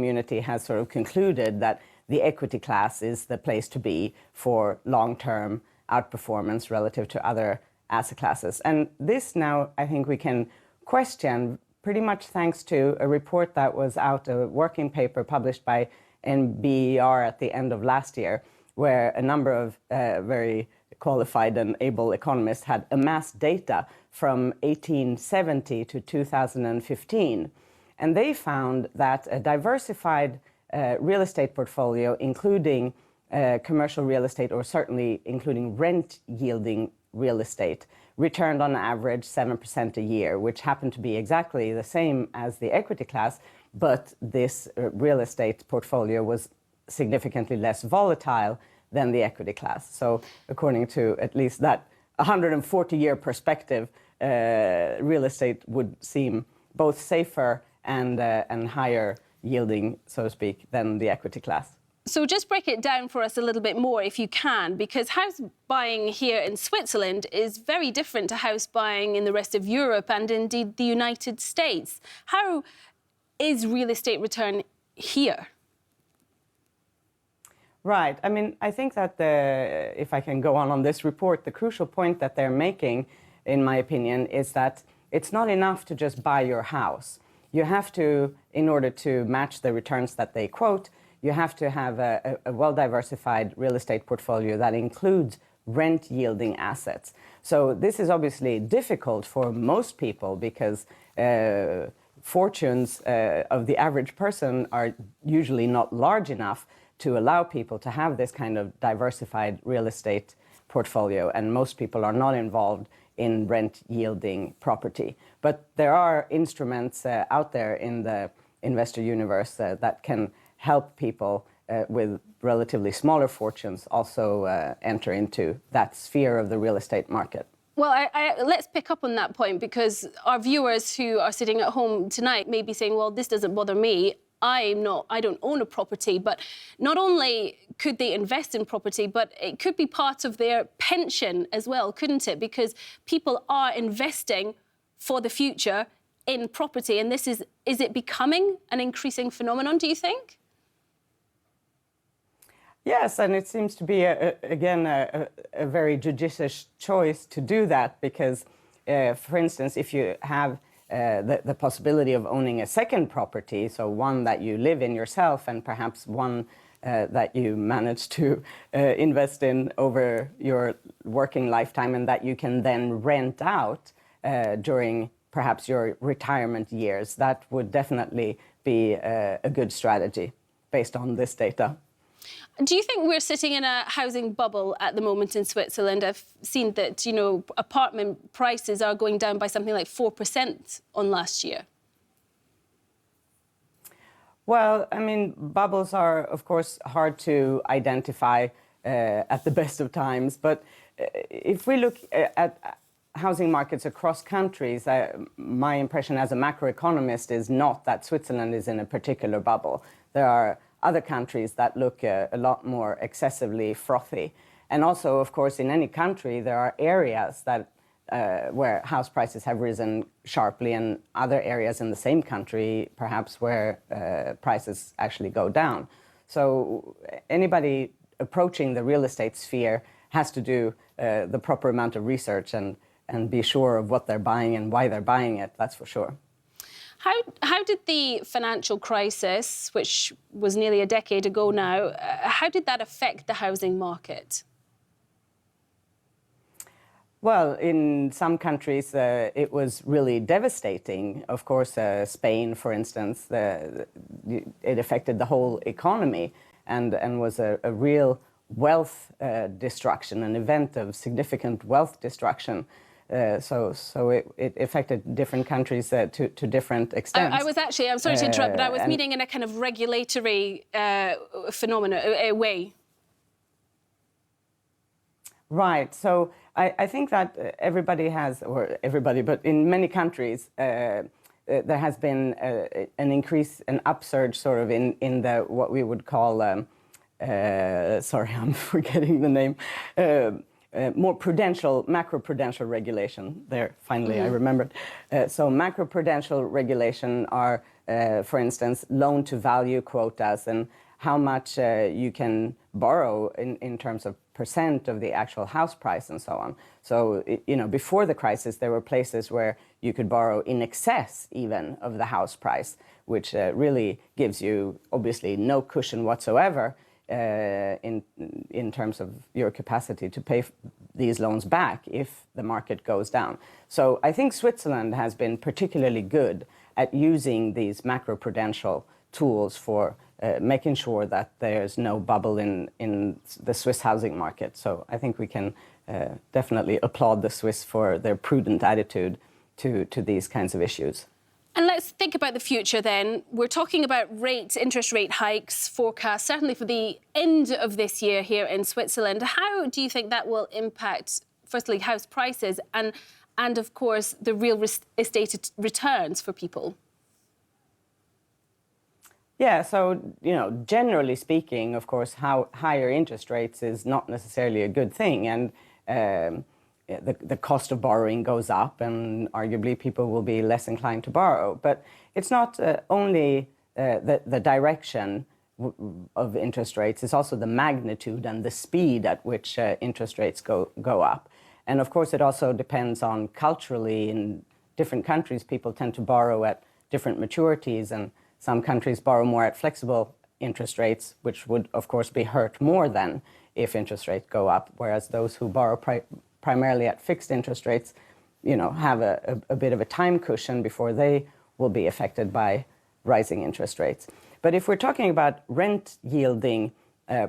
community has sort of concluded that the equity class is the place to be for long-term outperformance relative to other asset classes. And this now, I think we can question pretty much thanks to a report that was out, a working paper published by NBER at the end of last year, where a number of very qualified and able economists had amassed data from 1870 to 2015. And they found that a diversified real estate portfolio, including commercial real estate, or certainly including rent-yielding real estate, returned on average 7% a year, which happened to be exactly the same as the equity class, but this real estate portfolio was significantly less volatile than the equity class. So according to at least that 140-year perspective, real estate would seem both safer and higher yielding, so to speak, than the equity class. So just break it down for us a little bit more, if you can, because house buying here in Switzerland is very different to house buying in the rest of Europe and indeed the United States. How is real estate return here? Right. I mean, I think that if I can go on this report, the crucial point that they're making, in my opinion, is that it's not enough to just buy your house. You have to, in order to match the returns that they quote, you have to have a well-diversified real estate portfolio that includes rent-yielding assets. So this is obviously difficult for most people because fortunes of the average person are usually not large enough to allow people to have this kind of diversified real estate portfolio, and most people are not involved in rent-yielding property. But there are instruments out there in the investor universe that can help people with relatively smaller fortunes also enter into that sphere of the real estate market. Well, let's pick up on that point, because our viewers who are sitting at home tonight may be saying, well, this doesn't bother me. I don't own a property. But not only could they invest in property, but it could be part of their pension as well, couldn't it? Because people are investing for the future in property. And this is it becoming an increasing phenomenon, do you think? Yes, and it seems to be, again, a very judicious choice to do that because, for instance, if you have the possibility of owning a second property, so one that you live in yourself and perhaps one that you manage to invest in over your working lifetime and that you can then rent out during perhaps your retirement years, that would definitely be a good strategy based on this data. Do you think we're sitting in a housing bubble at the moment in Switzerland? I've seen that, you know, apartment prices are going down by something like 4% on last year. Well, I mean, bubbles are, of course, hard to identify at the best of times. But if we look at housing markets across countries, my impression as a macroeconomist is not that Switzerland is in a particular bubble. There are other countries that look a lot more excessively frothy. And also, of course, in any country, there are areas that where house prices have risen sharply and other areas in the same country, perhaps, where prices actually go down. So anybody approaching the real estate sphere has to do the proper amount of research and be sure of what they're buying and why they're buying it, that's for sure. How did the financial crisis, which was nearly a decade ago now, how did that affect the housing market? Well, in some countries, it was really devastating. Of course, Spain, for instance, it affected the whole economy and was a real wealth destruction, an event of significant wealth destruction. So it affected different countries to different extents. I was actually, I'm sorry to interrupt, but I was meaning in a kind of regulatory phenomenon, a way. Right. So I think that everybody has, or everybody, but in many countries, there has been an increase, an upsurge sort of in the, what we would call, sorry, I'm forgetting the name, more prudential, macroprudential regulation. There, finally, I remembered. So macroprudential regulation are for instance, loan-to-value quotas and how much you can borrow in terms of percent of the actual house price and so on. So, before the crisis, there were places where you could borrow in excess even of the house price, which really gives you obviously no cushion whatsoever in terms of your capacity to pay these loans back if the market goes down. So I think Switzerland has been particularly good at using these macroprudential tools for making sure that there's no bubble in the Swiss housing market. So I think we can definitely applaud the Swiss for their prudent attitude to these kinds of issues. And let's think about the future then. We're talking about interest rate hikes forecast, certainly for the end of this year here in Switzerland. How do you think that will impact, firstly, house prices and of course, the real estate returns for people? Yeah, so, generally speaking, of course, higher interest rates is not necessarily a good thing. And the cost of borrowing goes up and arguably people will be less inclined to borrow. But it's not only the direction of interest rates, it's also the magnitude and the speed at which interest rates go up. And of course, it also depends on culturally. In different countries, people tend to borrow at different maturities, and some countries borrow more at flexible interest rates, which would, of course, be hurt more than if interest rates go up, whereas those who borrow primarily at fixed interest rates, have a bit of a time cushion before they will be affected by rising interest rates. But if we're talking about rent-yielding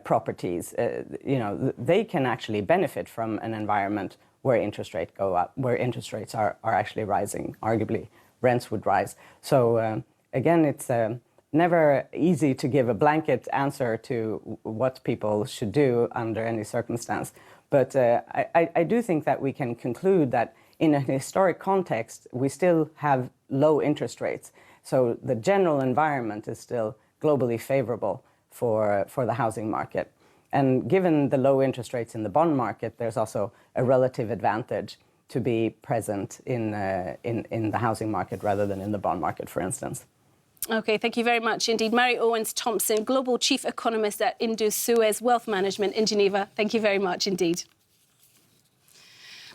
properties, they can actually benefit from an environment where interest rates go up, where interest rates are actually rising. Arguably, rents would rise. So again, it's never easy to give a blanket answer to what people should do under any circumstance. But I do think that we can conclude that in a historic context, we still have low interest rates. So the general environment is still globally favorable for the housing market. And given the low interest rates in the bond market, there's also a relative advantage to be present in the housing market rather than in the bond market, for instance. OK, thank you very much indeed. Mary Owens Thompson, Global Chief Economist at Indosuez Wealth Management in Geneva. Thank you very much indeed.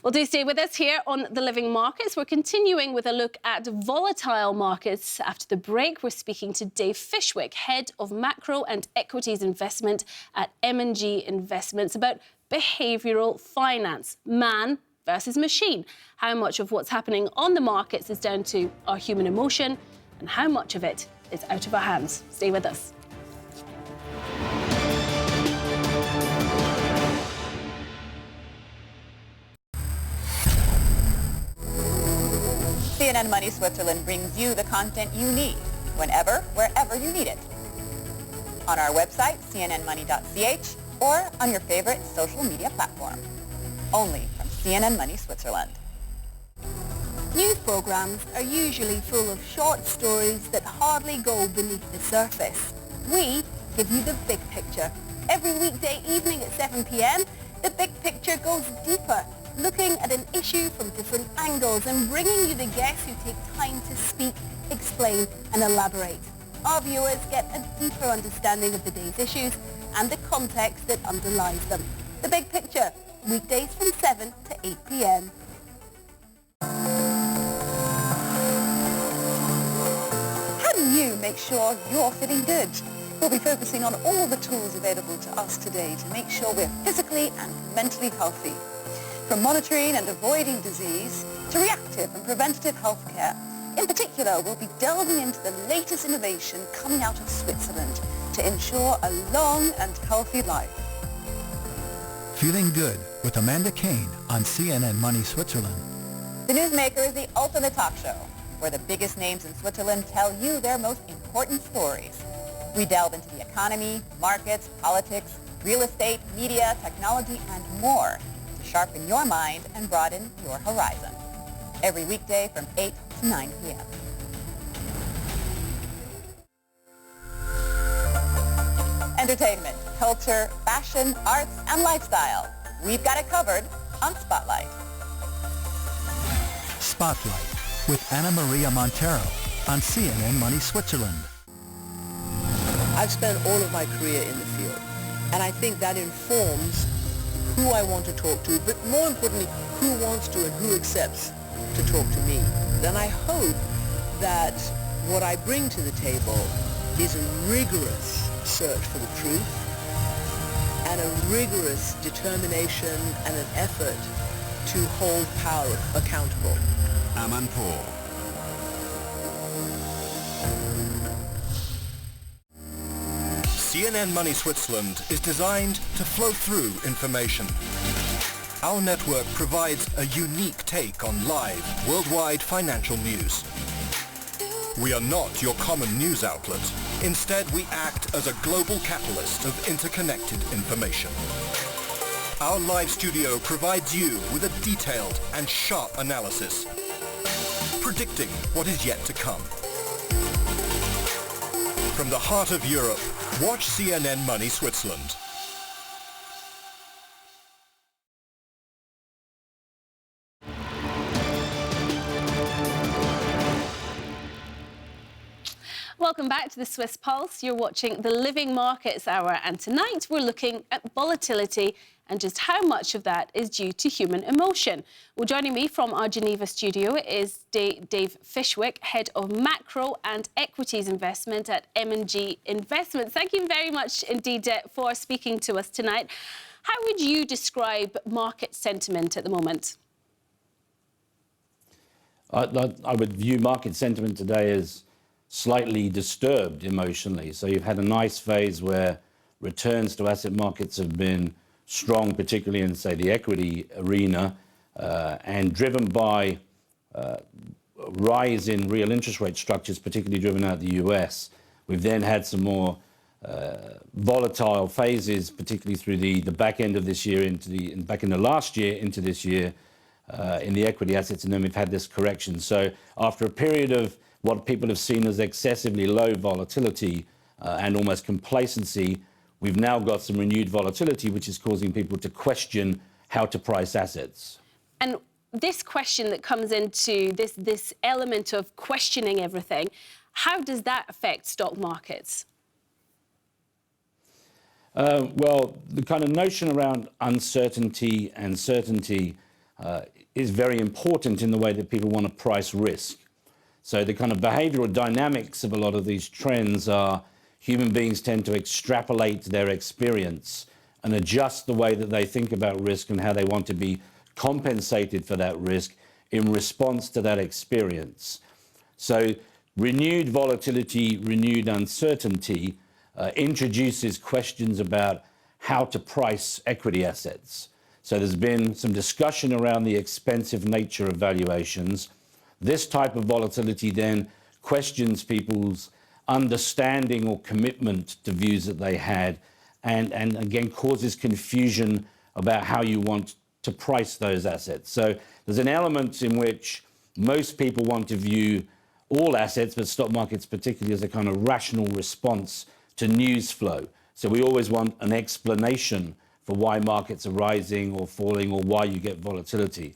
Well, do stay with us here on The Living Markets. We're continuing with a look at volatile markets. After the break, we're speaking to Dave Fishwick, Head of Macro and Equities Investment at M&G Investments, about behavioural finance, man versus machine. How much of what's happening on the markets is down to our human emotion and how much of it is out of our hands. Stay with us. CNN Money Switzerland brings you the content you need, whenever, wherever you need it. On our website, cnnmoney.ch, or on your favorite social media platform. Only from CNN Money Switzerland. News programmes are usually full of short stories that hardly go beneath the surface. We give you the big picture. Every weekday evening at 7 p.m, the big picture goes deeper, looking at an issue from different angles and bringing you the guests who take time to speak, explain and elaborate. Our viewers get a deeper understanding of the day's issues and the context that underlies them. The Big Picture, weekdays from 7 to 8 p.m. How do you make sure you're feeling good? We'll be focusing on all the tools available to us today to make sure we're physically and mentally healthy. From monitoring and avoiding disease to reactive and preventative healthcare. In particular, we'll be delving into the latest innovation coming out of Switzerland to ensure a long and healthy life. Feeling Good with Amanda Kane on CNN Money Switzerland. The NEWSMAKER is the ultimate talk show, where the biggest names in Switzerland tell you their most important stories. We delve into the economy, markets, politics, real estate, media, technology, and more. Sharpen your mind and broaden your horizon. Every weekday from 8 to 9 p.m. Entertainment, culture, fashion, arts, and lifestyle. We've got it covered on Spotlight. Spotlight with Ana Maria Montero on CNN Money Switzerland. I've spent all of my career in the field, and I think that informs who I want to talk to, but more importantly, who wants to and who accepts to talk to me. Then I hope that what I bring to the table is a rigorous search for the truth and a rigorous determination and an effort to hold power accountable. Aman Paul. CNN Money Switzerland is designed to flow through information. Our network provides a unique take on live, worldwide financial news. We are not your common news outlet. Instead, we act as a global catalyst of interconnected information. Our live studio provides you with a detailed and sharp analysis, predicting what is yet to come. From the heart of Europe, watch CNN Money Switzerland. Welcome back to the Swiss Pulse. You're watching the Living Markets Hour, and tonight we're looking at volatility and just how much of that is due to human emotion. Well, joining me from our Geneva studio is Dave Fishwick, Head of Macro and Equities Investment at M&G Investments. Thank you very much indeed for speaking to us tonight. How would you describe market sentiment at the moment? I would view market sentiment today as slightly disturbed emotionally. So you've had a nice phase where returns to asset markets have been strong, particularly in, say, the equity arena, and driven by rise in real interest rate structures, particularly driven out of the US. We've then had some more volatile phases, particularly through the back end of this year, back in the last year into this year, in the equity assets, and then we've had this correction. So after a period of what people have seen as excessively low volatility and almost complacency, we've now got some renewed volatility, which is causing people to question how to price assets. And this question that comes into this element of questioning everything, how does that affect stock markets? Well, the kind of notion around uncertainty and certainty is very important in the way that people want to price risk. So the kind of behavioral dynamics of a lot of these trends are human beings tend to extrapolate their experience and adjust the way that they think about risk and how they want to be compensated for that risk in response to that experience. So renewed volatility, renewed uncertainty introduces questions about how to price equity assets. So there's been some discussion around the expensive nature of valuations. This type of volatility then questions people's understanding or commitment to views that they had, and again causes confusion about how you want to price those assets. So there's an element in which most people want to view all assets, but stock markets particularly, as a kind of rational response to news flow. So we always want an explanation for why markets are rising or falling or why you get volatility.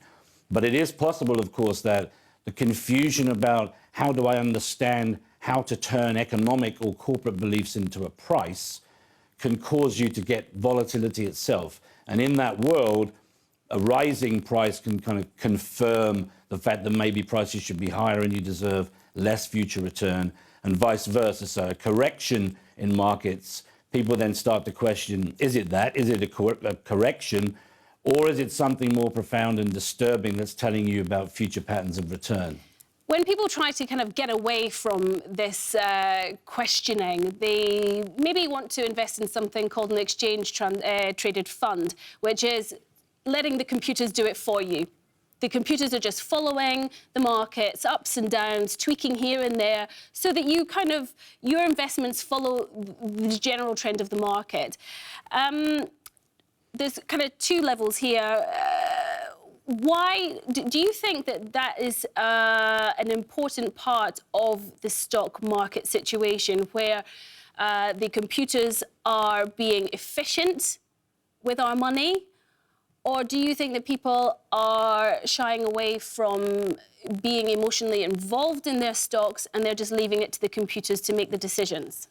But it is possible, of course, that the confusion about how do I understand how to turn economic or corporate beliefs into a price can cause you to get volatility itself. And in that world, a rising price can kind of confirm the fact that maybe prices should be higher and you deserve less future return, and vice versa. So a correction in markets, people then start to question, is it that? Is it a correction? Or is it something more profound and disturbing that's telling you about future patterns of return? When people try to kind of get away from this questioning, they maybe want to invest in something called an exchange-traded fund, which is letting the computers do it for you. The computers are just following the markets, ups and downs, tweaking here and there, so that your investments follow the general trend of the market. There's kind of two levels here. Why do you think that is an important part of the stock market situation, where the computers are being efficient with our money, Or do you think that people are shying away from being emotionally involved in their stocks and they're just leaving it to the computers to make the decisions?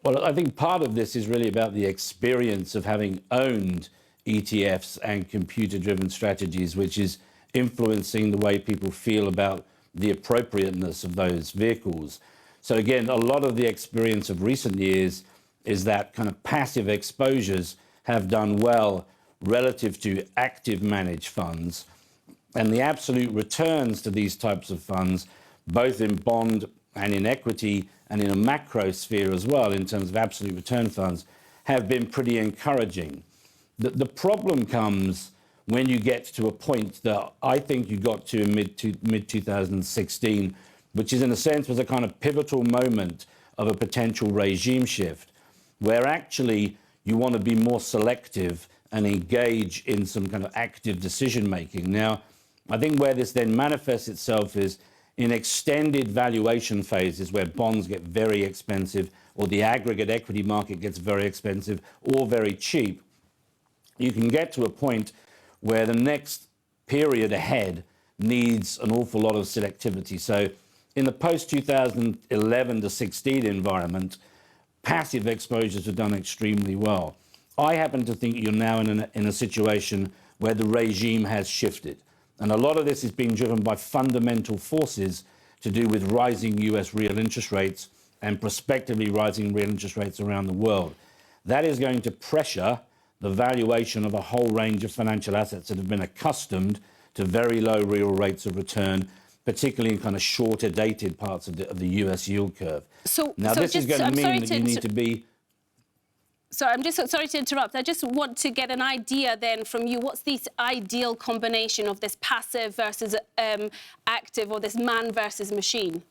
Well, I think part of this is really about the experience of having owned ETFs and computer-driven strategies, which is influencing the way people feel about the appropriateness of those vehicles. So again, a lot of the experience of recent years is that kind of passive exposures have done well relative to active managed funds, and the absolute returns to these types of funds, both in bond and in equity and in a macro sphere as well, in terms of absolute return funds, have been pretty encouraging. The problem comes when you get to a point that I think you got to in mid-2016, which is in a sense was a kind of pivotal moment of a potential regime shift, where actually you want to be more selective and engage in some kind of active decision making. Now, I think where this then manifests itself is in extended valuation phases where bonds get very expensive or the aggregate equity market gets very expensive or very cheap. You can get to a point where the next period ahead needs an awful lot of selectivity. So in the post-2011 to 16 environment, passive exposures have done extremely well. I happen to think you're now in a situation where the regime has shifted. And a lot of this is being driven by fundamental forces to do with rising US real interest rates and prospectively rising real interest rates around the world. That is going to pressure the valuation of a whole range of financial assets that have been accustomed to very low real rates of return, particularly in kind of shorter dated parts of the US yield curve. Now, this is going to mean that you need to be... So I'm just sorry to interrupt. I just want to get an idea then from you. What's this ideal combination of this passive versus active, or this man versus machine?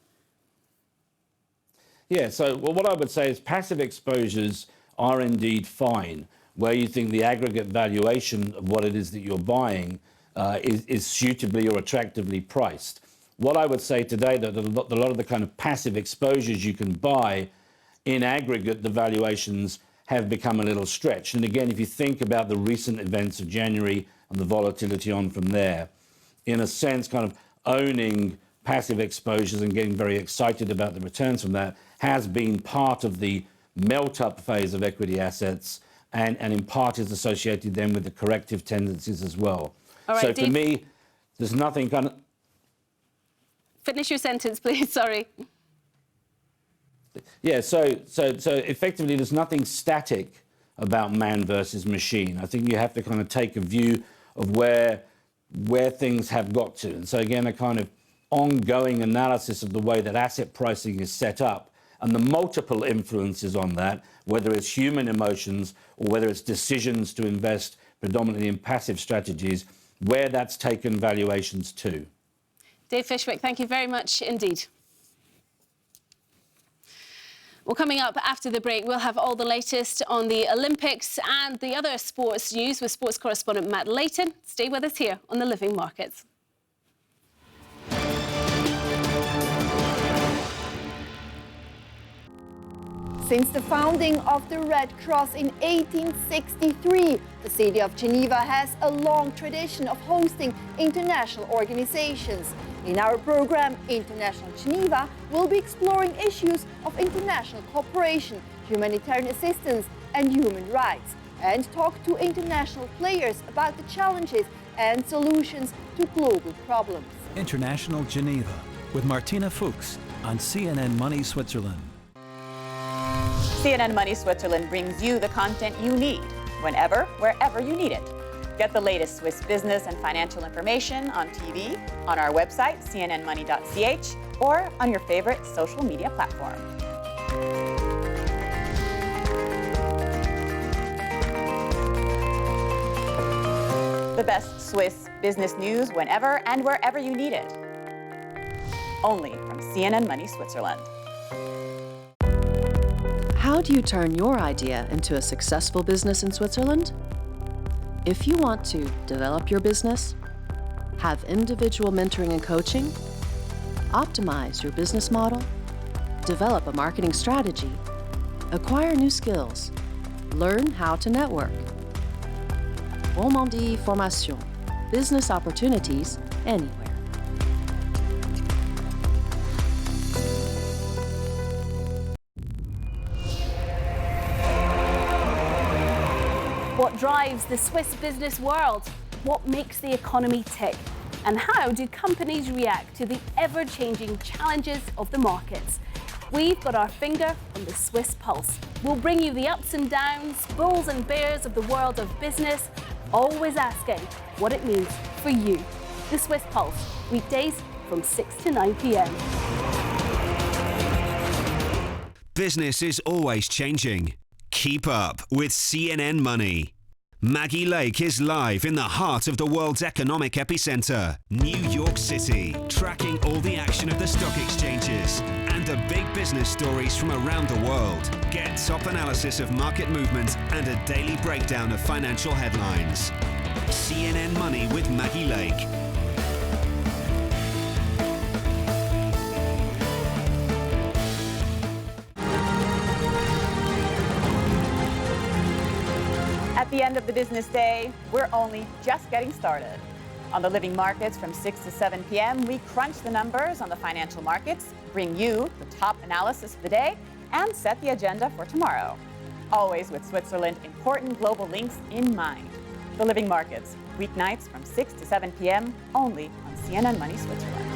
Yeah, so what I would say is passive exposures are indeed fine, where you think the aggregate valuation of what it is that you're buying is suitably or attractively priced. What I would say today, that a lot of the kind of passive exposures you can buy, in aggregate, the valuations have become a little stretched. And again, if you think about the recent events of January and the volatility on from there, in a sense, kind of owning passive exposures and getting very excited about the returns from that has been part of the melt-up phase of equity assets, and in part is associated then with the corrective tendencies as well. All right, so Dave, for me, there's nothing kind of... Finish your sentence, please. Sorry. Yeah, so effectively there's nothing static about man versus machine. I think you have to kind of take a view of where things have got to. And so again, a kind of ongoing analysis of the way that asset pricing is set up and the multiple influences on that, whether it's human emotions or whether it's decisions to invest predominantly in passive strategies, where that's taken valuations to. Dave Fishwick, thank you very much indeed. Well, coming up after the break, we'll have all the latest on the Olympics and the other sports news with sports correspondent Matt Layton. Stay with us here on The Living Markets. Since the founding of the Red Cross in 1863, the city of Geneva has a long tradition of hosting international organizations. In our program, International Geneva, we'll be exploring issues of international cooperation, humanitarian assistance and human rights, and talk to international players about the challenges and solutions to global problems. International Geneva with Martina Fuchs on CNN Money Switzerland. CNN Money Switzerland brings you the content you need, whenever, wherever you need it. Get the latest Swiss business and financial information on TV, on our website, cnnmoney.ch, or on your favorite social media platform. The best Swiss business news whenever and wherever you need it. Only from CNN Money Switzerland. How do you turn your idea into a successful business in Switzerland? If you want to develop your business, have individual mentoring and coaching, optimize your business model, develop a marketing strategy, acquire new skills, learn how to network, Romandie Formation. Business opportunities anywhere. What drives the Swiss business world? What makes the economy tick? And how do companies react to the ever-changing challenges of the markets? We've got our finger on the Swiss pulse. We'll bring you the ups and downs, bulls and bears of the world of business, always asking what it means for you. The Swiss Pulse, weekdays from 6 to 9 p.m. Business is always changing. Keep up with CNN Money. Maggie Lake is live in the heart of the world's economic epicenter, New York City, tracking all the action of the stock exchanges and the big business stories from around the world. Get top analysis of market movement and a daily breakdown of financial headlines. CNN Money with Maggie Lake. At the end of the business day, we're only just getting started. On the living markets from 6 to 7 p.m., we crunch the numbers on the financial markets, bring you the top analysis of the day, and set the agenda for tomorrow. Always with Switzerland important global links in mind. The living markets, weeknights from 6 to 7 p.m., only on CNN Money Switzerland.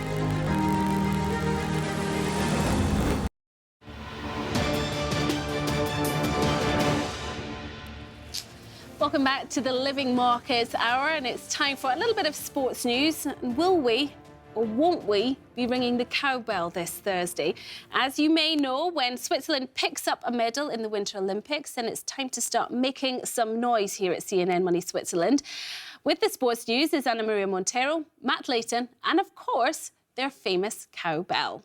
Welcome back to the Living Markets Hour, and it's time for a little bit of sports news. Will we, or won't we, be ringing the cowbell this Thursday? As you may know, when Switzerland picks up a medal in the Winter Olympics, then it's time to start making some noise here at CNN Money Switzerland. With the sports news is Anna Maria Montero, Matt Layton, and of course, their famous cowbell.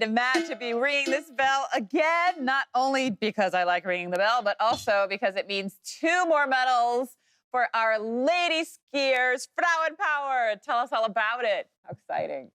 Matt, to be ringing this bell again, not only because I like ringing the bell, but also because it means 2 more medals for our lady skiers. Frauenpower, tell us all about it. How exciting.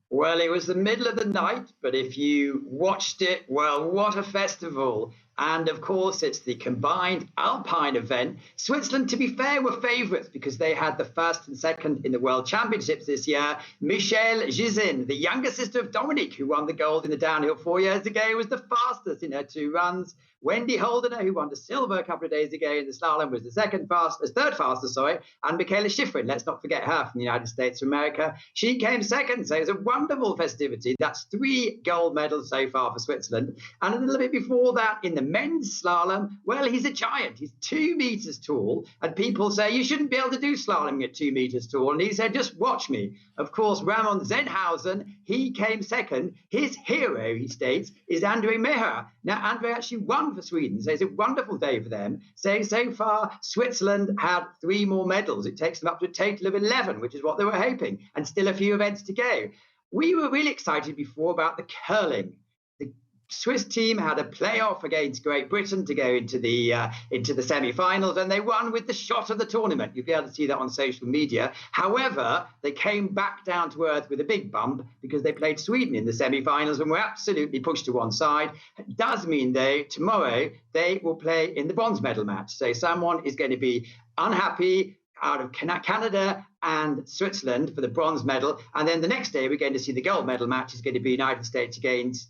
Well, it was the middle of the night, but if you watched it, well, what a festival. And of course, it's the combined alpine event. Switzerland, to be fair, were favourites because they had the first and second in the World Championships this year. Michelle Gizin, the younger sister of Dominic, who won the gold in the downhill 4 years ago, was the fastest in her 2 runs. Wendy Holdener, who won the silver a couple of days ago in the slalom, was the third fastest, and Michaela Schifrin, let's not forget her, from the United States of America. She came second, so it was a wonderful festivity. That's 3 gold medals so far for Switzerland. And a little bit before that, in the men's slalom, well, he's a giant. He's 2 meters tall, and people say you shouldn't be able to do slalom at 2 meters tall. And he said, just watch me. Of course, Ramon Zenhausen, he came second. His hero, he states, is Andre Meher. Now, Andre actually won for Sweden, so it's a wonderful day for them. So far, Switzerland had 3 more medals. It takes them up to a total of 11, which is what they were hoping, and still a few events to go. We were really excited before about the curling. The Swiss team had a playoff against Great Britain to go into the semi-finals, and they won with the shot of the tournament. You'll be able to see that on social media. However, they came back down to earth with a big bump because they played Sweden in the semi-finals and were absolutely pushed to one side. It does mean, though, tomorrow they will play in the bronze medal match. So someone is going to be unhappy out of Canada and Switzerland for the bronze medal, and then the next day we're going to see the gold medal match is going to be United States against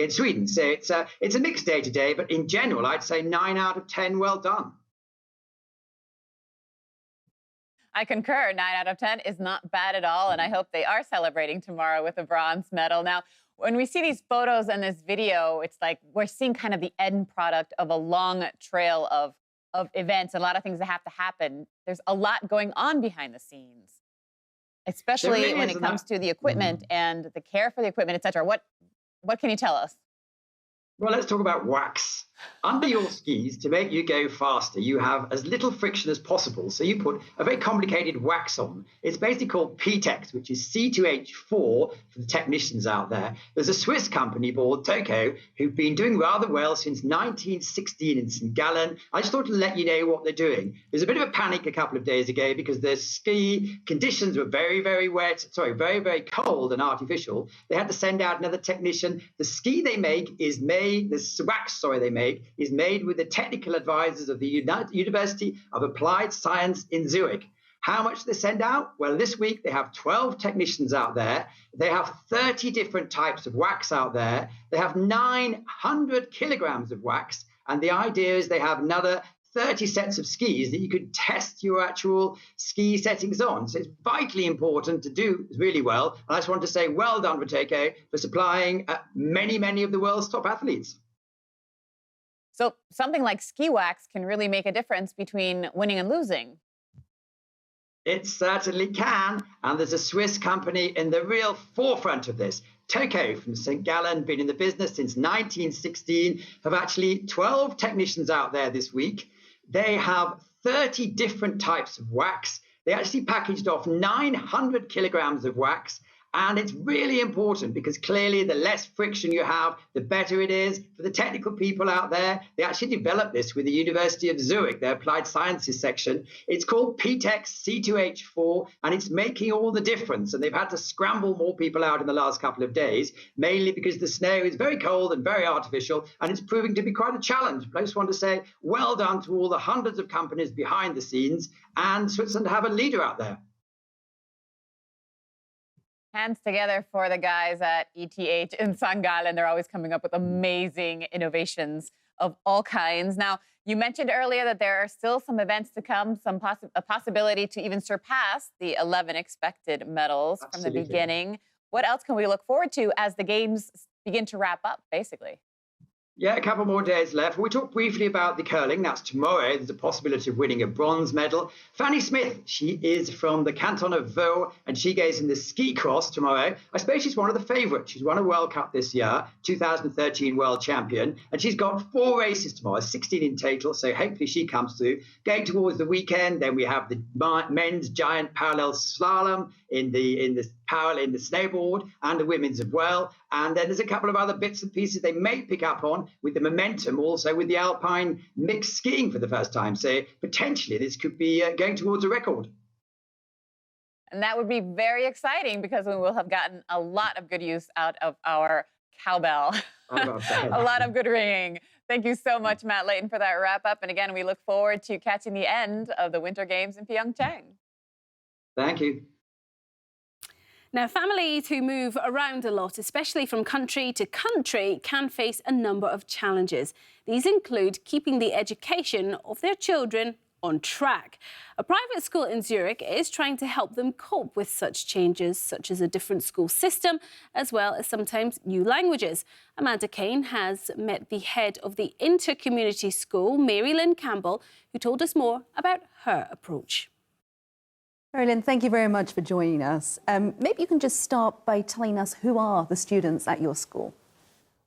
Sweden. So it's a mixed day today, but in general I'd say 9 out of 10 well done. I concur. 9 out of 10 is not bad at all, and I hope they are celebrating tomorrow with a bronze medal. Now, when we see these photos and this video, it's like we're seeing kind of the end product of a long trail of events, a lot of things that have to happen. There's a lot going on behind the scenes, especially when it comes to the equipment and the care for the equipment, et cetera. What can you tell us? Well, let's talk about wax. Under your skis, to make you go faster, you have as little friction as possible. So you put a very complicated wax on. It's basically called PTEX, which is C2H4 for the technicians out there. There's a Swiss company called Toko who've been doing rather well since 1916 in St. Gallen. I just thought to let you know what they're doing. There's a bit of a panic a couple of days ago because the ski conditions were very, very very, very cold and artificial. They had to send out another technician. The ski they make is made, the wax, they make, is made with the technical advisors of the University of Applied Science in Zurich. How much do they send out? Well, this week they have 12 technicians out there. They have 30 different types of wax out there. They have 900 kilograms of wax. And the idea is they have another 30 sets of skis that you could test your actual ski settings on. So it's vitally important to do really well. And I just want to say well done, Toko, for supplying many, many of the world's top athletes. So something like ski wax can really make a difference between winning and losing. It certainly can. And there's a Swiss company in the real forefront of this. Toko from St. Gallen, been in the business since 1916, have actually 12 technicians out there this week. They have 30 different types of wax. They actually packaged off 900 kilograms of wax. And it's really important because clearly the less friction you have, the better it is. For the technical people out there, they actually developed this with the University of Zurich, their applied sciences section. It's called PTEX C2H4, and it's making all the difference. And they've had to scramble more people out in the last couple of days, mainly because the snow is very cold and very artificial, and it's proving to be quite a challenge. But I just want to say well done to all the hundreds of companies behind the scenes, and Switzerland have a leader out there. Hands together for the guys at ETH in St. Gallen. They're always coming up with amazing innovations of all kinds. Now, you mentioned earlier that there are still some events to come, a possibility to even surpass the 11 expected medals from the beginning. What else can we look forward to as the games begin to wrap up, basically? Yeah, a couple more days left. We talked briefly about the curling. That's tomorrow. There's a possibility of winning a bronze medal. Fanny Smith, she is from the canton of Vaud, and she goes in the ski cross tomorrow. I suppose she's one of the favourites. She's won a World Cup this year, 2013 world champion, and she's got 4 races tomorrow, 16 in total, so hopefully she comes through. Going towards the weekend, then we have the men's giant parallel slalom in the snowboard, and the women's as well. And then there's a couple of other bits and pieces they may pick up on with the momentum, also with the alpine mixed skiing for the first time. So potentially this could be going towards a record. And that would be very exciting because we will have gotten a lot of good use out of our cowbell. A lot of good ringing. Thank you so much, Matt Leighton, for that wrap up. And again, we look forward to catching the end of the Winter Games in Pyeongchang. Thank you. Now, families who move around a lot, especially from country to country, can face a number of challenges. These include keeping the education of their children on track. A private school in Zurich is trying to help them cope with such changes, such as a different school system, as well as sometimes new languages. Amanda Kane has met the head of the inter-community school, Mary-LYN Campbell, who told us more about her approach. Mary-LYN, thank you very much for joining us. Maybe you can just start by telling us who are the students at your school?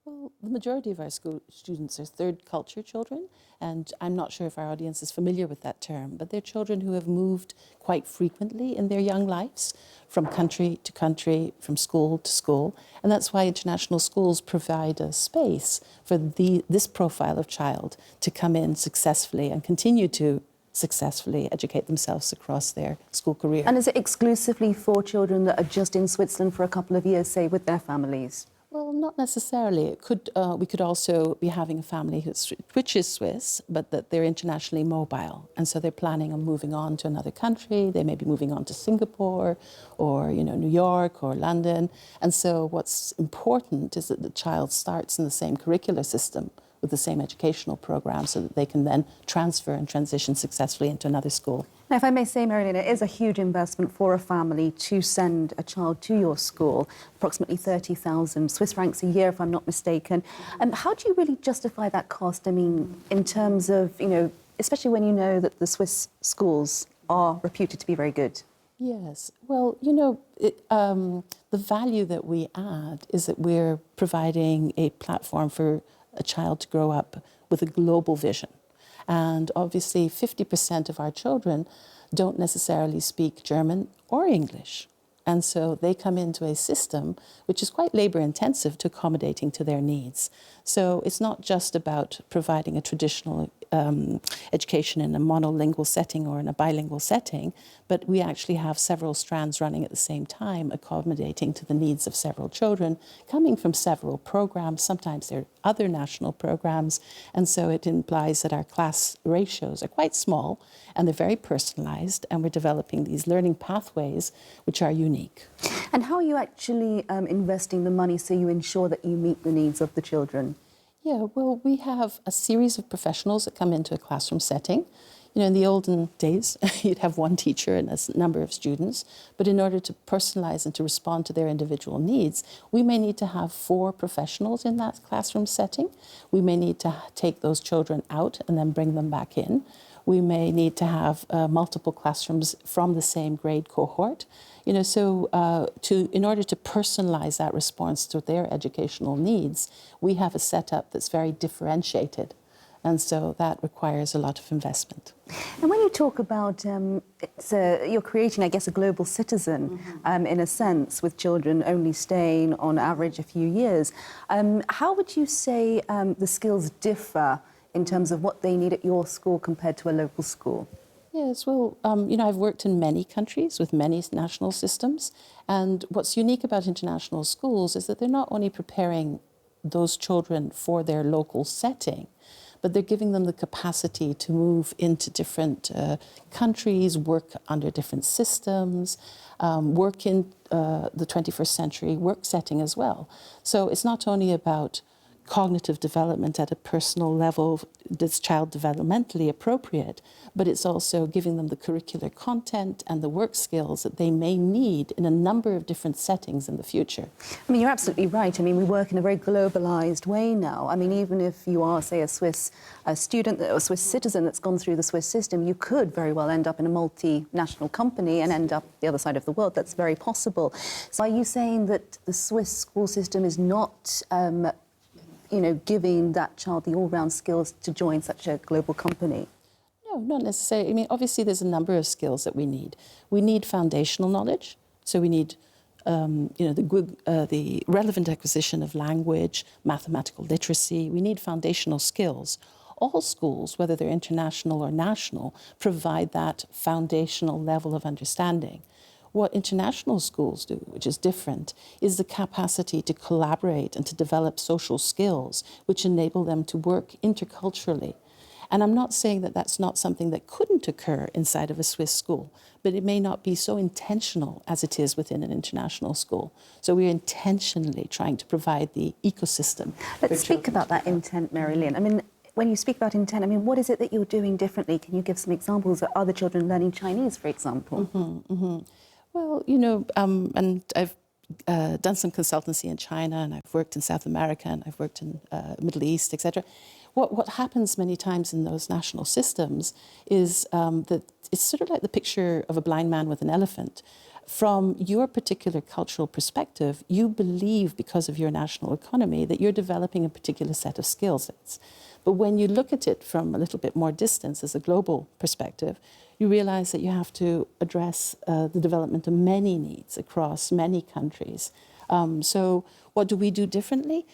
Well, the majority of our school students are third culture children, and I'm not sure if our audience is familiar with that term, but they're children who have moved quite frequently in their young lives from country to country, from school to school, and that's why international schools provide a space for this profile of child to come in successfully and continue to successfully educate themselves across their school career. And is it exclusively for children that are just in Switzerland for a couple of years, say, with their families? Well, not necessarily. It could, we could also be having a family which is Swiss, but that they're internationally mobile. And so they're planning on moving on to another country. They may be moving on to Singapore or, New York or London. And so what's important is that the child starts in the same curricular system with the same educational program so that they can then transfer and transition successfully into another school. Now, if I may say, Mary-LYN, it is a huge investment for a family to send a child to your school, approximately 30,000 Swiss francs a year, if I'm not mistaken. How do you really justify that cost? I mean, in terms of, especially when you know that the Swiss schools are reputed to be very good. Yes. Well, the value that we add is that we're providing a platform for a child to grow up with a global vision. And obviously 50% of our children don't necessarily speak German or English. And so they come into a system which is quite labor intensive to accommodating to their needs. So it's not just about providing a traditional education in a monolingual setting or in a bilingual setting, but we actually have several strands running at the same time, accommodating to the needs of several children, coming from several programs. Sometimes they're other national programs. And so it implies that our class ratios are quite small and they're very personalized, and we're developing these learning pathways which are unique. And how are you actually investing the money so you ensure that you meet the needs of the children? Yeah, well, we have a series of professionals that come into a classroom setting. You know, in the olden days, you'd have one teacher and a number of students, but in order to personalize and to respond to their individual needs, we may need to have 4 professionals in that classroom setting. We may need to take those children out and then bring them back in. We may need to have multiple classrooms from the same grade cohort. You know, so in order to personalize that response to their educational needs, we have a setup that's very differentiated. And so that requires a lot of investment. And when you talk about, you're creating, I guess, a global citizen, in a sense, with children only staying on average a few years, how would you say the skills differ in terms of what they need at your school compared to a local school? Yes, well, you know, I've worked in many countries with many national systems, and what's unique about international schools is that they're not only preparing those children for their local setting, but they're giving them the capacity to move into different countries, work under different systems, work in the 21st century work setting as well. So it's not only about cognitive development at a personal level that's child developmentally appropriate, but it's also giving them the curricular content and the work skills that they may need in a number of different settings in the future. I mean, you're absolutely right. I mean, we work in a very globalized way now. I mean, even if you are, say, a Swiss student or a Swiss citizen that's gone through the Swiss system, you could very well end up in a multinational company and end up the other side of the world. That's very possible. So are you saying that the Swiss school system is not you know, giving that child the all-round skills to join such a global company? No, not necessarily. I mean, obviously, there's a number of skills that we need. We need foundational knowledge. So we need, you know, the relevant acquisition of language, mathematical literacy. We need foundational skills. All schools, whether they're international or national, provide that foundational level of understanding. What international schools do, which is different, is the capacity to collaborate and to develop social skills, which enable them to work interculturally. And I'm not saying that that's not something that couldn't occur inside of a Swiss school, but it may not be so intentional as it is within an international school. So we're intentionally trying to provide the ecosystem. Let's speak about that intent, Mary-Lyn. I mean, when you speak about intent, I mean, what is it that you're doing differently? Can you give some examples? Are the children learning Chinese, for example? Well, you know, and I've done some consultancy in China, and I've worked in South America, and I've worked in Middle East, etc. What happens many times in those national systems is that it's sort of like the picture of a blind man with an elephant. From your particular cultural perspective, you believe, because of your national economy, that you're developing a particular set of skill sets. But when you look at it from a little bit more distance as a global perspective, you realize that you have to address the development of many needs across many countries. So what do we do differently?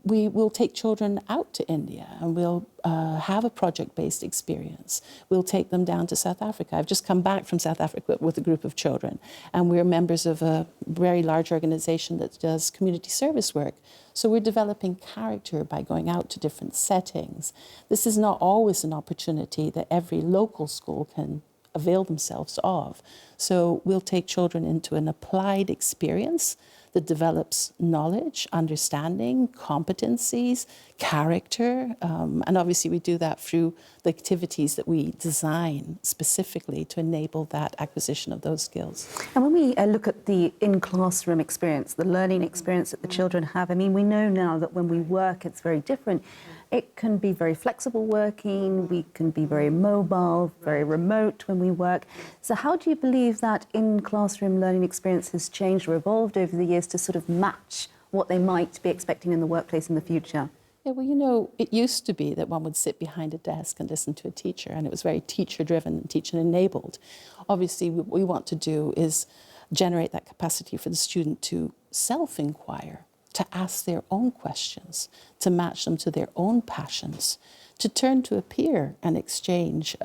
We will take children out to India, and we'll have a project-based experience. We'll take them down to South Africa. I've just come back from South Africa with a group of children, and we're members of a very large organization that does community service work. So we're developing character by going out to different settings. This is not always an opportunity that every local school can avail themselves of. So we'll take children into an applied experience that develops knowledge, understanding, competencies, character, and obviously we do that through the activities that we design specifically to enable that acquisition of those skills. And when we look at the in-classroom experience, the learning experience that the children have, I mean, we know now that when we work, it's very different. It can be very flexible working, we can be very mobile, very remote when we work. So how do you believe that in-classroom learning experience has changed or evolved over the years to sort of match what they might be expecting in the workplace in the future? Yeah, well, you know, it used to be that one would sit behind a desk and listen to a teacher, and it was very teacher-driven and teacher-enabled. Obviously, what we want to do is generate that capacity for the student to self-inquire, to ask their own questions, to match them to their own passions, to turn to a peer and exchange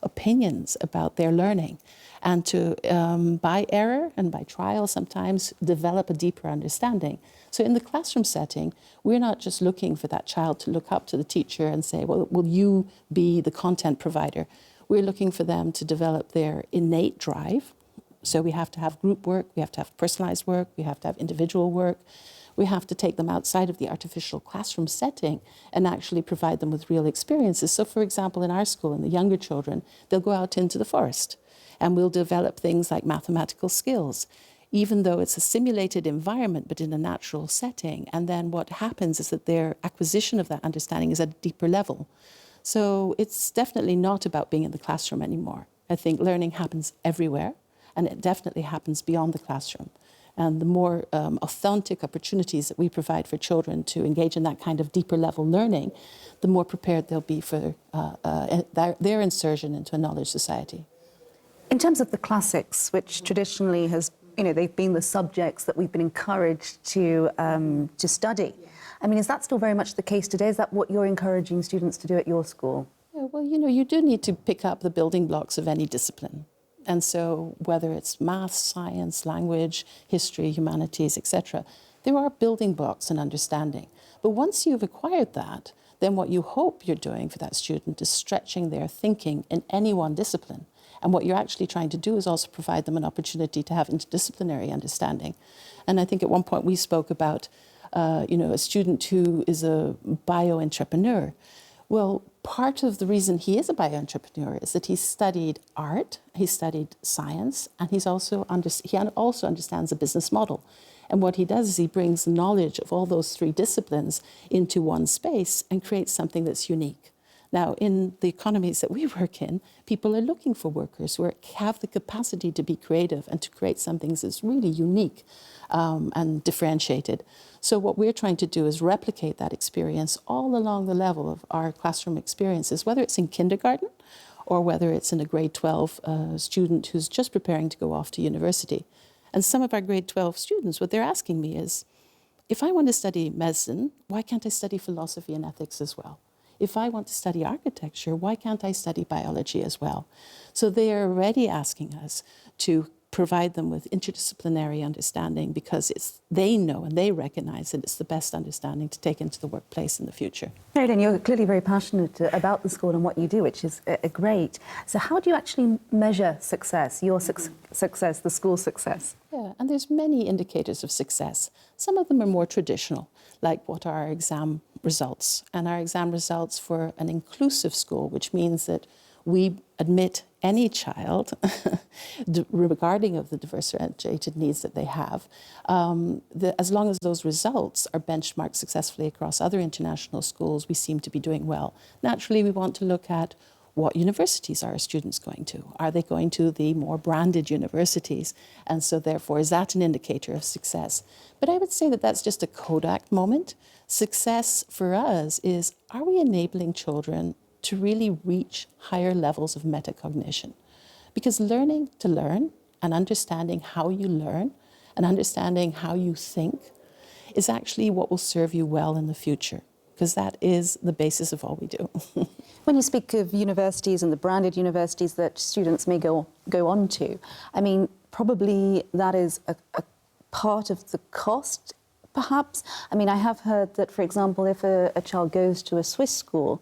opinions about their learning, and to, by error and by trial sometimes, develop a deeper understanding. So in the classroom setting, we're not just looking for that child to look up to the teacher and say, well, will you be the content provider? We're looking for them to develop their innate drive. So we have to have group work, we have to have personalized work, we have to have individual work. We have to take them outside of the artificial classroom setting and actually provide them with real experiences. So for example, in our school, in the younger children, they'll go out into the forest and we'll develop things like mathematical skills, even though it's a simulated environment, but in a natural setting. And then what happens is that their acquisition of that understanding is at a deeper level. So it's definitely not about being in the classroom anymore. I think learning happens everywhere, and it definitely happens beyond the classroom. And the more authentic opportunities that we provide for children to engage in that kind of deeper level learning, the more prepared they'll be for their insertion into a knowledge society. In terms of the classics, which traditionally has, you know, they've been the subjects that we've been encouraged to study. I mean, is that still very much the case today? Is that what you're encouraging students to do at your school? Yeah, well, you know, you do need to pick up the building blocks of any discipline. And so whether it's math, science, language, history, humanities, etc., there are building blocks in understanding. But once you've acquired that, then what you hope you're doing for that student is stretching their thinking in any one discipline. And what you're actually trying to do is also provide them an opportunity to have interdisciplinary understanding. And I think at one point we spoke about, you know, a student who is a bio-entrepreneur. Well, part of the reason he is a bio-entrepreneur is that he studied art, he studied science, and he also understands the business model. And what he does is he brings knowledge of all those three disciplines into one space and creates something that's unique. Now, in the economies that we work in, people are looking for workers who have the capacity to be creative and to create something that's really unique and differentiated. So what we're trying to do is replicate that experience all along the level of our classroom experiences, whether it's in kindergarten or whether it's in a grade 12 student who's just preparing to go off to university. And some of our grade 12 students, what they're asking me is, if I want to study medicine, why can't I study philosophy and ethics as well? If I want to study architecture, why can't I study biology as well? So they are already asking us to provide them with interdisciplinary understanding because they know and they recognize that it's the best understanding to take into the workplace in the future. MARY-LYN, you're clearly very passionate about the school and what you do, which is great. So how do you actually measure success, your success, the school's success? Yeah, and there's many indicators of success. Some of them are more traditional, like what are our exam results. And our exam results for an inclusive school, which means that we admit any child, regarding of the differentiated needs that they have, as long as those results are benchmarked successfully across other international schools, we seem to be doing well. Naturally, we want to look at what universities are our students going to? Are they going to the more branded universities? And so therefore, is that an indicator of success? But I would say that that's just a Kodak moment. Success for us is, are we enabling children to really reach higher levels of metacognition? Because learning to learn and understanding how you learn and understanding how you think is actually what will serve you well in the future, because that is the basis of all we do. When you speak of universities and the branded universities that students may go on to, I mean, probably that is a part of the cost, perhaps. I mean, I have heard that, for example, if a child goes to a Swiss school,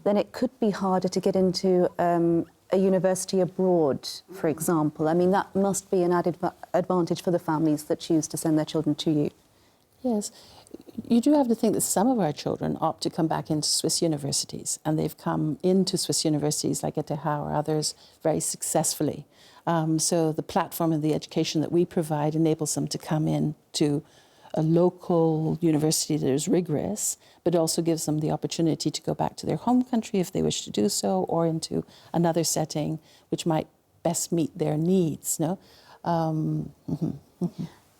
then it could be harder to get into a university abroad, for example. I mean, that must be an added advantage for the families that choose to send their children to you. Yes. You do have to think that some of our children opt to come back into Swiss universities, and they've come into Swiss universities like ETH or others very successfully. So the platform and the education that we provide enables them to come in to a local university that is rigorous, but also gives them the opportunity to go back to their home country if they wish to do so, or into another setting which might best meet their needs. No?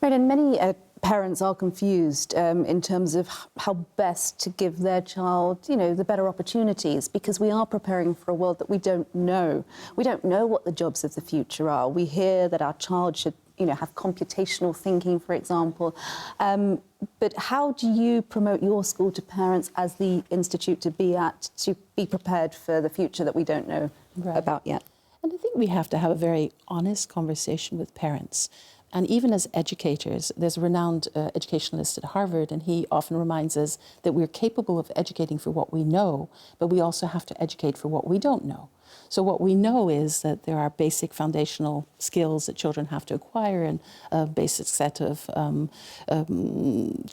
Right, and many parents are confused in terms of how best to give their child, you know, the better opportunities, because we are preparing for a world that we don't know. We don't know what the jobs of the future are. We hear that our child should, you know, have computational thinking, for example. But how do you promote your school to parents as the institute to be prepared for the future that we don't know about yet? And I think we have to have a very honest conversation with parents. And even as educators, there's a renowned educationalist at Harvard, and he often reminds us that we're capable of educating for what we know, but we also have to educate for what we don't know. So what we know is that there are basic foundational skills that children have to acquire and a basic set of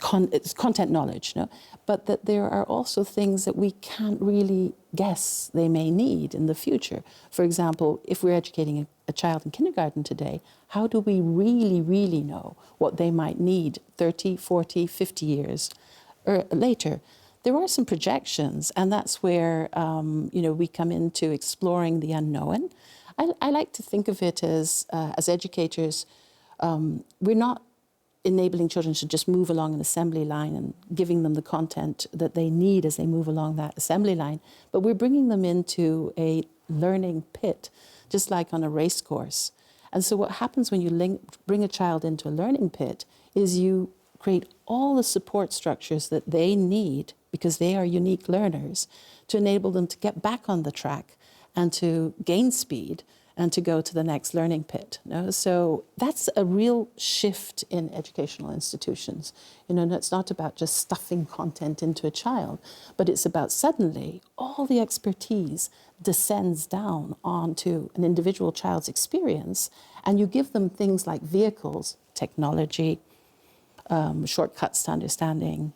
content knowledge, you know? But that there are also things that we can't really guess they may need in the future. For example, if we're educating a child in kindergarten today, how do we really know what they might need 30, 40, 50 years later? There are some projections, and that's where you know, we come into exploring the unknown. I like to think of it as educators, we're not enabling children to just move along an assembly line and giving them the content that they need as they move along that assembly line, but we're bringing them into a learning pit, just like on a race course. And so what happens when you bring a child into a learning pit is you create all the support structures that they need, because they are unique learners, to enable them to get back on the track and to gain speed and to go to the next learning pit. You know? So that's a real shift in educational institutions. You know, and it's not about just stuffing content into a child, but it's about suddenly all the expertise descends down onto an individual child's experience, and you give them things like vehicles, technology, shortcuts to understanding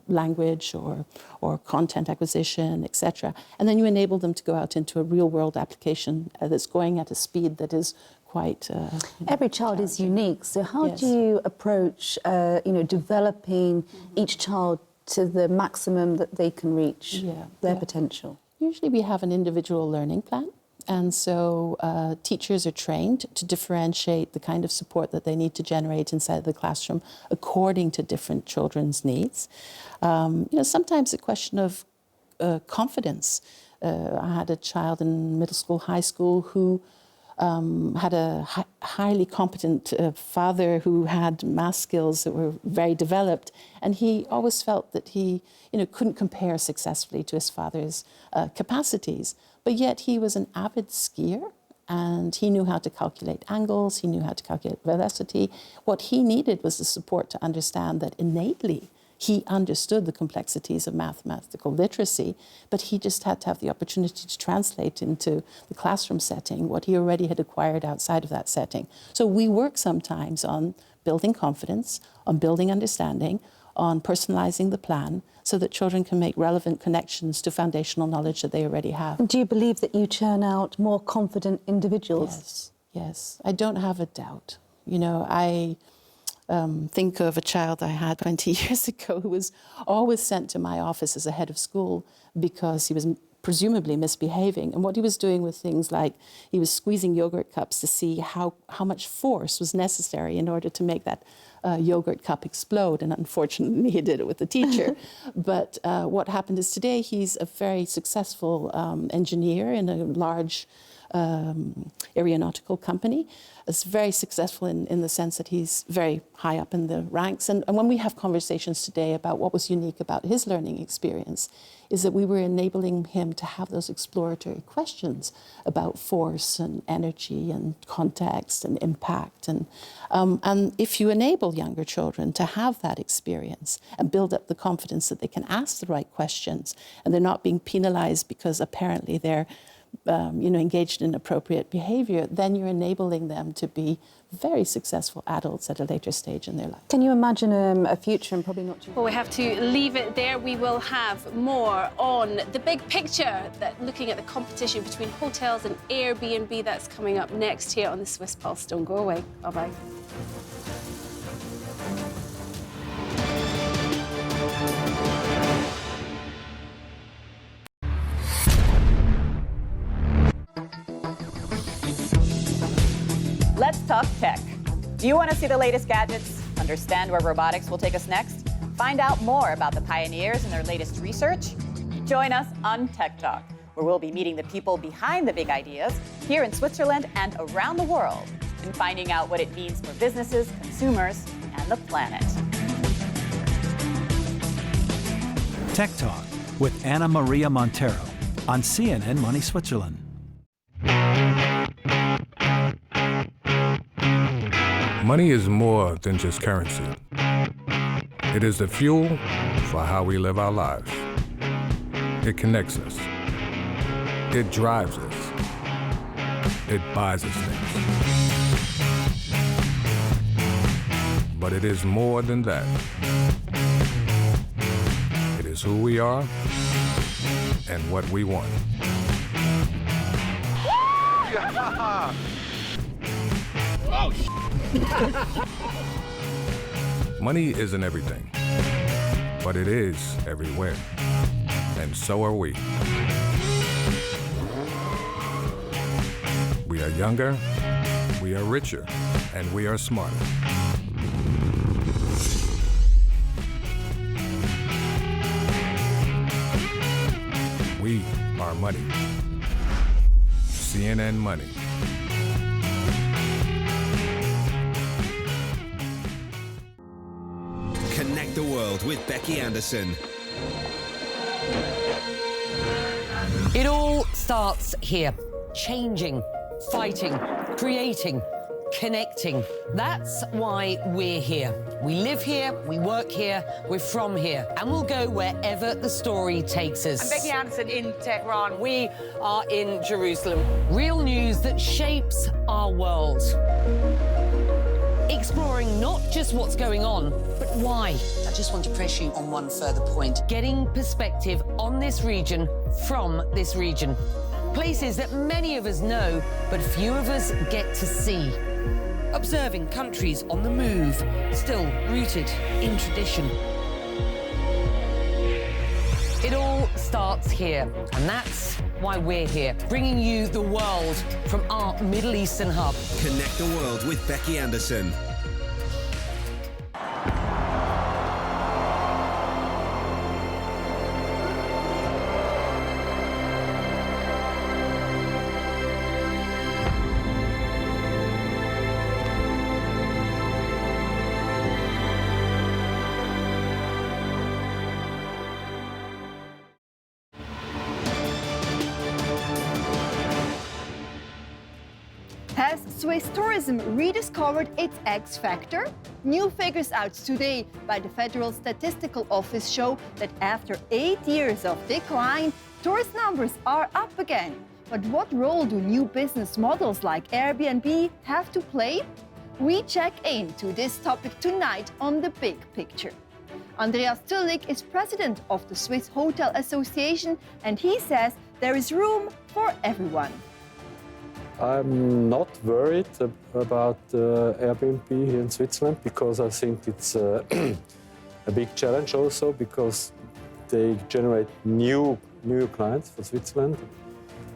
language or content acquisition, etc. And then you enable them to go out into a real-world application that's going at a speed that is quite... Every child is unique, so how do you approach you know, developing each child to the maximum that they can reach, their potential? Usually we have an individual learning plan. And so teachers are trained to differentiate the kind of support that they need to generate inside the classroom according to different children's needs. You know, sometimes a question of confidence. I had a child in middle school, high school, who had a highly competent father who had math skills that were very developed, and he always felt that he, you know, couldn't compare successfully to his father's capacities. But yet he was an avid skier, and he knew how to calculate angles, he knew how to calculate velocity. What he needed was the support to understand that innately he understood the complexities of mathematical literacy, but he just had to have the opportunity to translate into the classroom setting what he already had acquired outside of that setting. So we work sometimes on building confidence, on building understanding, on personalizing the plan so that children can make relevant connections to foundational knowledge that they already have. Do you believe that you churn out more confident individuals? Yes, yes. I don't have a doubt. You know, I think of a child I had 20 years ago who was always sent to my office as a head of school because he was presumably misbehaving. And what he was doing was things like he was squeezing yogurt cups to see how much force was necessary in order to make that yogurt cup explode. And unfortunately, he did it with the teacher. But what happened is today he's a very successful engineer in a large aeronautical company. It's very successful in the sense that he's very high up in the ranks. And when we have conversations today about what was unique about his learning experience, is that we were enabling him to have those exploratory questions about force and energy and context and impact. And if you enable younger children to have that experience and build up the confidence that they can ask the right questions and they're not being penalized because apparently they're engaged in inappropriate behavior, then you're enabling them to be very successful adults at a later stage in their life. Can you imagine a future, and probably not too... Well, we have to leave it there. We will have more on the big picture, looking at the competition between hotels and Airbnb. That's coming up next here on the Swiss Pulse. Don't go away. Bye-bye. Let's talk tech. Do you want to see the latest gadgets under Understand where robotics will take us next? Find out more about the pioneers and their latest research? Join us on Tech Talk, where we'll be meeting the people behind the big ideas here in Switzerland and around the world, and finding out what it means for businesses, consumers, and the planet. Tech Talk with Anna Maria Montero on CNN Money Switzerland. Money is more than just currency. It is the fuel for how we live our lives. It connects us. It drives us. It buys us things. But it is more than that. It is who we are and what we want. Yeah. Oh, Money isn't everything, but it is everywhere. And so are we. We are younger, we are richer, and we are smarter. We are money. CNN Money. Connect the world with Becky Anderson. It all starts here. Changing, fighting, creating, connecting. That's why we're here. We live here, we work here, we're from here, and we'll go wherever the story takes us. I'm Becky Anderson in Tehran. We are in Jerusalem. Real news that shapes our world. Exploring not just what's going on, but why. I just want to press you on one further point. Getting perspective on this region from this region. Places that many of us know, but few of us get to see. Observing countries on the move, still rooted in tradition. It all starts here, and that's why we're here, bringing you the world from our Middle Eastern hub. Connect the world with Becky Anderson. Has Swiss tourism rediscovered its X factor? New figures out today by the Federal Statistical Office show that after 8 years of decline, tourist numbers are up again. But what role do new business models like Airbnb have to play? We check into this topic tonight on The Big Picture. Andreas ZÜLLIG is president of the Swiss Hotel Association, and he says there is room for everyone. I'm not worried about Airbnb here in Switzerland because I think it's a big challenge also because they generate new clients for Switzerland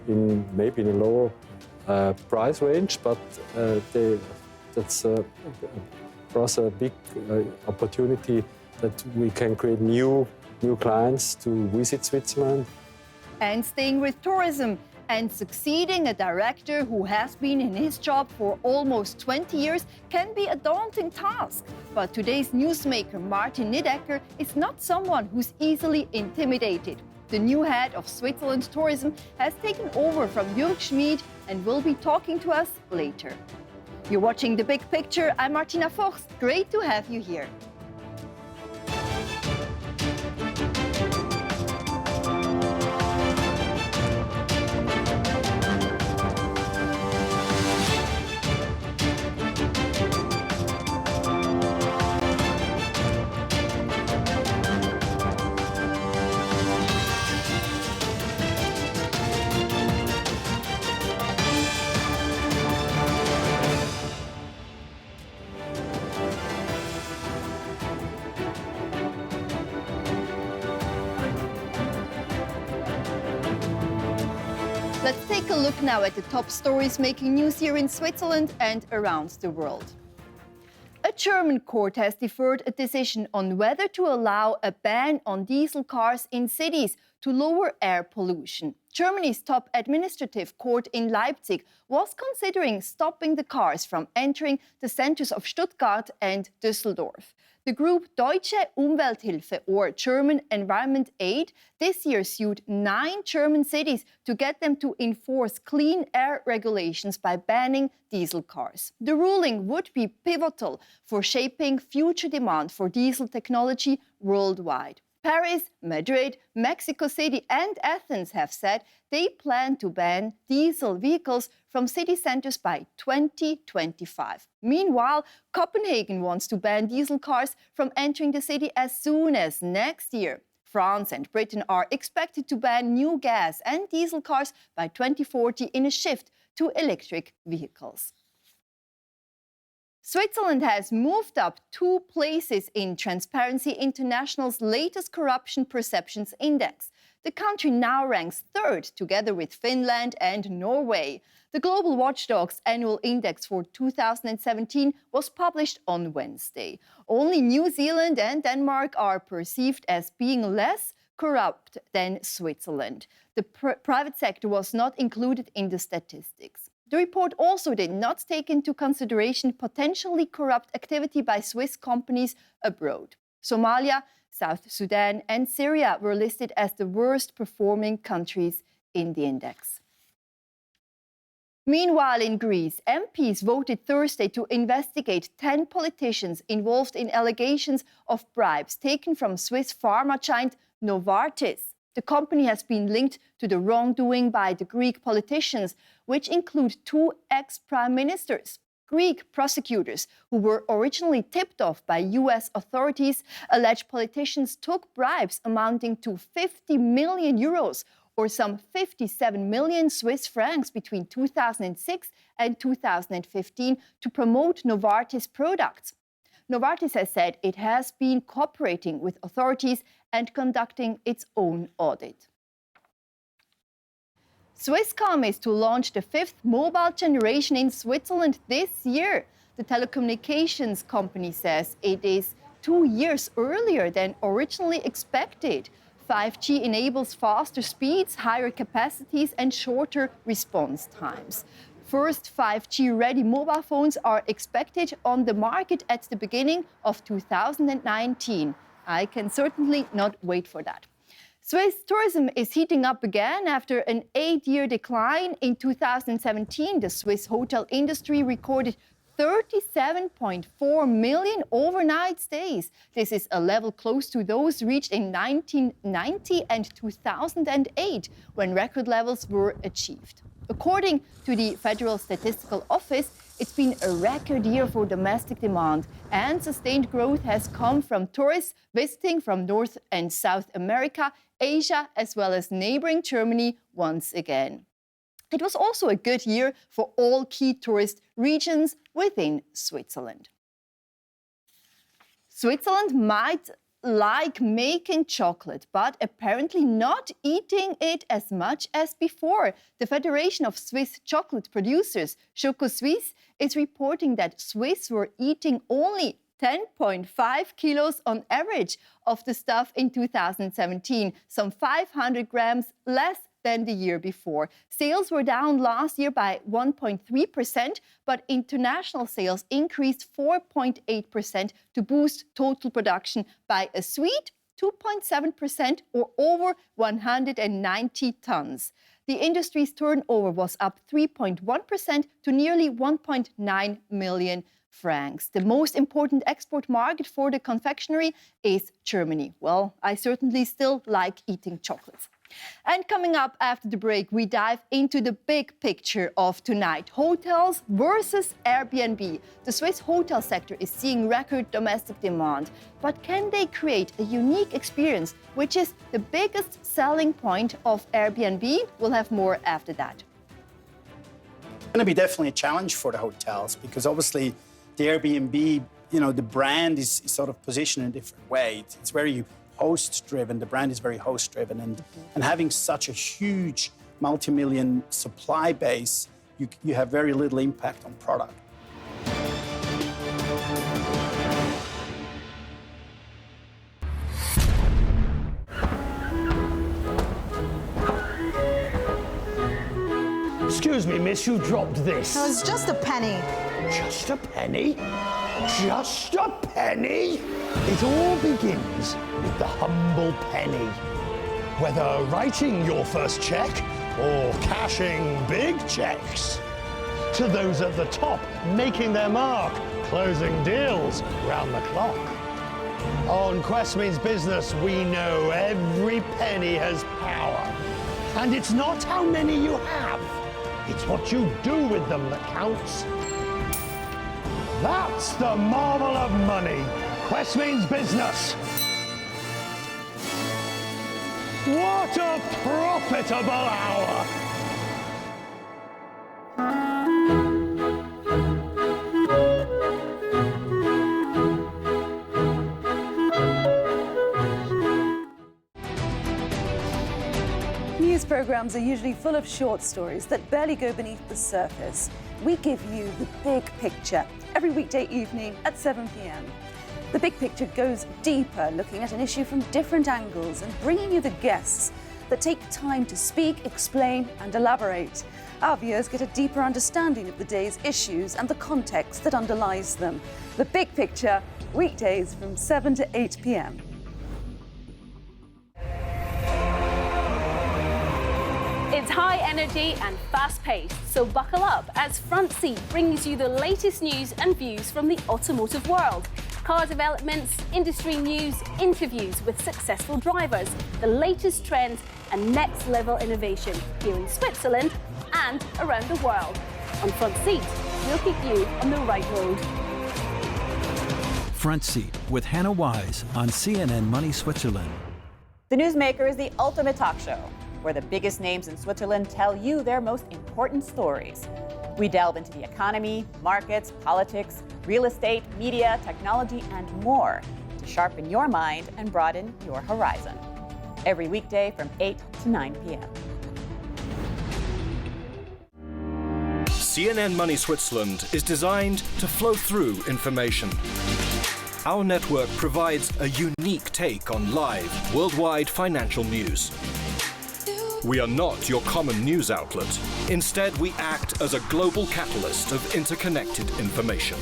maybe in a lower price range, but that's for us a big opportunity that we can create new clients to visit Switzerland. And staying with tourism, and succeeding a director who has been in his job for almost 20 years can be a daunting task. But today's newsmaker, Martin NYDEGGER, is not someone who's easily intimidated. The new head of Switzerland Tourism has taken over from Jürg Schmid and will be talking to us later. You're watching The Big Picture. I'm Martina Vogt. Great to have you here. Let's take a look now at the top stories making news here in Switzerland and around the world. A German court has deferred a decision on whether to allow a ban on diesel cars in cities to lower air pollution. Germany's top administrative court in Leipzig was considering stopping the cars from entering the centers of Stuttgart and Düsseldorf. The group Deutsche Umwelthilfe, or German Environment Aid, this year sued 9 German cities to get them to enforce clean air regulations by banning diesel cars. The ruling would be pivotal for shaping future demand for diesel technology worldwide. Paris, Madrid, Mexico City and Athens have said they plan to ban diesel vehicles from city centers by 2025. Meanwhile, Copenhagen wants to ban diesel cars from entering the city as soon as next year. France and Britain are expected to ban new gas and diesel cars by 2040 in a shift to electric vehicles. Switzerland has moved up 2 places in Transparency International's latest Corruption Perceptions Index. The country now ranks 3rd, together with Finland and Norway. The Global Watchdog's annual index for 2017 was published on Wednesday. Only New Zealand and Denmark are perceived as being less corrupt than Switzerland. The private sector was not included in the statistics. The report also did not take into consideration potentially corrupt activity by Swiss companies abroad. Somalia, South Sudan and Syria were listed as the worst performing countries in the index. Meanwhile, in Greece, MPs voted Thursday to investigate 10 politicians involved in allegations of bribes taken from Swiss pharma giant Novartis. The company has been linked to the wrongdoing by the Greek politicians, which include 2 ex-prime ministers. Greek prosecutors, who were originally tipped off by US authorities, allege politicians took bribes amounting to 50 million euros, or some 57 million Swiss francs between 2006 and 2015 to promote Novartis products. Novartis has said it has been cooperating with authorities and conducting its own audit. Swisscom is to launch the 5th mobile generation in Switzerland this year. The telecommunications company says it is 2 years earlier than originally expected. 5G enables faster speeds, higher capacities and shorter response times. First 5G-ready mobile phones are expected on the market at the beginning of 2019. I can certainly not wait for that. Swiss tourism is heating up again after an 8-year decline. In 2017, the Swiss hotel industry recorded 37.4 million overnight stays. This is a level close to those reached in 1990 and 2008, when record levels were achieved. According to the Federal Statistical Office, it's been a record year for domestic demand, and sustained growth has come from tourists visiting from North and South America, Asia, as well as neighboring Germany once again. It was also a good year for all key tourist regions within Switzerland. Switzerland might like making chocolate, but apparently not eating it as much as before. The Federation of Swiss Chocolate Producers, Choco Suisse, is reporting that Swiss were eating only 10.5 kilos on average of the stuff in 2017, some 500 grams less than the year before. Sales were down last year by 1.3%, but international sales increased 4.8% to boost total production by a sweet 2.7% or over 190 tons. The industry's turnover was up 3.1% to nearly 1.9 million francs. The most important export market for the confectionery is Germany. Well, I certainly still like eating chocolates. And coming up after the break, we dive into the big picture of tonight. Hotels versus Airbnb. The Swiss hotel sector is seeing record domestic demand. But can they create a unique experience, which is the biggest selling point of Airbnb? We'll have more after that. It's going to be definitely a challenge for the hotels because obviously the Airbnb, the brand is sort of positioned in a different way. It's very host-driven. The brand is very host-driven, and having such a huge multi-million supply base, you have very little impact on product. Excuse me, miss, you dropped this. No, it's just a penny. Just a penny? Just a penny? It all begins with the humble penny. Whether writing your first check or cashing big checks. To those at the top making their mark, closing deals round the clock. On Quest Means Business, we know every penny has power. And it's not how many you have, it's what you do with them that counts. That's the marvel of money. Quest Means Business. What a profitable hour! News programs are usually full of short stories that barely go beneath the surface. We give you the big picture every weekday evening at 7 p.m. The big picture goes deeper, looking at an issue from different angles and bringing you the guests that take time to speak, explain and elaborate. Our viewers get a deeper understanding of the day's issues and the context that underlies them. The big picture, weekdays from 7 to 8 p.m. It's high energy and fast-paced, so buckle up as Front Seat brings you the latest news and views from the automotive world. Car developments, industry news, interviews with successful drivers, the latest trends and next-level innovation here in Switzerland and around the world. On Front Seat, we'll keep you on the right road. Front Seat with Hannah Wise on CNN Money Switzerland. The Newsmaker is the ultimate talk show, where the biggest names in Switzerland tell you their most important stories. We delve into the economy, markets, politics, real estate, media, technology, and more to sharpen your mind and broaden your horizon. Every weekday from 8 to 9 p.m. CNN Money Switzerland is designed to flow through information. Our network provides a unique take on live, worldwide financial news. We are not your common news outlet. Instead, we act as a global catalyst of interconnected information.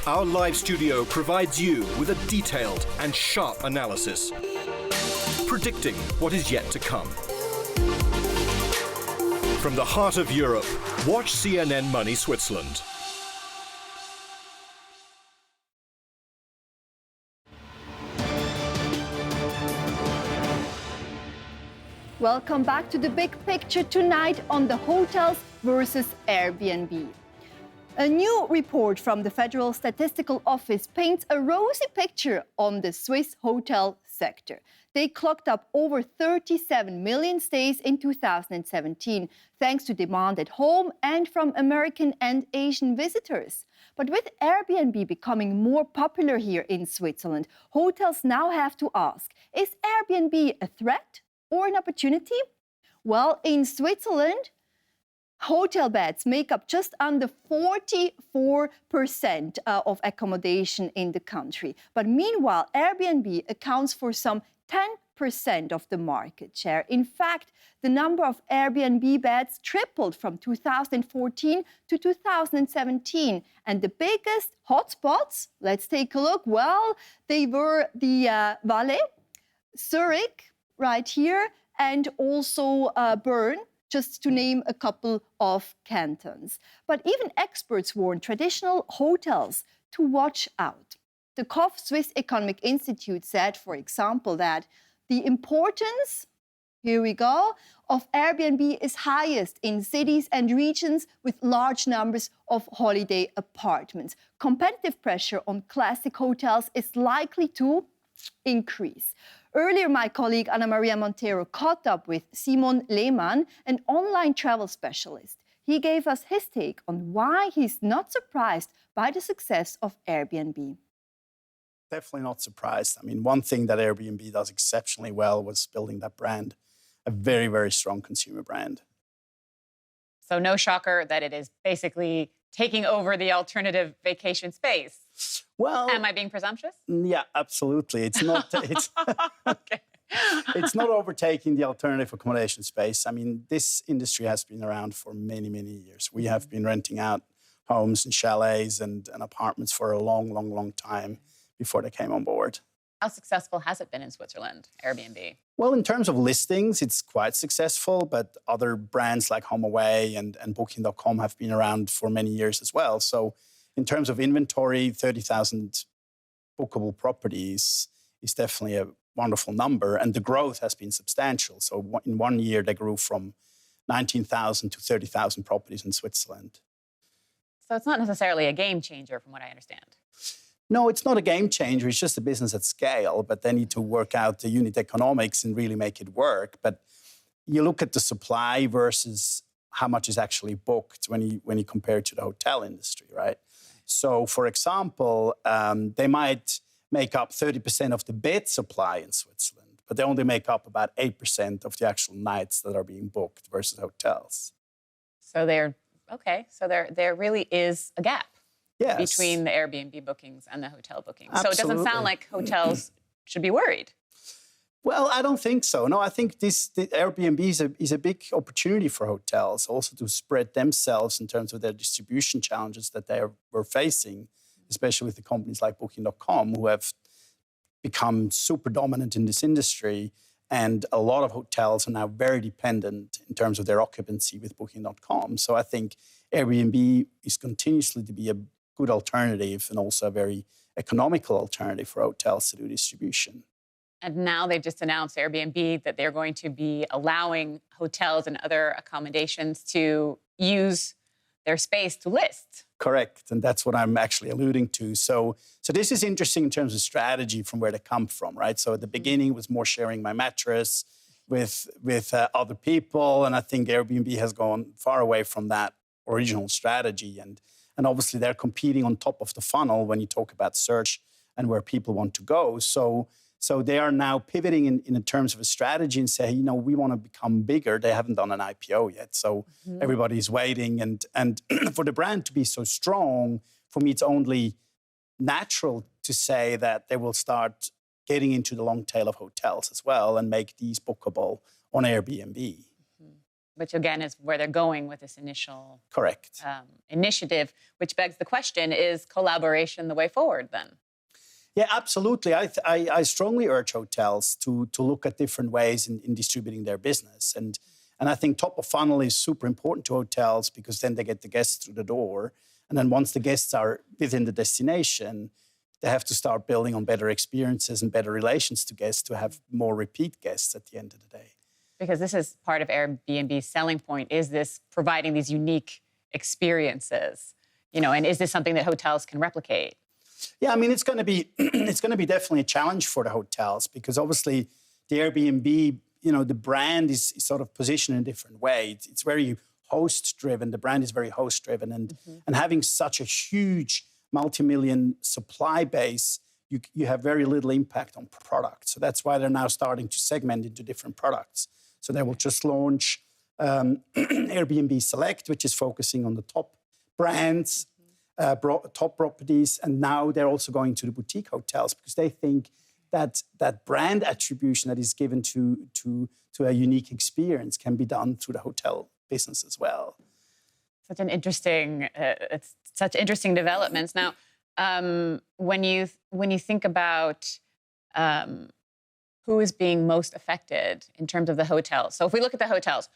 Our live studio provides you with a detailed and sharp analysis, predicting what is yet to come. From the heart of Europe, watch CNN Money Switzerland. Welcome back to the big picture tonight on the hotels versus Airbnb. A new report from the Federal Statistical Office paints a rosy picture on the Swiss hotel sector. They clocked up over 37 million stays in 2017, thanks to demand at home and from American and Asian visitors. But with Airbnb becoming more popular here in Switzerland, hotels now have to ask, is Airbnb a threat or an opportunity? Well, in Switzerland, hotel beds make up just under 44% of accommodation in the country. But meanwhile, Airbnb accounts for some 10% of the market share. In fact, the number of Airbnb beds tripled from 2014 to 2017. And the biggest hotspots, let's take a look, well, they were the Valais, Zurich, right here, and also Bern, just to name a couple of cantons. But even experts warn traditional hotels to watch out. The COF Swiss Economic Institute said, for example, that the importance, here we go, of Airbnb is highest in cities and regions with large numbers of holiday apartments. Competitive pressure on classic hotels is likely to increase. Earlier, my colleague Ana Maria Montero caught up with Simon Lehmann, an online travel specialist. He gave us his take on why he's not surprised by the success of Airbnb. Definitely not surprised. I mean, one thing that Airbnb does exceptionally well was building that brand, a very, very strong consumer brand. So no shocker that it is basically taking over the alternative vacation space. Well, am I being presumptuous? Yeah, absolutely. It's not. It's okay. It's not overtaking the alternative accommodation space. I mean, this industry has been around for many, many years. We have been renting out homes and chalets and apartments for a long, long, long time before they came on board. How successful has it been in Switzerland, Airbnb? Well, in terms of listings, it's quite successful, but other brands like HomeAway and Booking.com have been around for many years as well. So in terms of inventory, 30,000 bookable properties is definitely a wonderful number, and the growth has been substantial. So in 1 year, they grew from 19,000 to 30,000 properties in Switzerland. So it's not necessarily a game changer from what I understand. No, it's not a game changer. It's just a business at scale, but they need to work out the unit economics and really make it work. But you look at the supply versus how much is actually booked when you compare it to the hotel industry, right? So, for example, they might make up 30% of the bed supply in Switzerland, but they only make up about 8% of the actual nights that are being booked versus hotels. So there really is a gap. Yes. Between the Airbnb bookings and the hotel bookings. Absolutely. So it doesn't sound like hotels should be worried. Well, I don't think so. No, I think the Airbnb is a big opportunity for hotels also to spread themselves in terms of their distribution challenges that they were facing, especially with the companies like Booking.com, who have become super dominant in this industry. And a lot of hotels are now very dependent in terms of their occupancy with Booking.com. So I think Airbnb is continuously to be a good alternative and also a very economical alternative for hotels to do distribution. And now they've just announced, Airbnb, that they're going to be allowing hotels and other accommodations to use their space to list. Correct, and that's what I'm actually alluding to. So this is interesting in terms of strategy from where they come from, right? So at the beginning, it was more sharing my mattress with other people, and I think Airbnb has gone far away from that original strategy. And obviously, they're competing on top of the funnel when you talk about search and where people want to go. So they are now pivoting in terms of a strategy and say, we want to become bigger. They haven't done an IPO yet, so everybody's waiting. And for the brand to be so strong, for me, it's only natural to say that they will start getting into the long tail of hotels as well and make these bookable on Airbnb. Which, again, is where they're going with this initial Correct. Initiative, which begs the question, is collaboration the way forward then? Yeah, absolutely. I strongly urge hotels to look at different ways in distributing their business. And I think top of funnel is super important to hotels because then they get the guests through the door. And then once the guests are within the destination, they have to start building on better experiences and better relations to guests to have more repeat guests at the end of the day. Because this is part of Airbnb's selling point, is this providing these unique experiences, and is this something that hotels can replicate? Yeah, I mean, it's going to be definitely a challenge for the hotels because obviously the Airbnb, the brand is sort of positioned in a different way. It's very host-driven. The brand is very host-driven, and having such a huge multi-million supply base, you have very little impact on product. So that's why they're now starting to segment into different products. So they will just launch Airbnb Select, which is focusing on the top brands, top properties. And now they're also going to the boutique hotels because they think that brand attribution that is given to a unique experience can be done through the hotel business as well. Such interesting developments. Now, when you think about who is being most affected in terms of the hotels. So if we look at the hotels,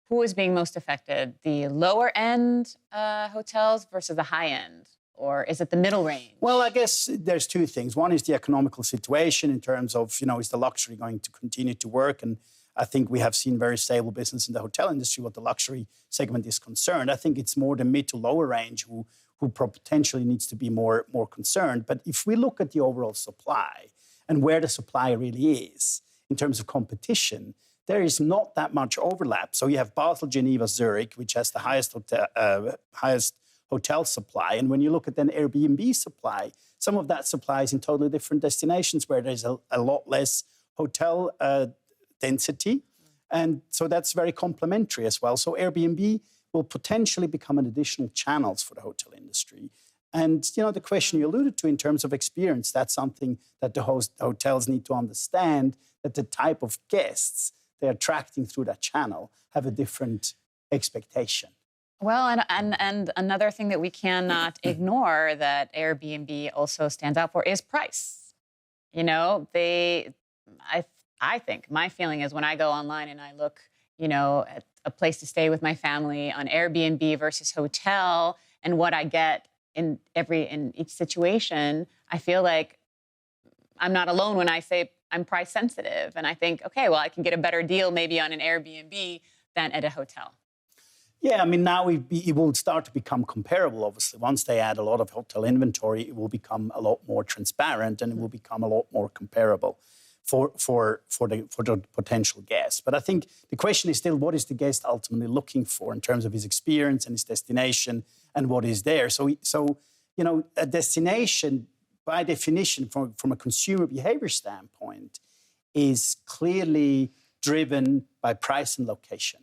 who is being most affected? The lower end hotels versus the high end? Or is it the middle range? Well, I guess there's two things. One is the economical situation in terms of, is the luxury going to continue to work? And I think we have seen very stable business in the hotel industry what the luxury segment is concerned. I think it's more the mid to lower range who potentially needs to be more concerned. But if we look at the overall supply and where the supply really is in terms of competition, there is not that much overlap. So you have Basel, Geneva, Zurich, which has the highest hotel supply. And when you look at then Airbnb supply, some of that supply is in totally different destinations where there's a lot less hotel density. And so that's very complementary as well. So Airbnb will potentially become an additional channels for the hotel industry. And, the question you alluded to in terms of experience, that's something that the hotels need to understand, that the type of guests they're attracting through that channel have a different expectation. Well, and another thing that we cannot ignore that Airbnb also stands out for is price. I think my feeling is when I go online and I look, at a place to stay with my family on Airbnb versus hotel and what I get in each situation, I feel like I'm not alone when I say I'm price sensitive. And I think, okay, well, I can get a better deal maybe on an Airbnb than at a hotel. Yeah, now it will start to become comparable, obviously. Once they add a lot of hotel inventory, it will become a lot more transparent and it will become a lot more comparable for the potential guest. But I think the question is still, what is the guest ultimately looking for in terms of his experience and his destination and what is there? So a destination, by definition, from a consumer behavior standpoint, is clearly driven by price and location,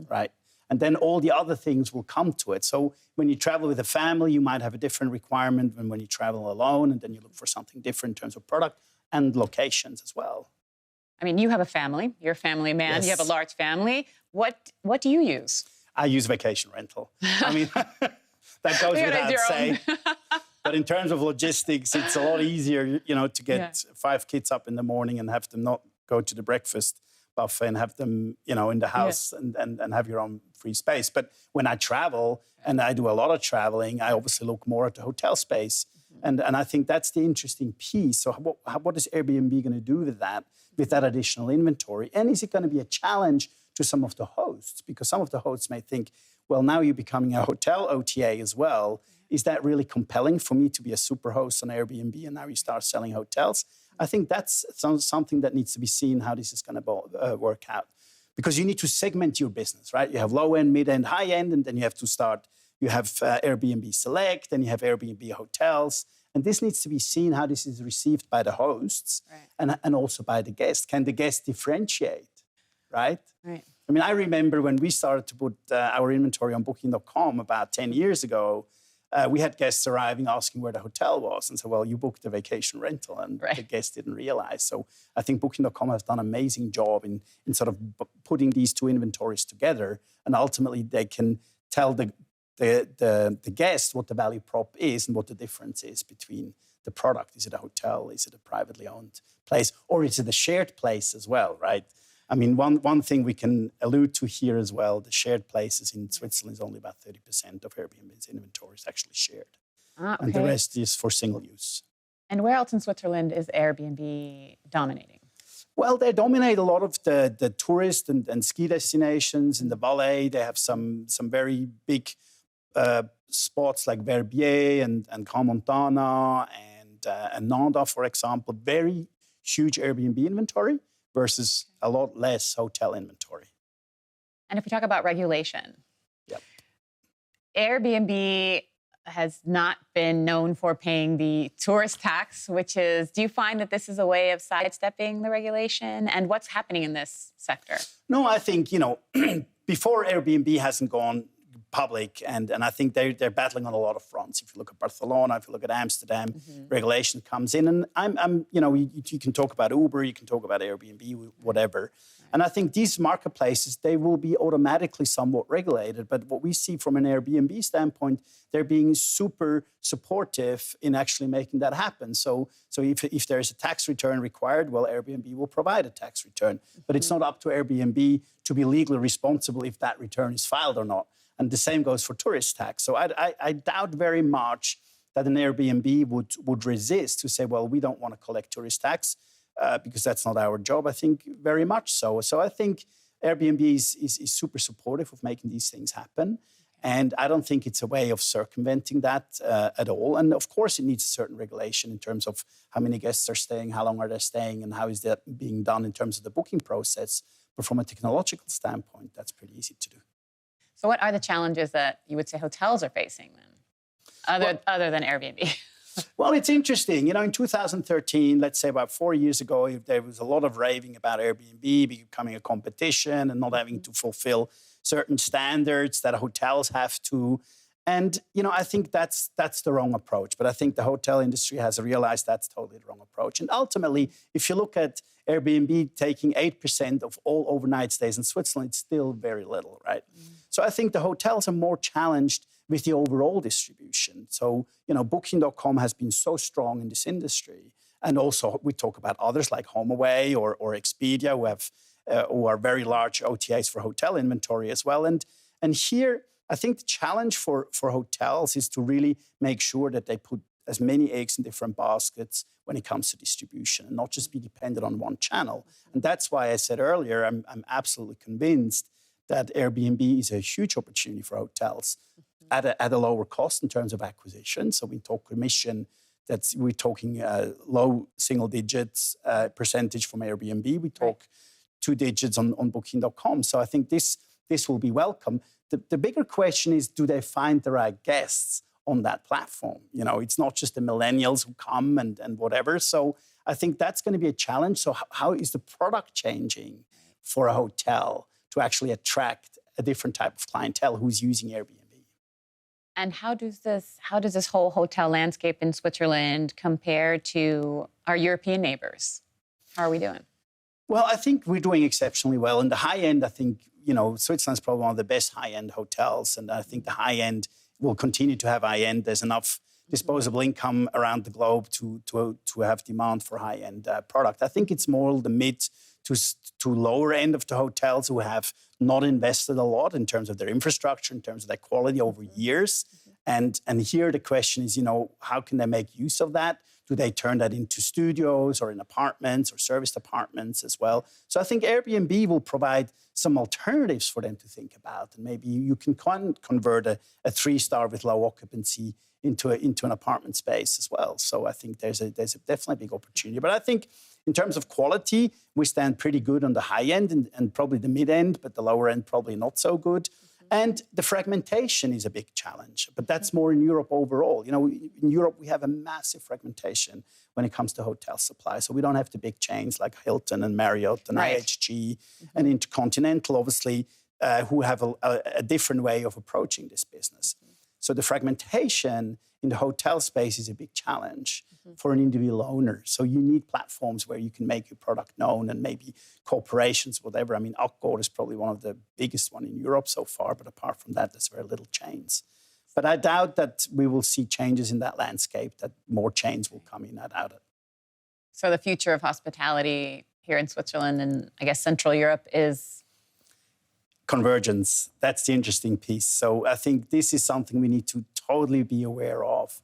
right? And then all the other things will come to it. So when you travel with a family, you might have a different requirement than when you travel alone, and then you look for something different in terms of product and locations as well. You have a family. You're a family man. Yes. You have a large family. What do you use? I use vacation rental. That goes without saying. But in terms of logistics, it's a lot easier, to get 5 kids up in the morning and have them not go to the breakfast buffet and have them, in the house and have your own free space. But when I travel, and I do a lot of traveling, I obviously look more at the hotel space. And I think that's the interesting piece. So what is Airbnb going to do with that additional inventory? And is it going to be a challenge to some of the hosts? Because some of the hosts may think, well, now you're becoming a hotel OTA as well. Is that really compelling for me to be a super host on Airbnb and now you start selling hotels? I think that's something that needs to be seen how this is going to work out. Because you need to segment your business, right? You have low-end, mid-end, high-end, and then you have Airbnb Select, then you have Airbnb Hotels. And this needs to be seen how this is received by the hosts and also by the guests. Can the guests differentiate, right? Right. I remember when we started to put our inventory on Booking.com about 10 years ago, we had guests arriving asking where the hotel was. And so, well, you booked a vacation rental and the guest didn't realize. So I think Booking.com has done an amazing job in sort of putting these two inventories together. And ultimately, they can tell the guest what the value prop is and what the difference is between the product. Is it a hotel? Is it a privately owned place? Or is it a shared place as well, right? One thing we can allude to here as well, the shared places in Switzerland is only about 30% of Airbnb's inventory is actually shared. And the rest is for single use. And where else in Switzerland is Airbnb dominating? Well, they dominate a lot of the tourist and ski destinations in the Valais. They have some very big spots like Verbier and Crans-Montana and Nanda, for example. Very huge Airbnb inventory versus a lot less hotel inventory. And if we talk about regulation, Airbnb has not been known for paying the tourist tax, do you find that this is a way of sidestepping the regulation? And what's happening in this sector? No, I think, before Airbnb hasn't gone public, and I think they're battling on a lot of fronts. If you look at Barcelona, if you look at Amsterdam, regulation comes in, and I'm you can talk about Uber, you can talk about Airbnb, whatever. And I think these marketplaces, they will be automatically somewhat regulated. But what we see from an Airbnb standpoint, they're being super supportive in actually making that happen. So if there's a tax return required, well, Airbnb will provide a tax return. But it's not up to Airbnb to be legally responsible if that return is filed or not. And the same goes for tourist tax. So I doubt very much that an Airbnb would resist to say, well, we don't want to collect tourist tax because that's not our job. I think very much so. So I think Airbnb is super supportive of making these things happen. And I don't think it's a way of circumventing that at all. And of course, it needs a certain regulation in terms of how many guests are staying, how long are they staying, and how is that being done in terms of the booking process. But from a technological standpoint, that's pretty easy to do. So what are the challenges that you would say hotels are facing then, other than Airbnb? Well, it's interesting. In 2013, let's say about 4 years ago, there was a lot of raving about Airbnb becoming a competition and not having to fulfill certain standards that hotels have to. And, I think that's the wrong approach. But I think the hotel industry has realized that's totally the wrong approach. And ultimately, if you look at Airbnb taking 8% of all overnight stays in Switzerland, it's still very little, right? So I think the hotels are more challenged with the overall distribution. So, Booking.com has been so strong in this industry. And also we talk about others like HomeAway or Expedia who are very large OTAs for hotel inventory as well. And here, I think the challenge for hotels is to really make sure that they put as many eggs in different baskets when it comes to distribution and not just be dependent on one channel. And that's why I said earlier, I'm absolutely convinced that Airbnb is a huge opportunity for hotels at a lower cost in terms of acquisition. So we talk commission, we're talking low single digits percentage from Airbnb. We talk 2 digits on Booking.com. So I think this will be welcome. The bigger question is, do they find the right guests on that platform? It's not just the millennials who come and whatever. So I think that's going to be a challenge. So how is the product changing for a hotel to actually attract a different type of clientele who's using Airbnb? And how does this whole hotel landscape in Switzerland compare to our European neighbors? How are we doing? Well, I think we're doing exceptionally well. In the high end, I think, Switzerland's probably one of the best high-end hotels. And I think the high end will continue to have high end. There's enough disposable income around the globe to have demand for high-end product. I think it's more the mid to lower end of the hotels who have not invested a lot in terms of their infrastructure, in terms of their quality over years. And here the question is, how can they make use of that? Do they turn that into studios or in apartments or serviced apartments as well? So I think Airbnb will provide some alternatives for them to think about. And maybe you can convert a 3-star with low occupancy into an apartment space as well. So I think there's a definitely big opportunity. But I think in terms of quality, we stand pretty good on the high end and probably the mid end, but the lower end probably not so good. And the fragmentation is a big challenge, but that's more in Europe overall. In Europe, we have a massive fragmentation when it comes to hotel supply. So we don't have the big chains like Hilton and Marriott and IHG and Intercontinental, obviously, who have a different way of approaching this business. So the fragmentation in the hotel space is a big challenge for an individual owner. So you need platforms where you can make your product known and maybe corporations, whatever. I mean, Accor is probably one of the biggest one in Europe so far, but apart from that, there's very little chains. But I doubt that we will see changes in that landscape, that more chains will come in. I doubt it. So the future of hospitality here in Switzerland and I guess Central Europe is? Convergence. That's the interesting piece. So I think this is something we need to totally be aware of,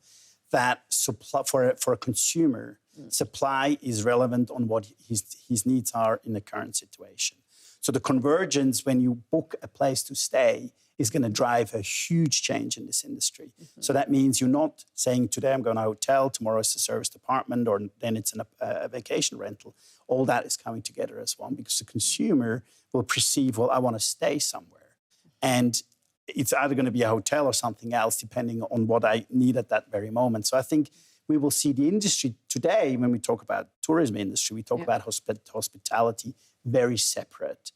that supply, for a consumer, supply is relevant on what his needs are in the current situation. So the convergence, when you book a place to stay, is going to drive a huge change in this industry. So that means you're not saying today I'm going to a hotel, tomorrow it's a serviced apartment, or then it's a vacation rental. All that is coming together as one because the consumer will perceive, well, I want to stay somewhere. And it's either going to be a hotel or something else, depending on what I need at that very moment. So I think we will see the industry today, when we talk about tourism industry, we talk about hospitality very separate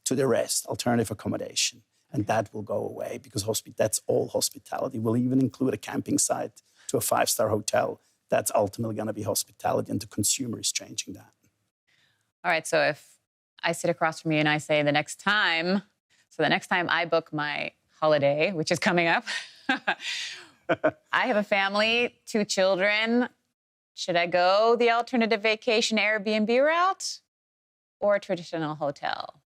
to the rest, alternative accommodation. And that will go away because that's all hospitality. We'll even include a camping site to a 5-star hotel. That's ultimately going to be hospitality, and the consumer is changing that. All right, so if I sit across from you and I say the next time I book my holiday, which is coming up, I have a family, 2 children. Should I go the alternative vacation Airbnb route or a traditional hotel?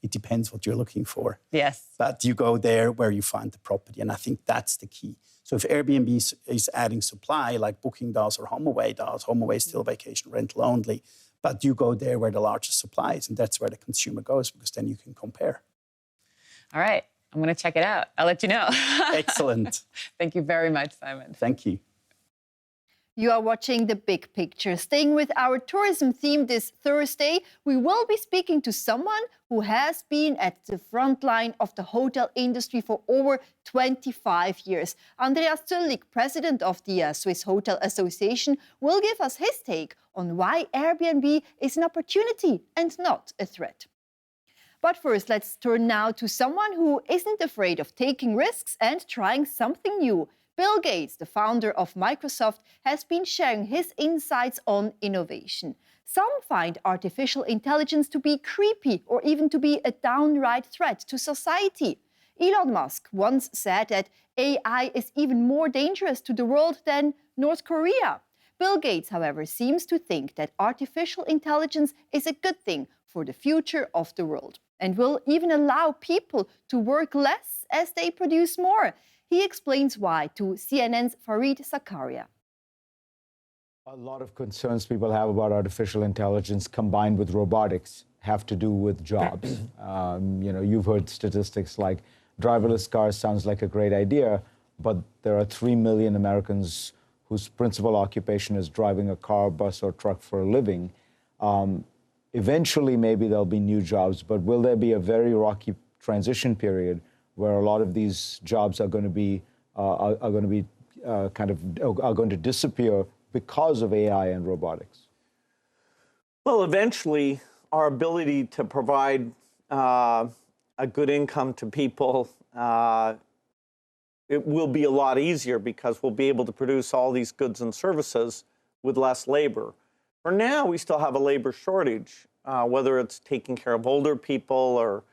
It depends what you're looking for. Yes. But you go there where you find the property, and I think that's the key. So if Airbnb is adding supply, like Booking does or HomeAway does, HomeAway is still vacation rental only, but you go there where the largest supply is, and that's where the consumer goes, because then you can compare. All right. I'm going to check it out. I'll let you know. Excellent. Thank you very much, Simon. Thank you. You are watching The Big Picture. Staying with our tourism theme this Thursday, we will be speaking to someone who has been at the front line of the hotel industry for over 25 years. ANDREAS ZÜLLIG, president of the Swiss Hotel Association, will give us his take on why Airbnb is an opportunity and not a threat. But first, let's turn now to someone who isn't afraid of taking risks and trying something new. Bill Gates, the founder of Microsoft, has been sharing his insights on innovation. Some find artificial intelligence to be creepy or even to be a downright threat to society. Elon Musk once said that AI is even more dangerous to the world than North Korea. Bill Gates, however, seems to think that artificial intelligence is a good thing for the future of the world and will even allow people to work less as they produce more. He explains why to CNN's Fareed Zakaria. A lot of concerns people have about artificial intelligence combined with robotics have to do with jobs. You've heard statistics like driverless cars sounds like a great idea, but there are 3 million Americans whose principal occupation is driving a car, bus, or truck for a living. Eventually, maybe there'll be new jobs, but will there be a very rocky transition period where a lot of these jobs are going to disappear because of AI and robotics? Well, eventually, our ability to provide a good income to people, it will be a lot easier because we'll be able to produce all these goods and services with less labor. For now, we still have a labor shortage, whether it's taking care of older people or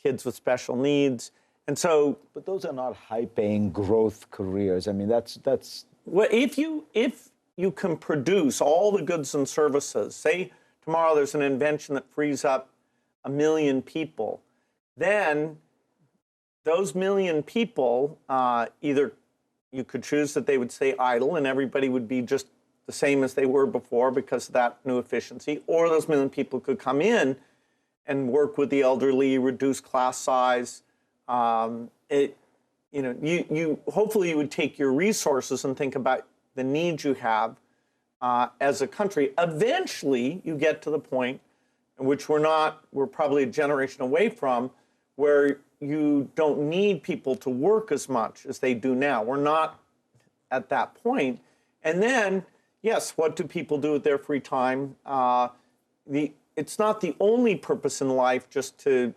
kids with special needs. And so, but those are not high-paying growth careers. I mean, that's well, if you can produce all the goods and services, say tomorrow there's an invention that frees up 1 million people, then those 1 million people, either you could choose that they would stay idle and everybody would be just the same as they were before because of that new efficiency, or those 1 million people could come in and work with the elderly, reduce class size. Hopefully you would take your resources and think about the needs you have as a country. Eventually, you get to the point in which we're probably a generation away from, where you don't need people to work as much as they do now. We're not at that point. And then, yes, what do people do with their free time? It's not the only purpose in life just to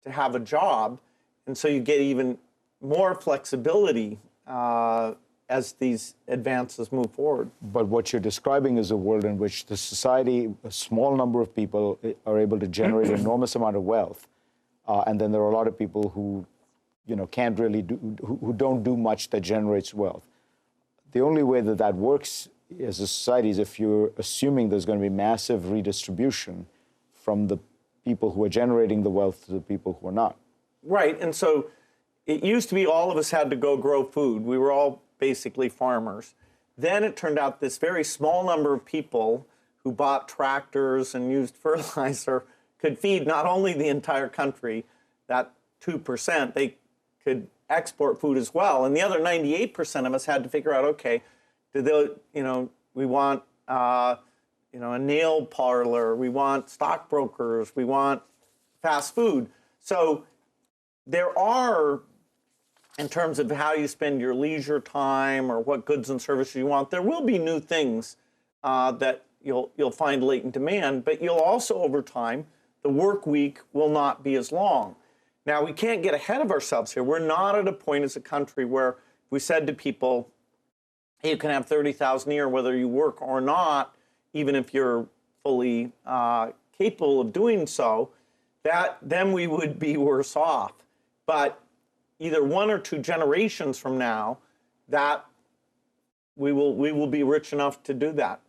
have a job. And so you get even more flexibility as these advances move forward. But what you're describing is a world in which the society, a small number of people are able to generate an enormous amount of wealth. And then there are a lot of people who, can't really who don't do much that generates wealth. The only way that works as a society is if you're assuming there's going to be massive redistribution from the people who are generating the wealth to the people who are not. Right, and so it used to be all of us had to go grow food. We were all basically farmers. Then it turned out this very small number of people who bought tractors and used fertilizer could feed not only the entire country, that 2%, they could export food as well. And the other 98% of us had to figure out, okay, we want a nail parlor, we want stockbrokers, we want fast food. So there are, in terms of how you spend your leisure time or what goods and services you want, there will be new things that you'll find latent demand, but you'll also, over time, the work week will not be as long. Now, we can't get ahead of ourselves here. We're not at a point as a country where we said to people, hey, you can have $30,000 a year whether you work or not, even if you're fully capable of doing so, then we would be worse off. But either 1 or 2 generations from now, that we will be rich enough to do that.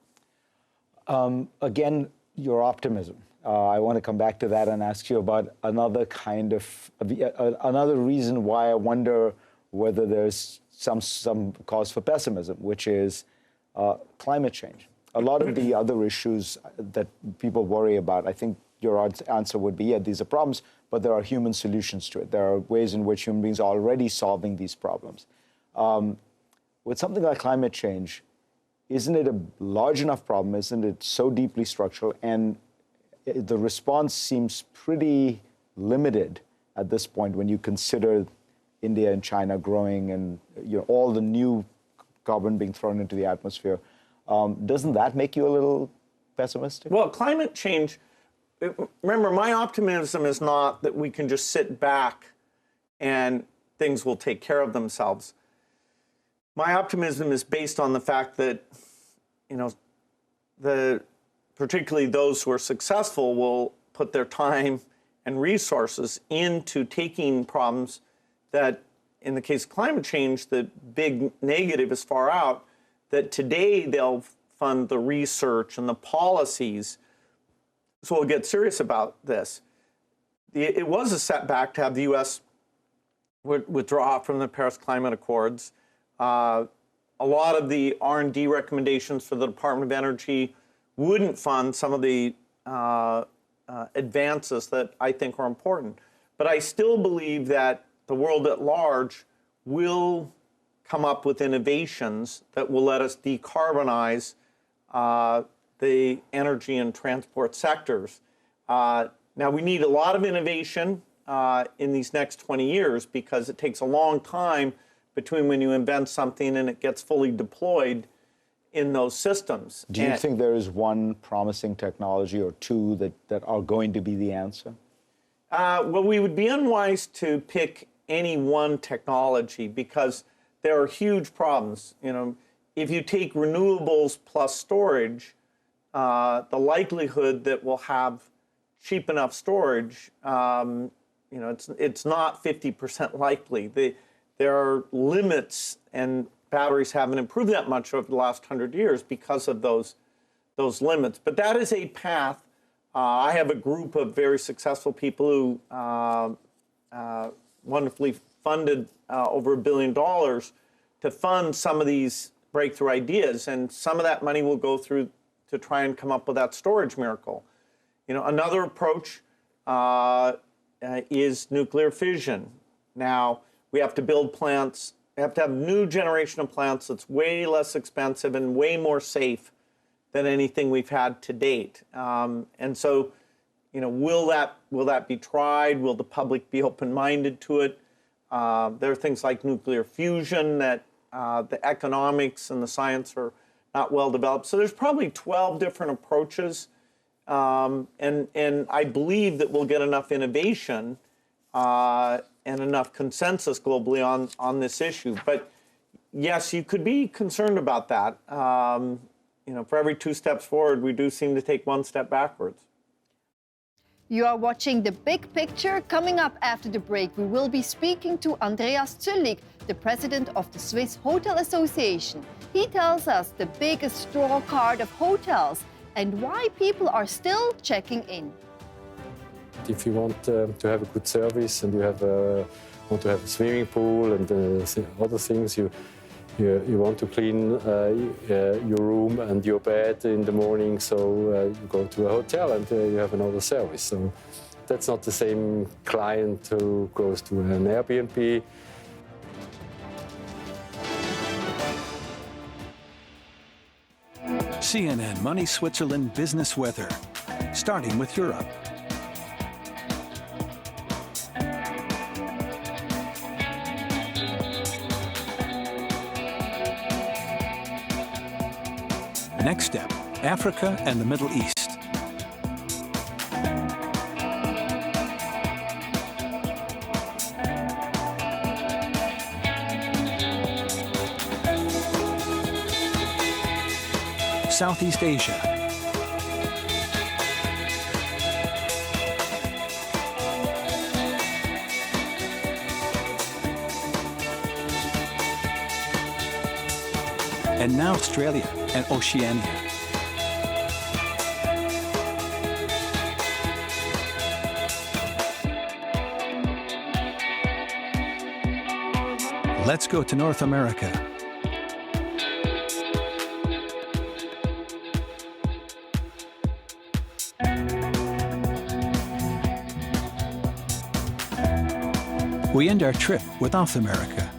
Again, your optimism. I want to come back to that and ask you about another another reason why I wonder whether there's some cause for pessimism, which is climate change. A lot of the other issues that people worry about, I think your answer would be, yeah, these are problems, but there are human solutions to it. There are ways in which human beings are already solving these problems. With something like climate change, isn't it a large enough problem? Isn't it so deeply structural? And the response seems pretty limited at this point when you consider India and China growing and all the new carbon being thrown into the atmosphere. Doesn't that make you a little pessimistic? Well, climate change, remember, my optimism is not that we can just sit back and things will take care of themselves. My optimism is based on the fact that, particularly those who are successful will put their time and resources into taking problems that, in the case of climate change, the big negative is far out, that today they'll fund the research and the policies. So we'll get serious about this. It was a setback to have the U.S. withdraw from the Paris Climate Accords. A lot of the R&D recommendations for the Department of Energy wouldn't fund some of the advances that I think are important. But I still believe that the world at large will come up with innovations that will let us decarbonize the energy and transport sectors. Now, we need a lot of innovation in these next 20 years because it takes a long time between when you invent something and it gets fully deployed in those systems. Do you think there is one promising technology or two that are going to be the answer? Well, we would be unwise to pick any one technology because there are huge problems. If you take renewables plus storage, the likelihood that we'll have cheap enough storage, it's not 50% likely. There are limits, and batteries haven't improved that much over the last 100 years because of those limits. But that is a path. I have a group of very successful people who wonderfully funded over $1 billion to fund some of these breakthrough ideas, and some of that money will go through to try and come up with that storage miracle. Another approach is nuclear fission. Now, we have to build plants. We have to have new generation of plants that's way less expensive and way more safe than anything we've had to date. And so, will that be tried? Will the public be open-minded to it? There are things like nuclear fusion that the economics and the science are not well developed. So there's probably 12 different approaches. And I believe that we'll get enough innovation and enough consensus globally on this issue. But yes, you could be concerned about that. For every 2 steps forward, we do seem to take 1 step backwards. You are watching The Big Picture. Coming up after the break, we will be speaking to ANDREAS ZÜLLIG, the president of the Swiss Hotel Association. He tells us the biggest draw card of hotels and why people are still checking in. If you want to have a good service and you want to have a swimming pool and other things, you want to clean your room and your bed in the morning, so you go to a hotel and you have another service. So that's not the same client who goes to an Airbnb. CNN Money Switzerland Business Weather, starting with Europe. Next step, Africa and the Middle East. Southeast Asia. And now Australia and Oceania. Let's go to North America. We end our trip with South America.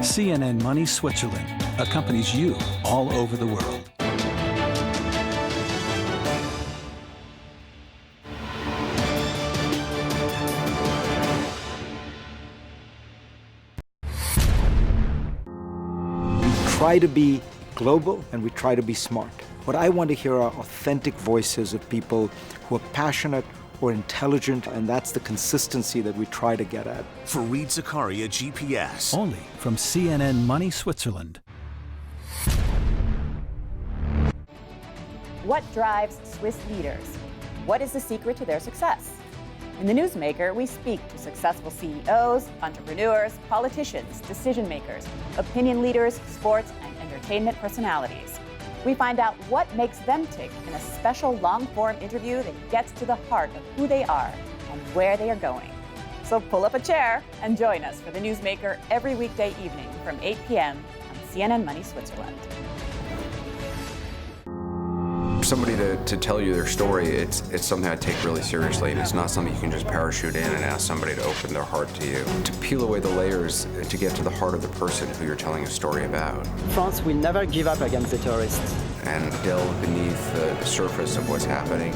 CNN Money Switzerland accompanies you all over the world. We try to be global and we try to be smart. What I want to hear are authentic voices of people who are passionate or intelligent, and that's the consistency that we try to get at. Fareed Zakaria, GPS. Only from CNN Money Switzerland. What drives Swiss leaders? What is the secret to their success? In the NEWSMAKER, we speak to successful CEOs, entrepreneurs, politicians, decision makers, opinion leaders, sports, and entertainment personalities. We find out what makes them tick in a special long-form interview that gets to the heart of who they are and where they are going. So pull up a chair and join us for the NEWSMAKER every weekday evening from 8 p.m. on CNN Money Switzerland. For somebody to tell you their story, it's something I take really seriously, and it's not something you can just parachute in and ask somebody to open their heart to you. To peel away the layers to get to the heart of the person who you're telling a story about. France will never give up against the terrorists. And delve beneath the surface of what's happening.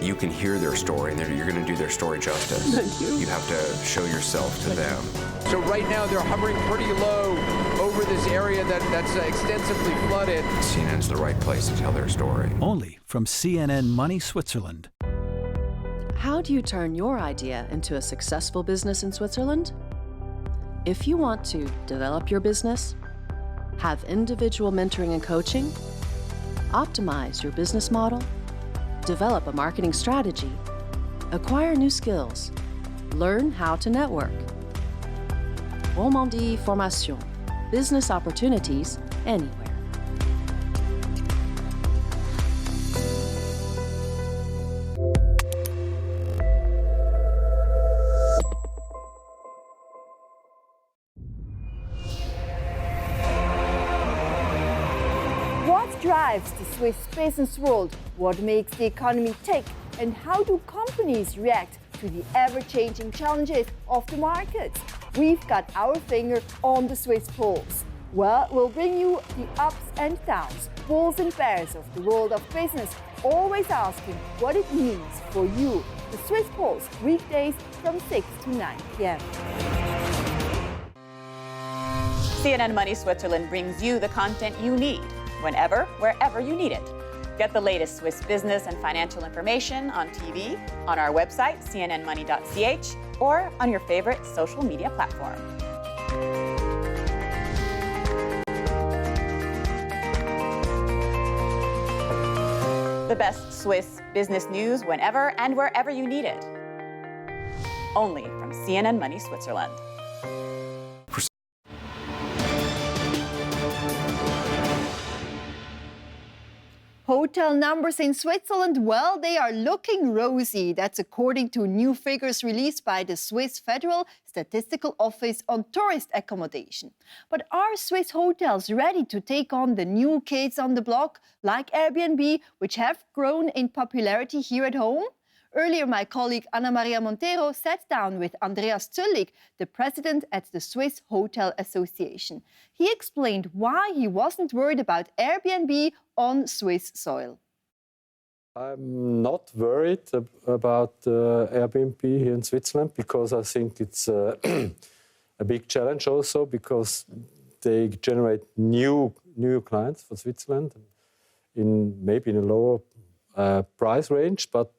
You can hear their story, and you're going to do their story justice. Thank you. You have to show yourself to them. So right now they're hovering pretty low over this area that's extensively flooded. CNN's the right place to tell their story. Only from CNN Money Switzerland. How do you turn your idea into a successful business in Switzerland? If you want to develop your business, have individual mentoring and coaching, optimize your business model, develop a marketing strategy, acquire new skills, learn how to network. Autrement dit, formation, business opportunities anywhere. What drives the Swiss business world? What makes the economy tick? And how do companies react to the ever-changing challenges of the markets? We've got our finger on the Swiss pulse. Well, we'll bring you the ups and downs, bulls and bears of the world of business, always asking what it means for you. The Swiss Pulse, weekdays from 6 to 9 p.m. CNN Money Switzerland brings you the content you need, whenever, wherever you need it. Get the latest Swiss business and financial information on TV, on our website, CNNMoney.ch, or on your favorite social media platform. The best Swiss business news whenever and wherever you need it. Only from CNN Money Switzerland. Hotel numbers in Switzerland, well, they are looking rosy. That's according to new figures released by the Swiss Federal Statistical Office on tourist accommodation. But are Swiss hotels ready to take on the new kids on the block, like Airbnb, which have grown in popularity here at home? Earlier, my colleague Ana Maria Montero sat down with Andreas ZÜLLIG, the president at the Swiss Hotel Association. He explained why he wasn't worried about Airbnb on Swiss soil. I'm not worried about Airbnb here in Switzerland because I think it's a big challenge also because they generate new clients for Switzerland maybe in a lower price range, but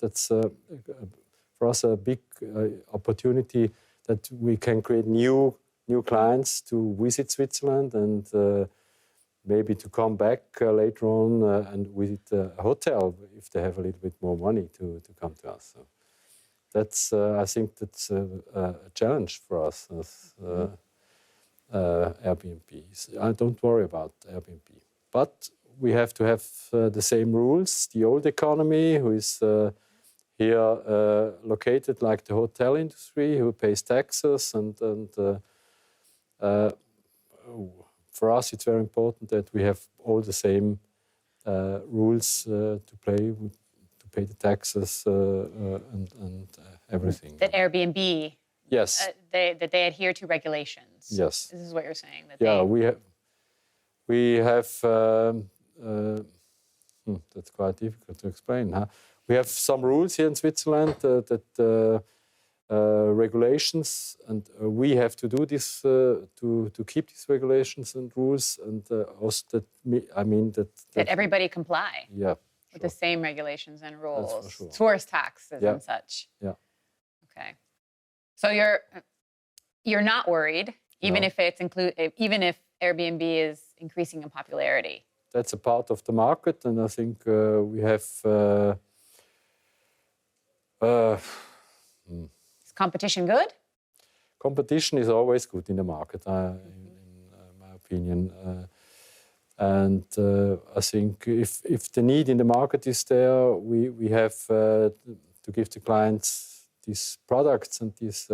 that's for us a big opportunity that we can create new clients to visit Switzerland and maybe to come back later on and visit a hotel if they have a little bit more money to come to us. So that's I think that's a challenge for us as Airbnb. I don't worry about Airbnb, but we have to have the same rules. The old economy, who is here located like the hotel industry, who pays taxes, and for us it's very important that we have all the same rules to pay the taxes and everything. That Airbnb, yes, that they adhere to regulations. Yes, this is what you're saying. That yeah, we have. That's quite difficult to explain. Huh? We have some rules here in Switzerland that regulations, and we have to do this to keep these regulations and rules, and also that everybody comply. Yeah. With the same regulations and rules, That's for sure. source taxes Yeah. and such. Yeah. Okay. So you're not worried, even No. if even if Airbnb is increasing in popularity. That's a part of the market, and I think we have. Is competition good? Competition is always good in the market, in my opinion. And I think if the need in the market is there, we have to give the clients these products and these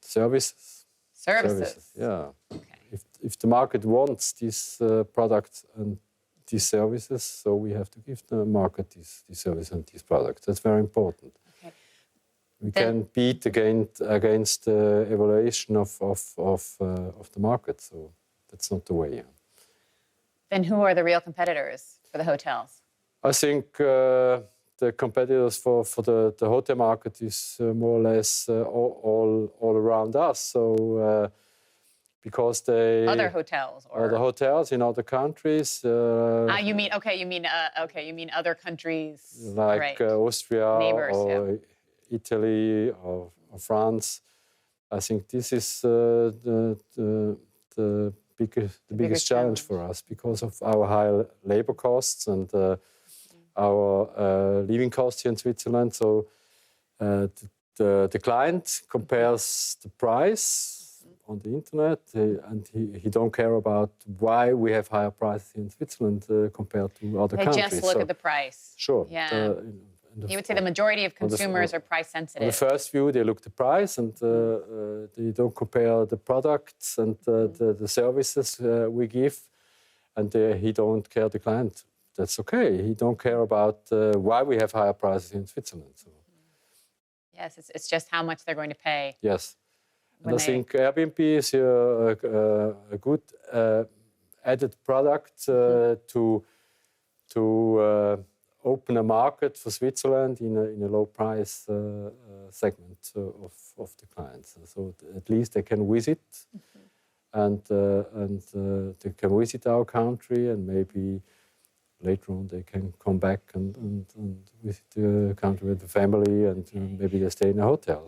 services. Services. Yeah. Okay. If the market wants these products and these services, so we have to give the market these services and these products. That's very important. Okay. We can beat against the evaluation of the market. So that's not the way. Then who are the real competitors for the hotels? I think the competitors for the hotel market is more or less all around us. So because they other hotels or the hotels in other countries. You mean other countries like right. Austria Neighbors, or Italy or France. I think this is the biggest challenge for us because of our high labor costs and our living costs here in Switzerland. So the client compares the price on the internet and he don't care about why we have higher prices in Switzerland compared to other countries. They just look at the price. Sure. Yeah. You would say the majority of consumers are price sensitive. On the first view, they look at the price and they don't compare the products and the services we give, and he don't care the client. That's okay. He don't care about why we have higher prices in Switzerland. So. Yes, it's just how much they're going to pay. Yes. And I think Airbnb is a good added product to open a market for Switzerland in a low price segment of the clients. So at least they can visit and they can visit our country, and maybe later on they can come back and visit the country with the family, and maybe they stay in a hotel.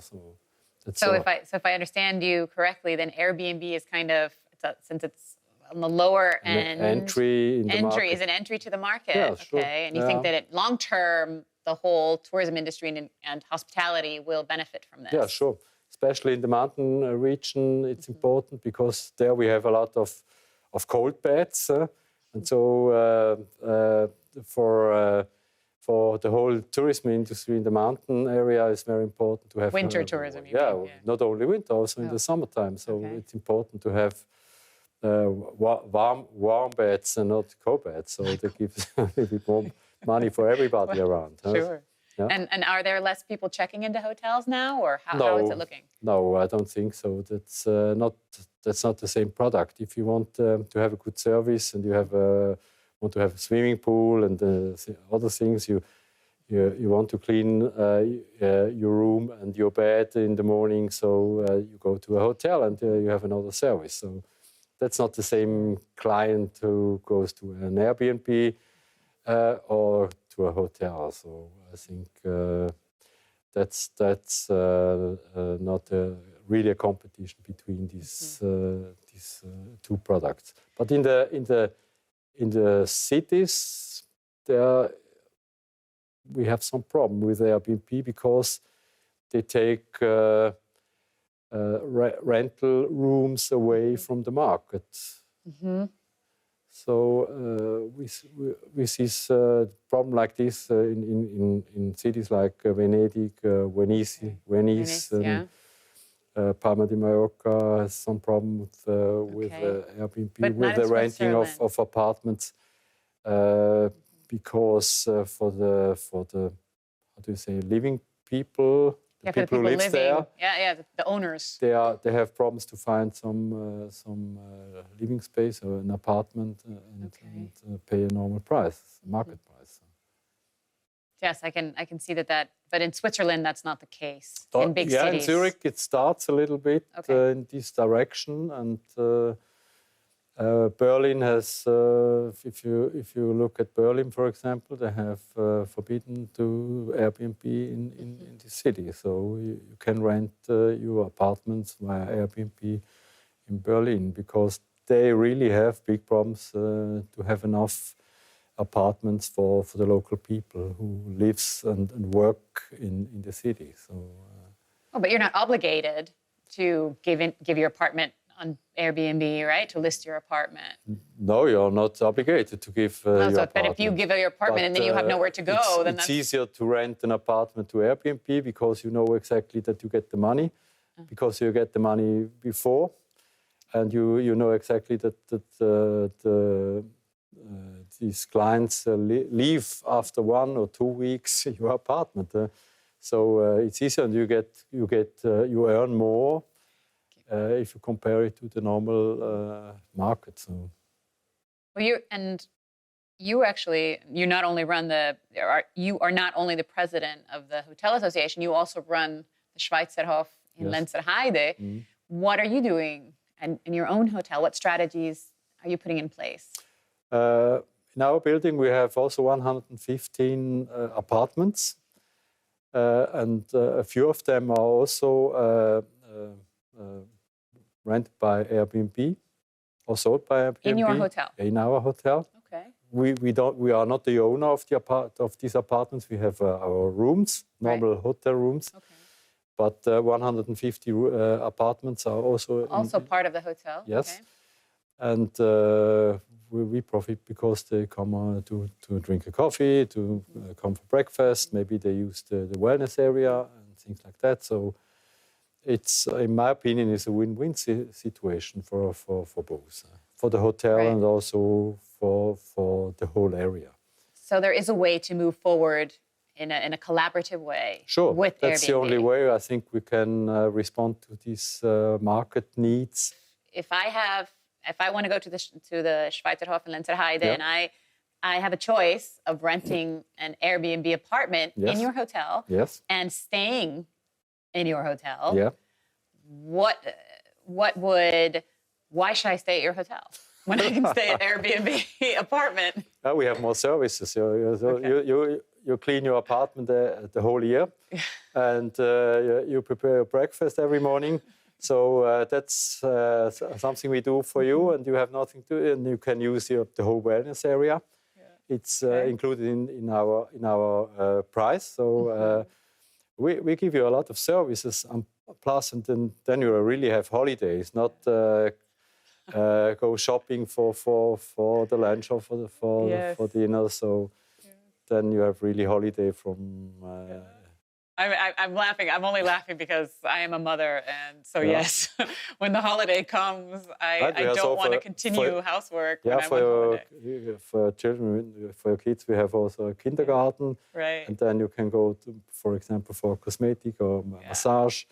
So if I understand you correctly, then Airbnb is kind of since it's on the lower end. Entry in the market. Is an entry to the market. Yeah, sure. Okay, and you think that long term, the whole tourism industry and hospitality will benefit from this? Yeah, sure. Especially in the mountain region, it's important because there we have a lot of cold beds, and so for the whole tourism industry in the mountain area, it's very important to have winter tourism. Not only winter, also in the summertime. So it's important to have warm beds and not cold beds. So that gives a little bit more money for everybody around. Sure. Yeah. And are there less people checking into hotels now, or how is it looking? No, I don't think so. That's not the same product. If you want to have a good service and you want to have a swimming pool and other things, you want to clean your room and your bed in the morning, so you go to a hotel and you have another service. So that's not the same client who goes to an Airbnb or to a hotel. So I think that's not really a competition between these two products. But in the cities, we have some problem with Airbnb because they take rental rooms away from the market. Mm-hmm. So we see a problem like this in cities like Venice, and Palma de Mallorca has some problem with Airbnb, with the renting of apartments, because for the how do you say, living people, the people who live there, the owners, they have problems to find some living space or an apartment and pay a normal price, market price. Yes, I can see that. But in Switzerland, that's not the case. In big yeah, cities. in Zurich, it starts a little bit in this direction, and Berlin has. If you look at Berlin, for example, they have forbidden to Airbnb in the city, so you can rent your apartments via Airbnb in Berlin because they really have big problems to have enough apartments for the local people who lives and work in the city. So, but you're not obligated to give your apartment on Airbnb, right? To list your apartment. No, you're not obligated to give your apartment. But if you give your apartment and then you have nowhere to go, then it's easier to rent an apartment to Airbnb because you know exactly that you get the money, because you get the money before, and you know exactly that these clients leave after 1 or 2 weeks your apartment. So it's easier, and you earn more if you compare it to the normal market. So. Well, you not only run you are not only the president of the Hotel Association, you also run the Schweizer Hof in Lenzerheide. Mm-hmm. What are you doing in your own hotel? What strategies are you putting in place? In our building, we have also 115 apartments, and a few of them are also rented by Airbnb or sold by Airbnb. In your hotel? In our hotel. Okay. We are not the owner of these apartments. We have our rooms, normal hotel rooms. Okay. But 150 apartments are also part of the hotel. Yes. Okay. And we profit because they come to drink a coffee, to come for breakfast. Maybe they use the wellness area and things like that. So it's, in my opinion, is a win-win situation for both, for the hotel and also for the whole area. So there is a way to move forward in a collaborative way. Sure, with that's Airbnb. The only way I think we can respond to these market needs. If I want to go to the Schweizer Hof in Lenzerheide and I have a choice of renting an Airbnb apartment in your hotel and staying in your hotel, why should I stay at your hotel when I can stay at Airbnb apartment? We have more services. You clean your apartment the whole year, and you prepare your breakfast every morning. So that's something we do for you, and you have nothing to do, and you can use the whole wellness area. Yeah. It's included in our price. So we give you a lot of services, plus, and then you really have holidays, not go shopping for the lunch or for dinner. So then you have really holiday from. I'm laughing. I'm only laughing because I am a mother, and so yes, when the holiday comes, I don't want to continue housework. Yeah, when for children, for your kids, we have also a kindergarten, right? And then you can go to, for example, for cosmetic or massage.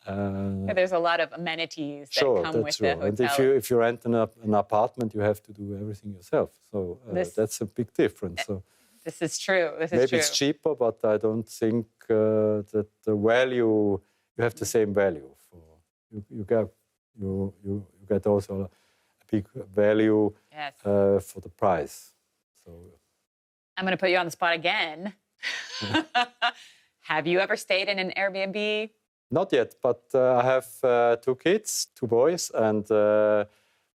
There's a lot of amenities that come with the hotel. And if you rent an apartment, you have to do everything yourself. So that's a big difference. So. This is true. Maybe it's cheaper, but I don't think that the value, you have the same value. You get also a big value for the price. So I'm going to put you on the spot again. Have you ever stayed in an Airbnb? Not yet, but I have 2 kids, 2 boys, and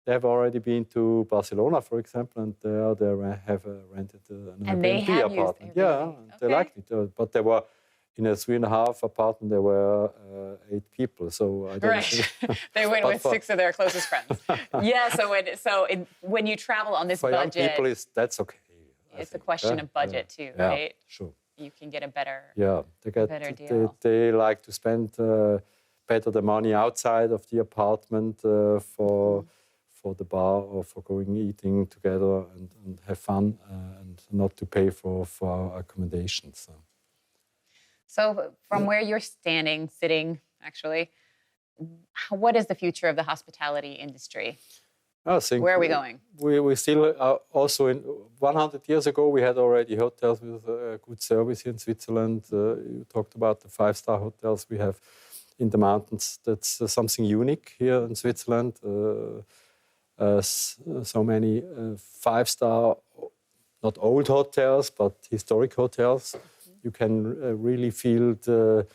they have already been to Barcelona, for example, and they have rented an Airbnb apartment. Yeah, they liked it. But they were in a 3.5 apartment. There were 8 people, so I don't think. They went with 6 of their closest friends. When you travel on this budget, for young people, that's okay. It's a question of budget too, right? Sure. You can get a better. Better deal. They like to spend better the money outside of the apartment for the bar or for going eating together and have fun and not to pay for accommodations. So from where you're sitting, actually, what is the future of the hospitality industry? I think Where are we going? We still also in 100 years ago we had already hotels with good service here in Switzerland. You talked about the 5-star hotels we have in the mountains. That's something unique here in Switzerland. So many 5-star, not old hotels, but historic hotels. You can really feel the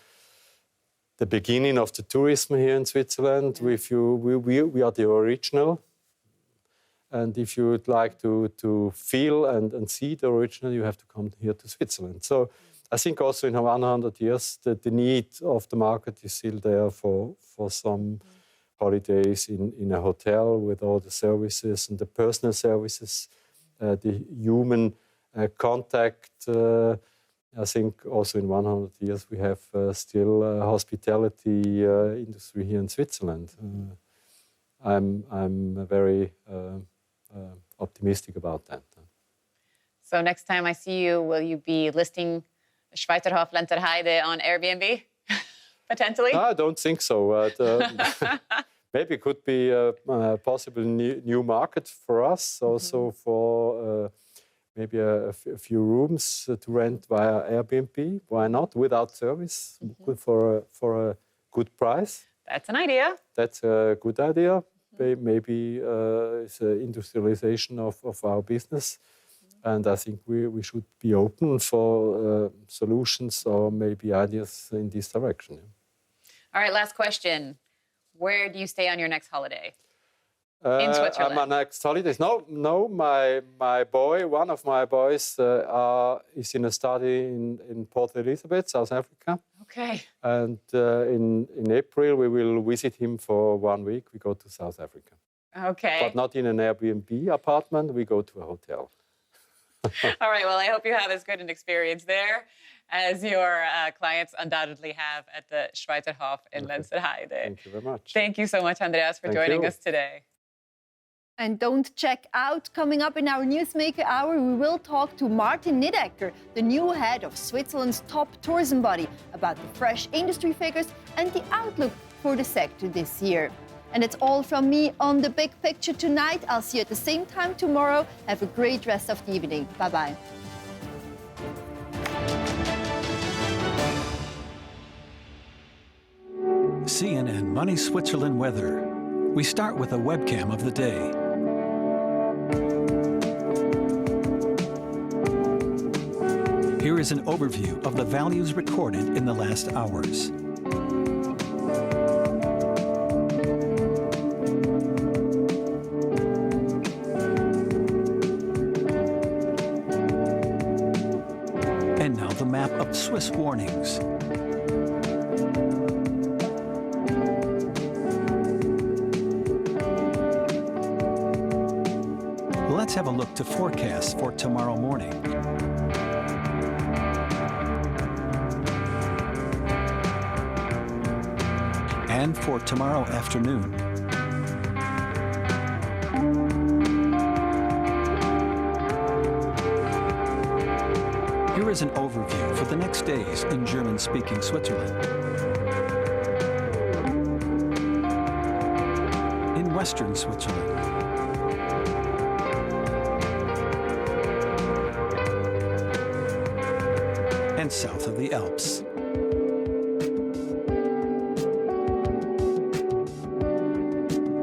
beginning of the tourism here in Switzerland. If we are the original. And if you would like to feel and see the original, you have to come here to Switzerland. So I think also in 100 years, the need of the market is still there for some holidays in a hotel with all the services and the personal services, the human contact. I think also in 100 years, we have still hospitality industry here in Switzerland. I'm very optimistic about that. So next time I see you, will you be listing Schweizerhof Lenzer Heide on Airbnb? Potentially? No, I don't think so. Maybe it could be a possible new market for us, also for maybe a few rooms to rent via Airbnb. Why not? Without service, good for a good price. That's an idea. That's a good idea. Maybe it's an industrialization of our business. And I think we should be open for solutions or maybe ideas in this direction. All right, last question. Where do you stay on your next holiday? In Switzerland? My next holidays? No. My boy, one of my boys, is in a study in Port Elizabeth, South Africa. Okay. And in April, we will visit him for 1 week. We go to South Africa. Okay. But not in an Airbnb apartment. We go to a hotel. All right, well, I hope you have as good an experience there as your clients undoubtedly have at the Schweizerhof in Lenzer Heide. Thank you very much. Thank you so much, Andreas, for joining us today. And don't check out, coming up in our Newsmaker Hour, we will talk to Martin NYDEGGER, the new head of Switzerland's top tourism body, about the fresh industry figures and the outlook for the sector this year. And it's all from me on The Big Picture tonight. I'll see you at the same time tomorrow. Have a great rest of the evening. Bye-bye. CNN Money Switzerland weather. We start with a webcam of the day. Here is an overview of the values recorded in the last hours. And now the map of Swiss warnings. Let's have a look to forecasts for tomorrow morning. And for tomorrow afternoon. Here is an overview for the next days in German-speaking Switzerland. In Western Switzerland. And south of the Alps.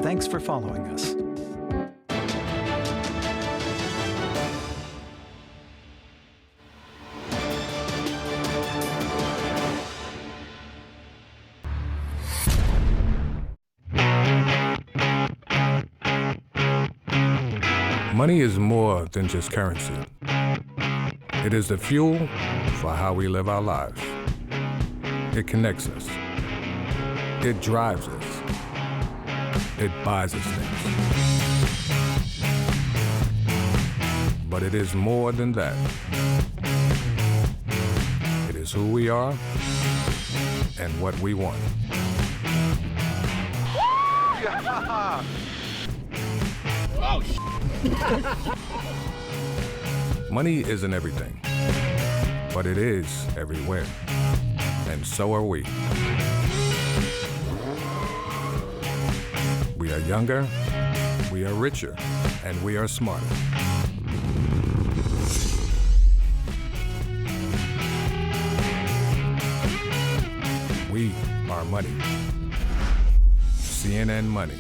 Thanks for following us. Money is more than just currency. It is the fuel for how we live our lives. It connects us. It drives us. It buys us things. But it is more than that. It is who we are and what we want. Money isn't everything, but it is everywhere. And so are we. We are younger, We are richer, and we are smarter. We are money. CNN Money.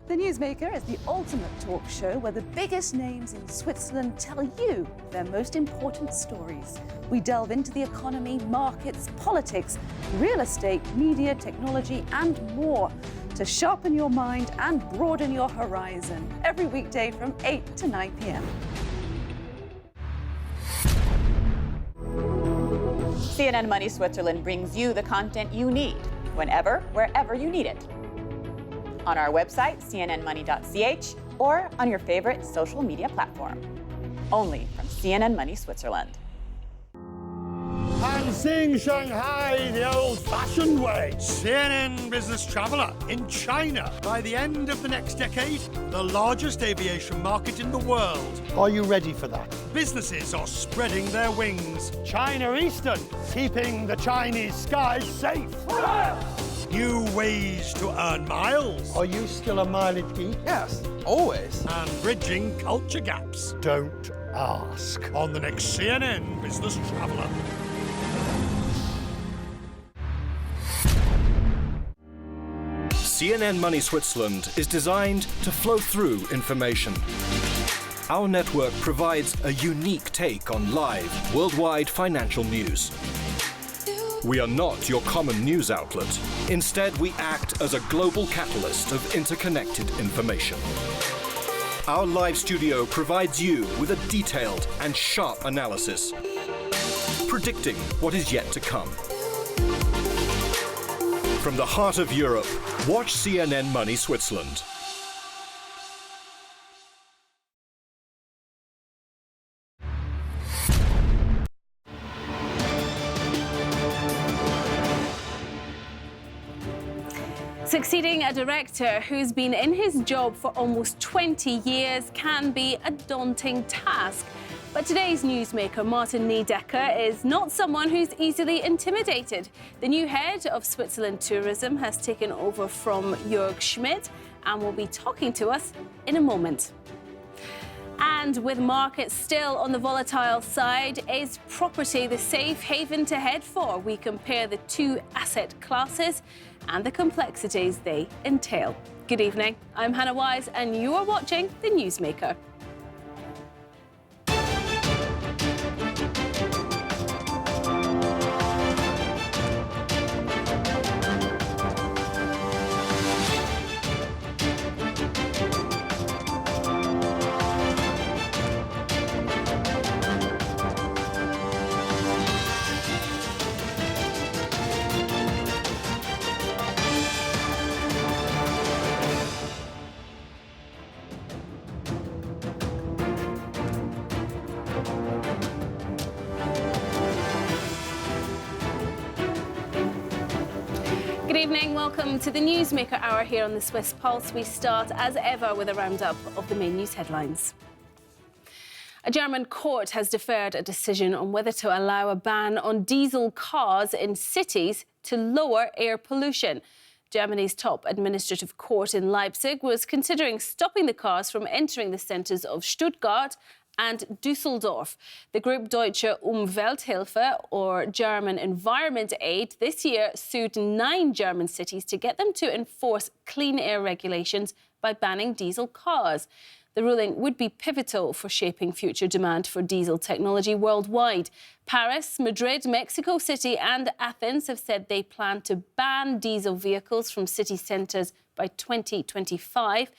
The Newsmaker is the ultimate talk show where the biggest names in Switzerland tell you their most important stories. We delve into the economy, markets, politics, real estate, media, technology, and more to sharpen your mind and broaden your horizon. Every weekday from 8 to 9 p.m. CNN Money Switzerland brings you the content you need, whenever, wherever you need it. On our website, CNNMoney.ch, or on your favorite social media platform. Only from CNN Money Switzerland. And seeing Shanghai the old-fashioned way. CNN Business Traveler in China. By the end of the next decade, the largest aviation market in the world. Are you ready for that? Businesses are spreading their wings. China Eastern, keeping the Chinese skies safe. New ways to earn miles. Are you still a mileage geek? Yes, always. And bridging culture gaps. Don't ask. On the next CNN Business Traveler. CNN Money Switzerland is designed to flow through information. Our network provides a unique take on live, worldwide financial news. We are not your common news outlet. Instead, we act as a global catalyst of interconnected information. Our live studio provides you with a detailed and sharp analysis, predicting what is yet to come. From the heart of Europe, watch CNN Money Switzerland. Succeeding a director who's been in his job for almost 20 years can be a daunting task. But today's newsmaker, Martin NYDEGGER, is not someone who's easily intimidated. The new head of Switzerland Tourism has taken over from Jörg Schmidt and will be talking to us in a moment. And with markets still on the volatile side, is property the safe haven to head for? We compare the two asset classes and the complexities they entail. Good evening, I'm Hannah Wise and you are watching The Newsmaker. Good evening, welcome to the Newsmaker Hour here on the Swiss Pulse. We start, as ever, with a roundup of the main news headlines. A German court has deferred a decision on whether to allow a ban on diesel cars in cities to lower air pollution. Germany's top administrative court in Leipzig was considering stopping the cars from entering the centres of Stuttgart and Düsseldorf. The group Deutsche Umwelthilfe, or German Environment Aid, this year sued 9 German cities to get them to enforce clean air regulations by banning diesel cars. The ruling would be pivotal for shaping future demand for diesel technology worldwide. Paris, Madrid, Mexico City and Athens have said they plan to ban diesel vehicles from city centres by 2025.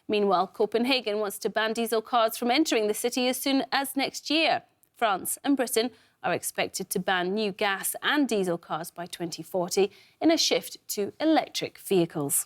Meanwhile, Copenhagen wants to ban diesel cars from entering the city as soon as next year. France and Britain are expected to ban new gas and diesel cars by 2040 in a shift to electric vehicles.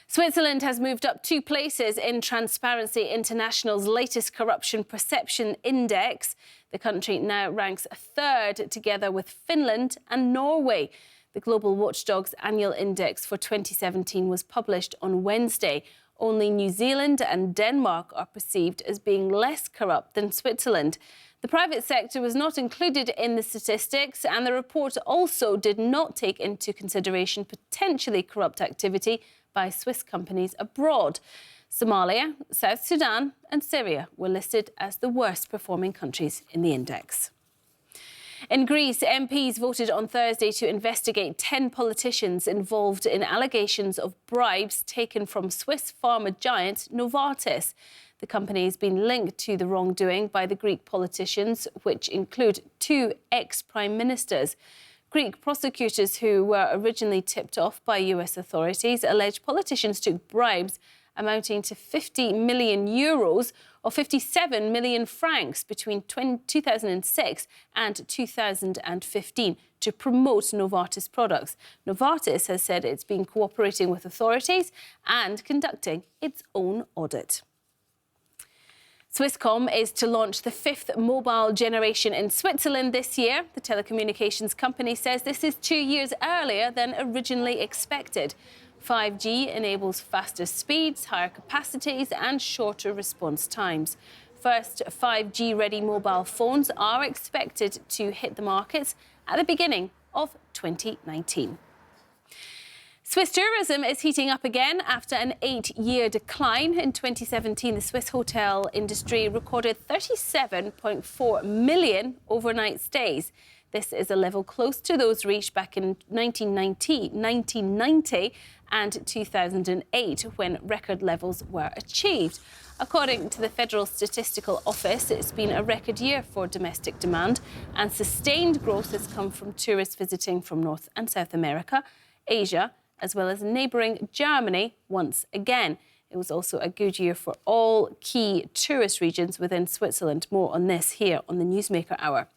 Switzerland has moved up 2 places in Transparency International's latest corruption perception index. The country now ranks 3rd, together with Finland and Norway. The Global Watchdog's annual index for 2017 was published on Wednesday. Only New Zealand and Denmark are perceived as being less corrupt than Switzerland. The private sector was not included in the statistics, and the report also did not take into consideration potentially corrupt activity by Swiss companies abroad. Somalia, South Sudan and Syria were listed as the worst performing countries in the index. In Greece, MPs voted on Thursday to investigate 10 politicians involved in allegations of bribes taken from Swiss pharma giant Novartis. The company has been linked to the wrongdoing by the Greek politicians, which include 2 ex-prime ministers. Greek prosecutors, who were originally tipped off by US authorities, allege politicians took bribes amounting to 50 million euros or 57 million francs between 2006 and 2015 to promote Novartis products. Novartis has said it's been cooperating with authorities and conducting its own audit. Swisscom is to launch the 5th mobile generation in Switzerland this year. The telecommunications company says this is 2 years earlier than originally expected. 5G enables faster speeds, higher capacities and shorter response times. First 5G-ready mobile phones are expected to hit the markets at the beginning of 2019. Swiss tourism is heating up again after an 8-year decline. In 2017, the Swiss hotel industry recorded 37.4 million overnight stays. This is a level close to those reached back in 1990 and 2008, when record levels were achieved. According to the Federal Statistical Office, it's been a record year for domestic demand, and sustained growth has come from tourists visiting from North and South America, Asia, as well as neighbouring Germany once again. It was also a good year for all key tourist regions within Switzerland. More on this here on the Newsmaker Hour.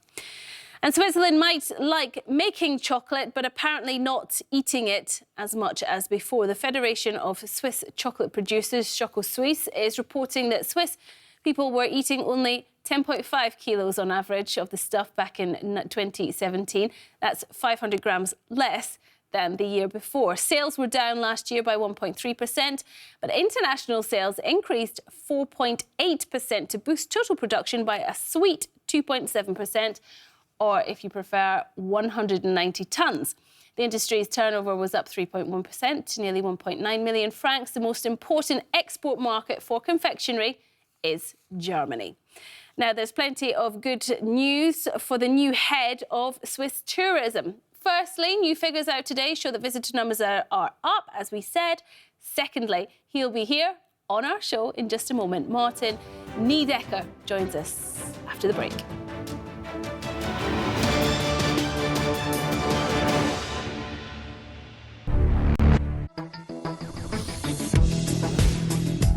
And Switzerland might like making chocolate, but apparently not eating it as much as before. The Federation of Swiss Chocolate Producers, Choco Suisse, is reporting that Swiss people were eating only 10.5 kilos on average of the stuff back in 2017. That's 500 grams less than the year before. Sales were down last year by 1.3%, but international sales increased 4.8% to boost total production by a sweet 2.7%. Or, if you prefer, 190 tonnes. The industry's turnover was up 3.1% to nearly 1.9 million francs. The most important export market for confectionery is Germany. Now, there's plenty of good news for the new head of Swiss tourism. Firstly, new figures out today show that visitor numbers are up, as we said. Secondly, he'll be here on our show in just a moment. Martin NYDEGGER joins us after the break.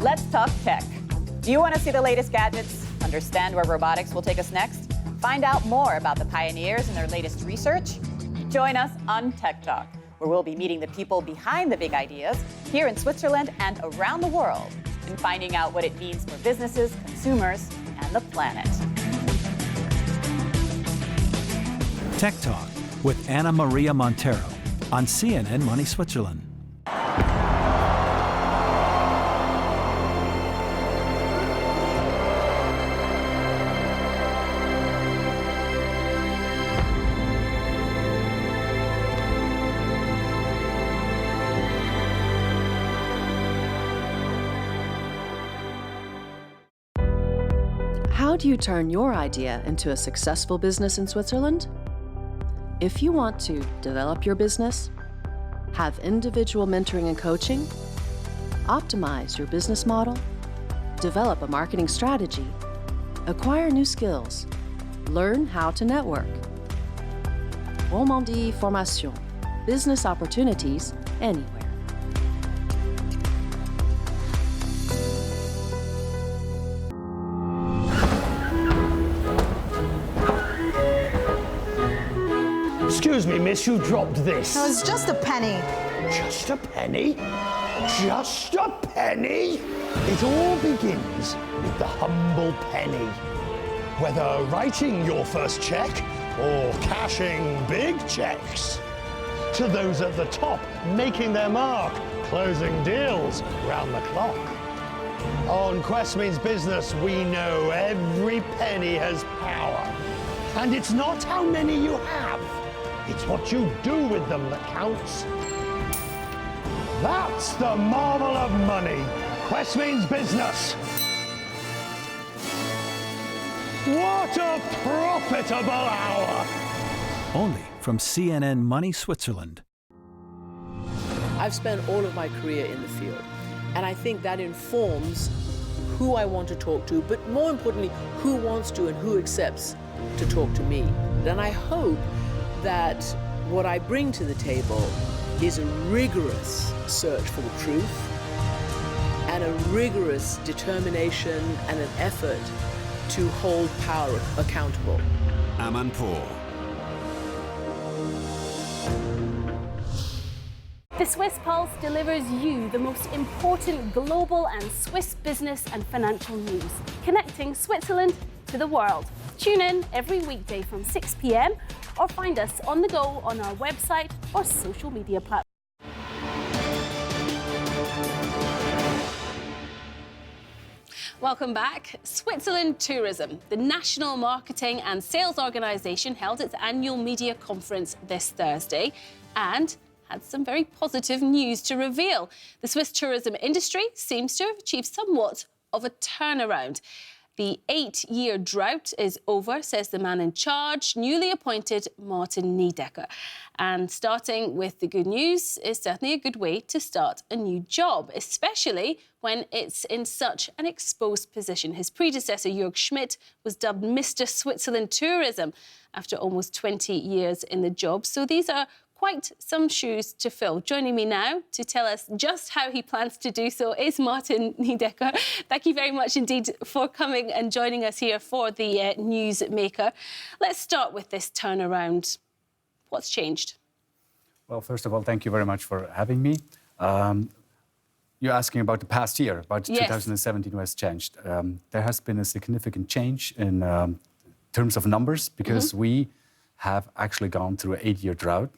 Let's talk tech. Do you want to see the latest gadgets? Understand where robotics will take us next? Find out more about the pioneers and their latest research? Join us on Tech Talk, where we'll be meeting the people behind the big ideas here in Switzerland and around the world, and finding out what it means for businesses, consumers, and the planet. Tech Talk with Anna Maria Montero on CNN Money Switzerland. How do you turn your idea into a successful business in Switzerland? If you want to develop your business, have individual mentoring and coaching, optimize your business model, develop a marketing strategy, acquire new skills, learn how to network. Autrement dit, formation, business opportunities anywhere. Excuse me, miss, you dropped this. No, it's just a penny. Just a penny? Just a penny? It all begins with the humble penny. Whether writing your first check or cashing big checks. To those at the top making their mark, closing deals round the clock. On Quest Means Business, we know every penny has power. And it's not how many you have, it's what you do with them that counts. That's the marvel of money. Quest Means Business. What a profitable hour! Only from CNN Money Switzerland. I've spent all of my career in the field, and I think that informs who I want to talk to, but more importantly, who wants to and who accepts to talk to me. And I hope that what I bring to the table is a rigorous search for the truth and a rigorous determination and an effort to hold power accountable. Amanpour. The Swiss Pulse delivers you the most important global and Swiss business and financial news, connecting Switzerland to the world. Tune in every weekday from 6 p.m. or find us on the go on our website or social media platforms. Welcome back. Switzerland Tourism, the national marketing and sales organisation, held its annual media conference this Thursday and had some very positive news to reveal. The Swiss tourism industry seems to have achieved somewhat of a turnaround. The 8-year drought is over, says the man in charge, newly appointed Martin NYDEGGER. And starting with the good news is certainly a good way to start a new job, especially when it's in such an exposed position. His predecessor, Jörg Schmidt, was dubbed Mr. Switzerland Tourism after almost 20 years in the job. So these are quite some shoes to fill. Joining me now to tell us just how he plans to do so is Martin NYDEGGER. Thank you very much indeed for coming and joining us here for the NewsMaker. Let's start with this turnaround. What's changed? Well, first of all, thank you very much for having me. You're asking about the past year, about Yes. 2017 was changed. There has been a significant change in terms of numbers because we have actually gone through an 8-year drought.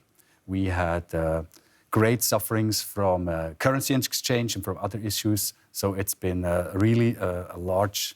We had great sufferings from currency exchange and from other issues. So it's been really a large,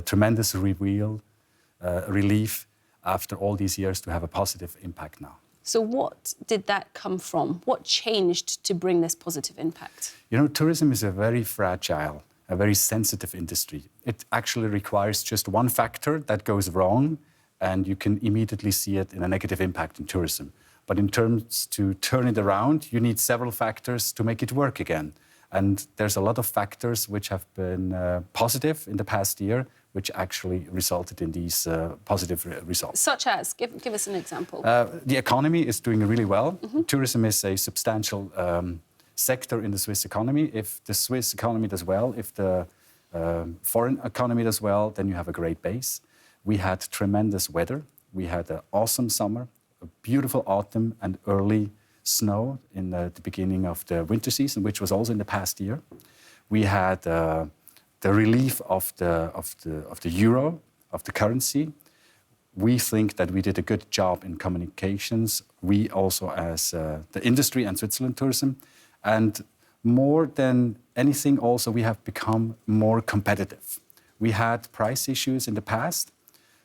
tremendous relief after all these years to have a positive impact now. So what did that come from? What changed to bring this positive impact? You know, tourism is a very fragile, a very sensitive industry. It actually requires just one factor that goes wrong, and you can immediately see it in a negative impact in tourism. But in terms to turn it around, you need several factors to make it work again. And there's a lot of factors which have been positive in the past year, which actually resulted in these positive results. Such as? Give us an example. The economy is doing really well. Tourism is a substantial sector in the Swiss economy. If the Swiss economy does well, if the foreign economy does well, then you have a great base. We had tremendous weather. We had an awesome summer, a beautiful autumn and early snow in the beginning of the winter season, which was also in the past year. We had the relief of the euro, of the currency. We think that we did a good job in communications. We also, as the industry and Switzerland Tourism, and more than anything, also we have become more competitive. We had price issues in the past,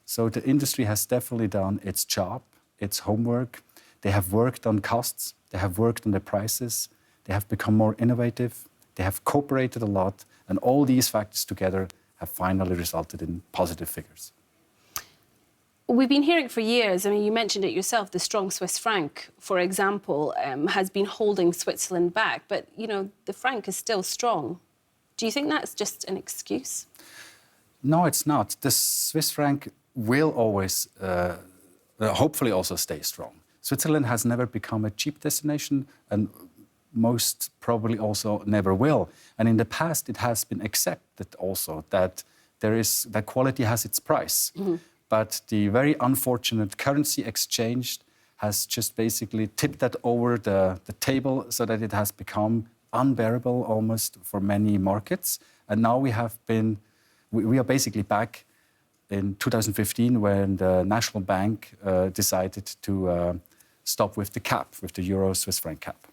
so the industry has definitely done its job, its homework. They have worked on costs, they have worked on the prices, they have become more innovative, they have cooperated a lot, and all these factors together have finally resulted in positive figures. We've been hearing for years, I mean, you mentioned it yourself, the strong Swiss franc, for example, has been holding Switzerland back, but, you know, the franc is still strong. Do you think that's just an excuse? No, it's not. The Swiss franc will always, hopefully also stay strong. Switzerland has never become a cheap destination and most probably also never will. And in the past, it has been accepted also that that quality has its price. But the very unfortunate currency exchange has just basically tipped that over the table so that it has become unbearable almost for many markets. And now we are basically back in 2015 when the National Bank decided to stop with the cap, with the euro-Swiss franc cap.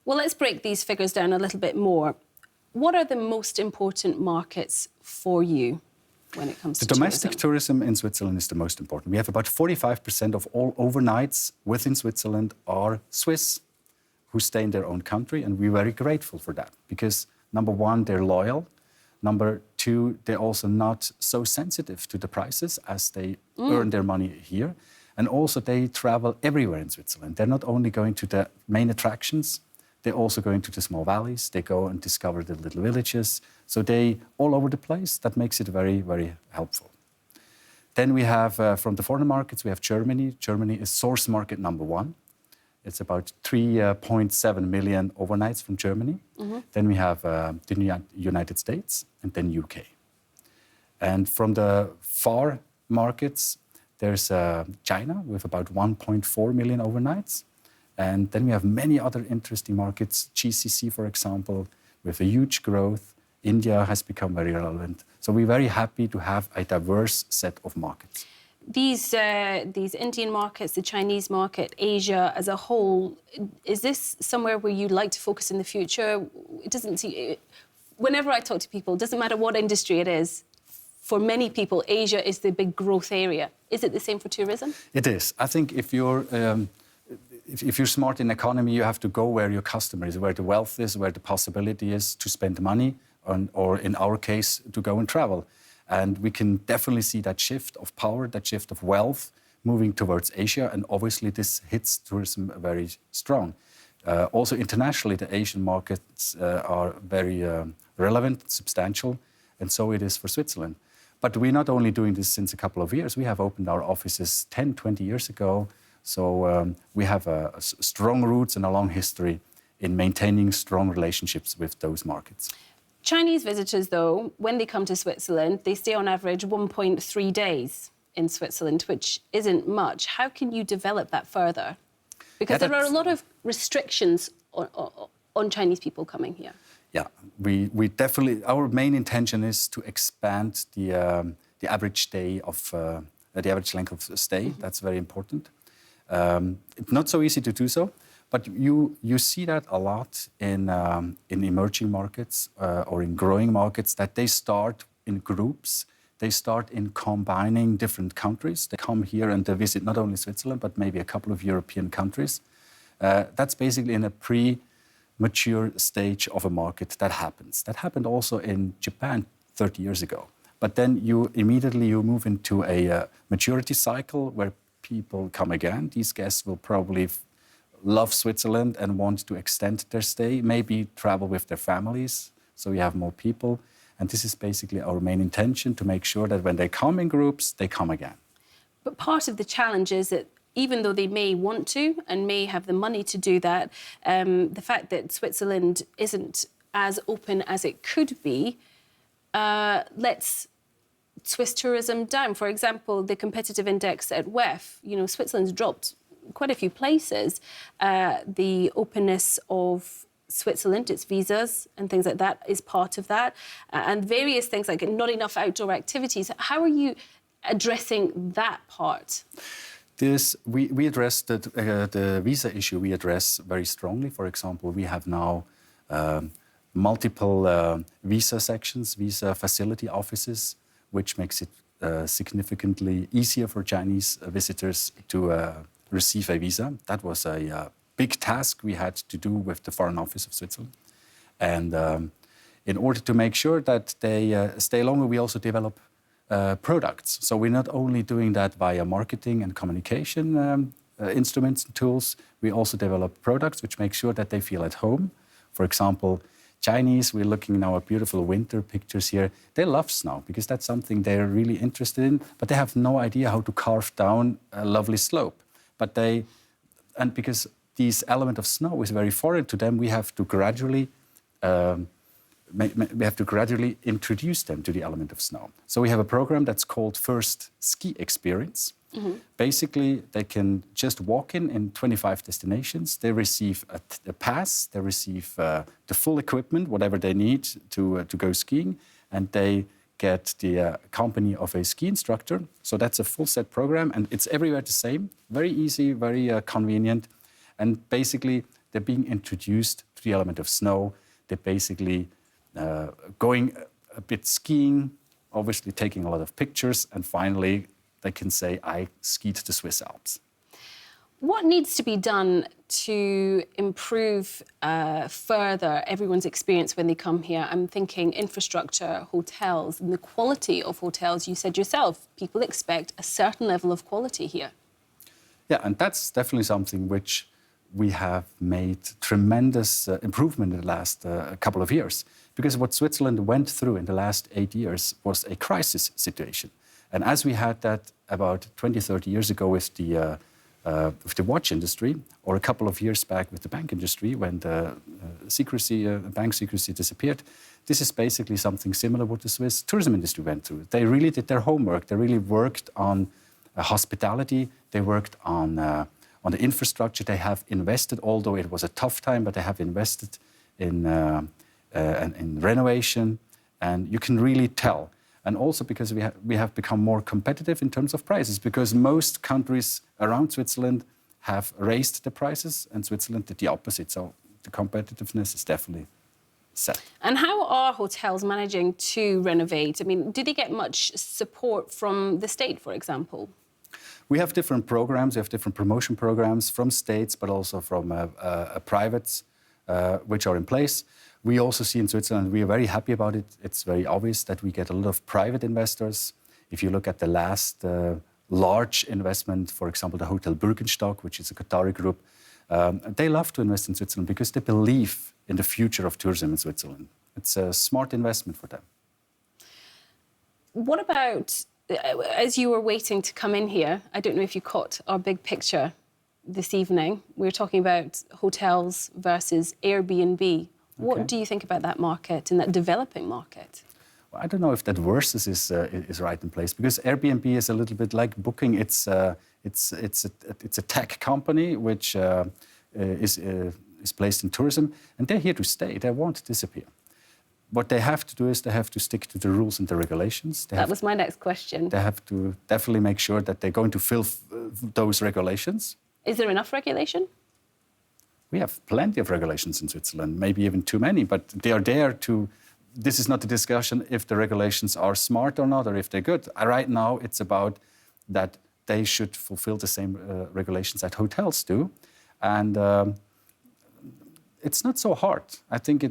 Well, let's break these figures down a little bit more. What are the most important markets for you when it comes to domestic tourism in Switzerland is the most important. We have about 45% of all overnights within Switzerland are Swiss who stay in their own country, and we're very grateful for that because, number one, they're loyal. Number two, they're also not so sensitive to the prices as they earn their money here. And also they travel everywhere in Switzerland. They're not only going to the main attractions, they're also going to the small valleys. They go and discover the little villages. So they all over the place. That makes it very, very helpful. Then we have, from the foreign markets, we have Germany. Germany is source market number one. It's about 3.7 million overnights from Germany. Then we have the United States and then UK. And from the far markets, there's China with about 1.4 million overnights. And then we have many other interesting markets, GCC, for example, with a huge growth. India has become very relevant. So we're very happy to have a diverse set of markets. These Indian markets, the Chinese market, Asia as a whole, is this somewhere where you'd like to focus in the future? It doesn't seem... Whenever I talk to people, it doesn't matter what industry it is, for many people, Asia is the big growth area. Is it the same for tourism? It is. I think if you're smart in economy, you have to go where your customer is, where the wealth is, where the possibility is to spend money, or in our case, to go and travel. And we can definitely see that shift of power, that shift of wealth moving towards Asia. And obviously, this hits tourism very strong. Also, internationally, the Asian markets are very relevant, substantial, and so it is for Switzerland. But we're not only doing this since a couple of years. We have opened our offices 10, 20 years ago. So we have strong roots and a long history in maintaining strong relationships with those markets. Chinese visitors, though, when they come to Switzerland, they stay on average 1.3 days in Switzerland, which isn't much. How can you develop that further? Because there are a lot of restrictions on Chinese people coming here. Yeah, we definitely, our main intention is to expand the average day of, the average length of stay. That's very important. It's not so easy to do so. But you see that a lot in emerging markets or in growing markets, that they start in groups. They start in combining different countries. They come here and they visit not only Switzerland, but maybe a couple of European countries. That's basically in a pre-mature stage of a market that happens. That happened also in Japan 30 years ago. But then you immediately move into a maturity cycle where people come again. These guests will probably love Switzerland and want to extend their stay, maybe travel with their families, so we have more people. And this is basically our main intention, to make sure that when they come in groups, they come again. But part of the challenge is that even though they may want to and may have the money to do that, the fact that Switzerland isn't as open as it could be lets Swiss tourism down. For example, the competitive index at WEF, Switzerland's dropped quite a few places. The openness of Switzerland, its visas and things like that is part of that. And various things like not enough outdoor activities. How are you addressing that part? We address the visa issue, we address very strongly. For example, we have now multiple visa sections, visa facility offices, which makes it significantly easier for Chinese visitors to receive a visa. That was a big task we had to do with the Foreign Office of Switzerland. And in order to make sure that they stay longer, we also develop products. So we're not only doing that via marketing and communication instruments and tools, we also develop products which make sure that they feel at home. For example, Chinese, we're looking now at beautiful winter pictures here. They love snow because that's something they're really interested in, but they have no idea how to carve down a lovely slope. But because this element of snow is very foreign to them, we have to gradually introduce them to the element of snow. So we have a program that's called First Ski Experience. Mm-hmm. Basically, they can just walk in 25 destinations. They receive a pass, they receive the full equipment, whatever they need to go skiing, and they get the company of a ski instructor. So that's a full set program, and it's everywhere the same. Very easy, very convenient. And basically, they're being introduced to the element of snow. They basically going a bit skiing, obviously taking a lot of pictures, and finally they can say, I skied the Swiss Alps. What needs to be done to improve further everyone's experience when they come here? I'm thinking infrastructure, hotels, and the quality of hotels. You said yourself, people expect a certain level of quality here. Yeah, and that's definitely something which we have made tremendous improvement in the last couple of years. Because what Switzerland went through in the last 8 years was a crisis situation. And as we had that about 20, 30 years ago with the watch industry, or a couple of years back with the bank industry, when the bank secrecy disappeared, this is basically something similar what the Swiss tourism industry went through. They really did their homework. They really worked on hospitality. They worked on the infrastructure. They have invested, although it was a tough time, but they have invested in renovation, and you can really tell. And also because we have become more competitive in terms of prices, because most countries around Switzerland have raised the prices, and Switzerland did the opposite. So the competitiveness is definitely set. And how are hotels managing to renovate? I mean, do they get much support from the state, for example? We have different programs. We have different promotion programs from states, but also from privates, which are in place. We also see in Switzerland, we are very happy about it. It's very obvious that we get a lot of private investors. If you look at the last large investment, for example, the Hotel Bürgenstock, which is a Qatari group, they love to invest in Switzerland because they believe in the future of tourism in Switzerland. It's a smart investment for them. What about, as you were waiting to come in here, I don't know if you caught our big picture this evening. We were talking about hotels versus Airbnb. What do you think about that market and that developing market? Well, I don't know if that versus is right in place, because Airbnb is a little bit like Booking. It's a tech company which is placed in tourism, and they're here to stay. They won't disappear. What they have to do is they have to stick to the rules and the regulations. That was my next question. They have to definitely make sure that they're going to fill those regulations. Is there enough regulation? We have plenty of regulations in Switzerland, maybe even too many, but they are there to... This is not a discussion if the regulations are smart or not, or if they're good. Right now, it's about that they should fulfill the same regulations that hotels do. And it's not so hard. I think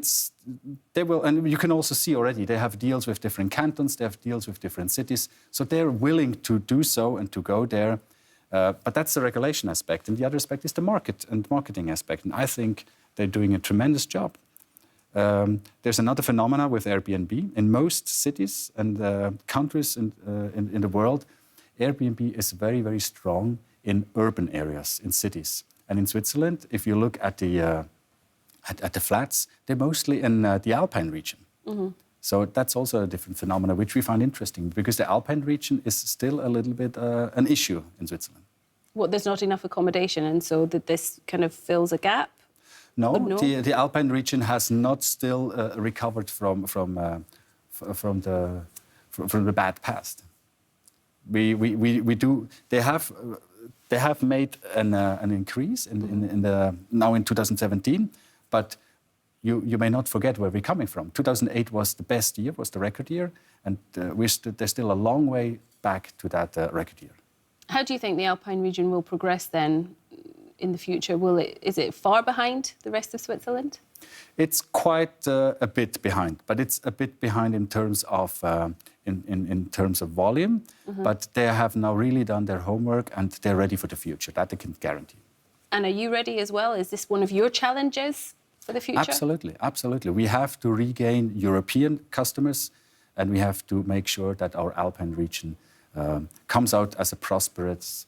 they will, and you can also see already, they have deals with different cantons, they have deals with different cities, so they're willing to do so and to go there. But that's the regulation aspect. And the other aspect is the market and marketing aspect. And I think they're doing a tremendous job. There's another phenomena with Airbnb. In most cities and countries in the world, Airbnb is very, very strong in urban areas, in cities. And in Switzerland, if you look at the flats, they're mostly in the Alpine region. Mm-hmm. So that's also a different phenomenon, which we find interesting, because the Alpine region is still a little bit an issue in Switzerland. What, there's not enough accommodation, and so that this kind of fills a gap? No, the Alpine region has not still recovered from the bad past. We do. They have made an increase now in 2017, but. You may not forget where we're coming from. 2008 was the best year, was the record year, and there's still a long way back to that record year. How do you think the Alpine region will progress then in the future? Is it far behind the rest of Switzerland? It's quite a bit behind, but it's a bit behind in terms of in terms of volume. Mm-hmm. But they have now really done their homework and they're ready for the future. That I can guarantee. And are you ready as well? Is this one of your challenges for the future? Absolutely, absolutely. We have to regain European customers, and we have to make sure that our Alpine region comes out as a prosperous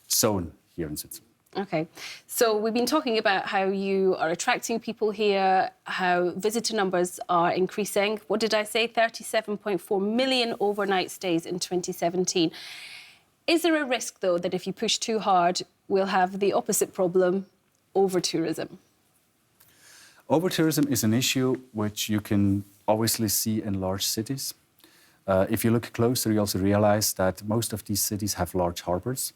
zone here in Switzerland. Okay, so we've been talking about how you are attracting people here, how visitor numbers are increasing. What did I say? 37.4 million overnight stays in 2017. Is there a risk, though, that if you push too hard, we'll have the opposite problem, over-tourism? Over-tourism is an issue which you can obviously see in large cities. If you look closer, you also realize that most of these cities have large harbors.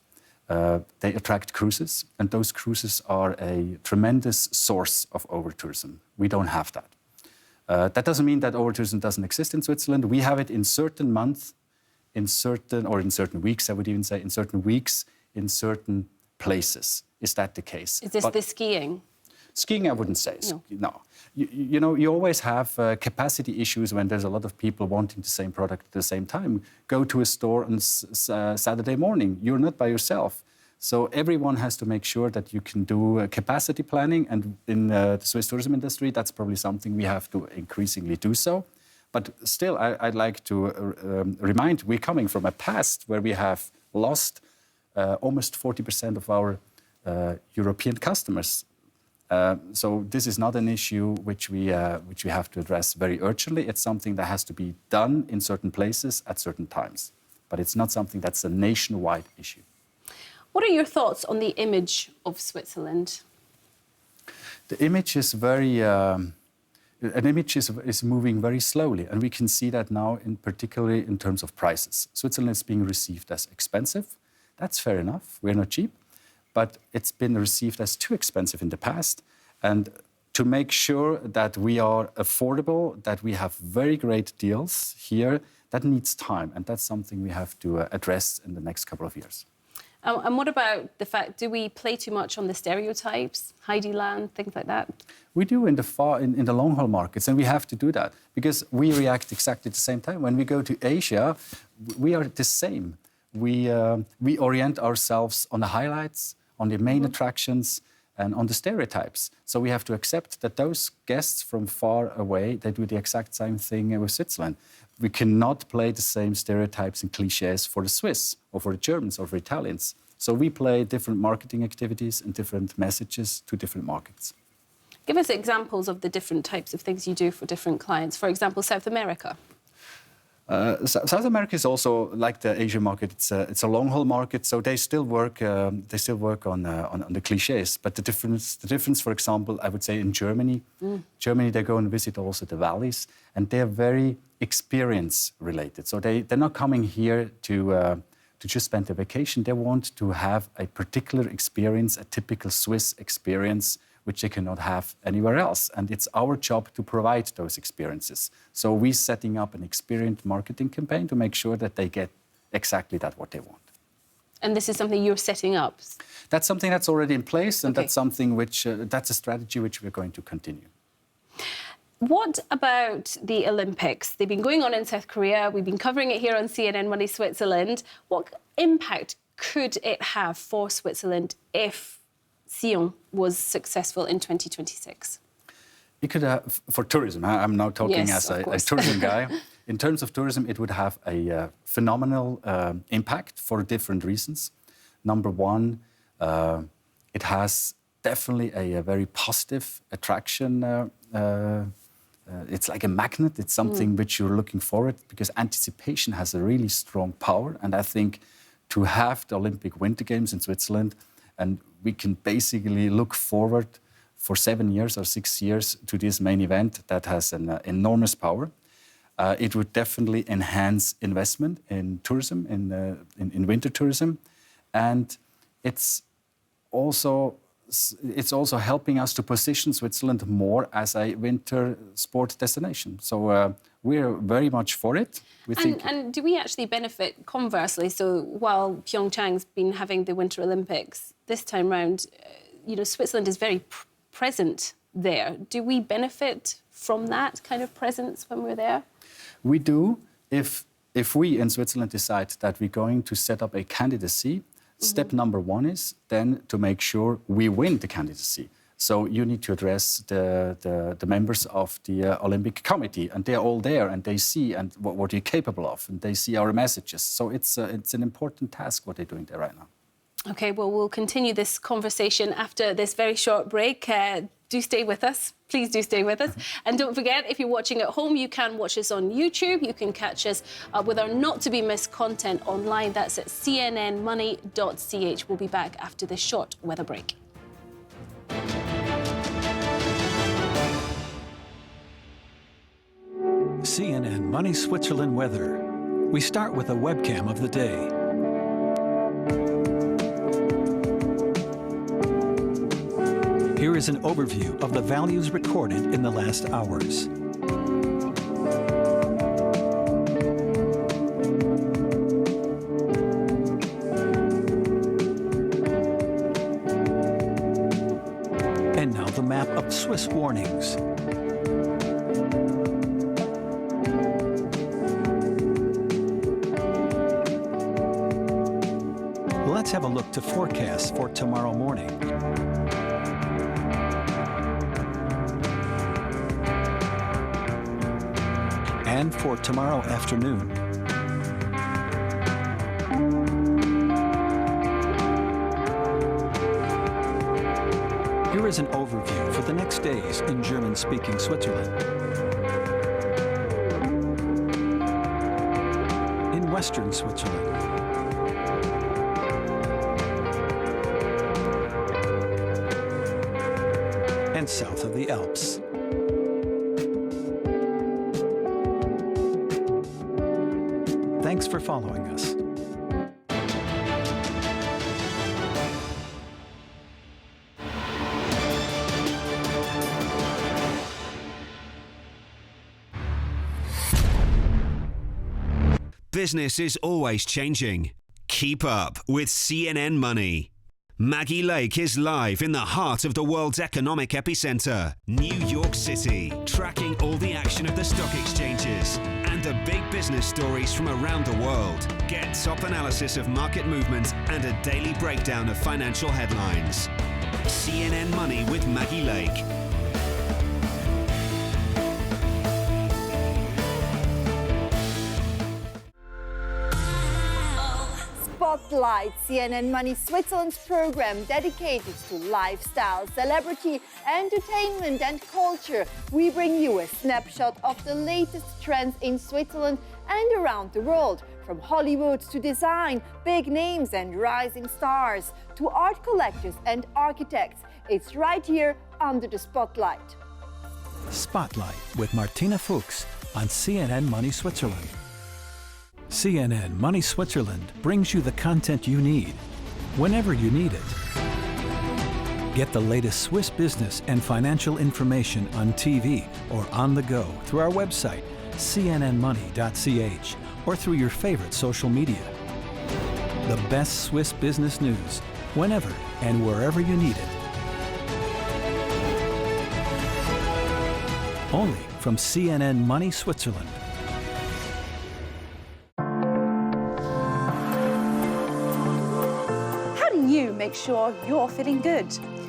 They attract cruises, and those cruises are a tremendous source of over-tourism. We don't have that. That doesn't mean that over-tourism doesn't exist in Switzerland. We have it in certain months, in certain weeks, I would even say, in certain weeks, in certain places. Is that the case? Is this the skiing? Skiing, I wouldn't say. No. No. You know, you always have capacity issues when there's a lot of people wanting the same product at the same time. Go to a store on Saturday morning. You're not by yourself. So everyone has to make sure that you can do capacity planning. And in the Swiss tourism industry, that's probably something we have to increasingly do so. But still, I'd like to remind, we're coming from a past where we have lost almost 40% of our European customers. So this is not an issue which we have to address very urgently. It's something that has to be done in certain places at certain times. But it's not something that's a nationwide issue. What are your thoughts on the image of Switzerland? The image is very... an image is moving very slowly, and we can see that now, particularly in terms of prices. Switzerland is being received as expensive. That's fair enough. We're not cheap. But it's been received as too expensive in the past. And to make sure that we are affordable, that we have very great deals here, that needs time. And that's something we have to address in the next couple of years. And what about the fact, do we play too much on the stereotypes, Heidiland, things like that? We do in the long-haul markets, and we have to do that because we react exactly at the same time. When we go to Asia, we are the same. We orient ourselves on the highlights, on the main attractions, and on the stereotypes. So we have to accept that those guests from far away, they do the exact same thing with Switzerland. We cannot play the same stereotypes and cliches for the Swiss or for the Germans or for Italians. So we play different marketing activities and different messages to different markets. Give us examples of the different types of things you do for different clients. For example, South America. South America is also like the Asian market. It's a long-haul market, so they still work. On the cliches. But the difference, for example, I would say in Germany, Germany they go and visit also the valleys, and they're very experience related. So they're not coming here to just spend a vacation. They want to have a particular experience, a typical Swiss experience, which they cannot have anywhere else. And it's our job to provide those experiences. So we're setting up an experienced marketing campaign to make sure that they get exactly what they want. And this is something you're setting up? That's something that's already in place, and that's something that's a strategy which we're going to continue. What about the Olympics? They've been going on in South Korea. We've been covering it here on CNN Money Switzerland. What impact could it have for Switzerland if Sion was successful in 2026? It could have, for tourism, I'm now talking as a tourism guy. In terms of tourism, it would have a phenomenal impact for different reasons. Number one, it has definitely a very positive attraction. It's like a magnet. It's something which you're looking forward because anticipation has a really strong power. And I think to have the Olympic Winter Games in Switzerland, and we can basically look forward for 7 years or 6 years to this main event that has an enormous power. It would definitely enhance investment in tourism, in winter tourism. And it's also helping us to position Switzerland more as a winter sport destination. So we're very much for it. And do we actually benefit conversely? So while Pyeongchang's been having the Winter Olympics, this time round, Switzerland is very present there. Do we benefit from that kind of presence when we're there? We do. If we in Switzerland decide that we're going to set up a candidacy, step number one is then to make sure we win the candidacy. So you need to address the members of the Olympic Committee, and they're all there, and they see and what you're capable of, and they see our messages. So it's an important task what they're doing there right now. OK, well, we'll continue this conversation after this very short break. Do stay with us. Please do stay with us. And don't forget, if you're watching at home, you can watch us on YouTube. You can catch us with our not-to-be-missed content online. That's at CNNMoney.ch. We'll be back after this short weather break. CNN Money Switzerland weather. We start with a webcam of the day. Here is an overview of the values recorded in the last hours. map of Swiss warnings. Let's have a look to forecasts for tomorrow morning. And for tomorrow afternoon. Here is an overview for the next days in German-speaking Switzerland. In western Switzerland. And south of the Alps. Thanks for following us. Business is always changing. Keep up with CNN Money. Maggie Lake is live in the heart of the world's economic epicenter, New York City, tracking all the action of the stock exchanges and the big business stories from around the world. Get top analysis of market movements and a daily breakdown of financial headlines. CNN Money with Maggie Lake. Spotlight, CNN Money Switzerland's program dedicated to lifestyle, celebrity, entertainment and culture. We bring you a snapshot of the latest trends in Switzerland and around the world, from Hollywood to design, big names and rising stars, to art collectors and architects. It's right here under the spotlight. Spotlight with Martina Fuchs on CNN Money Switzerland. CNN Money Switzerland brings you the content you need, whenever you need it. Get the latest Swiss business and financial information on TV or on the go through our website, cnnmoney.ch, or through your favorite social media. The best Swiss business news, whenever and wherever you need it. Only from CNN Money Switzerland. You make sure you're feeling good.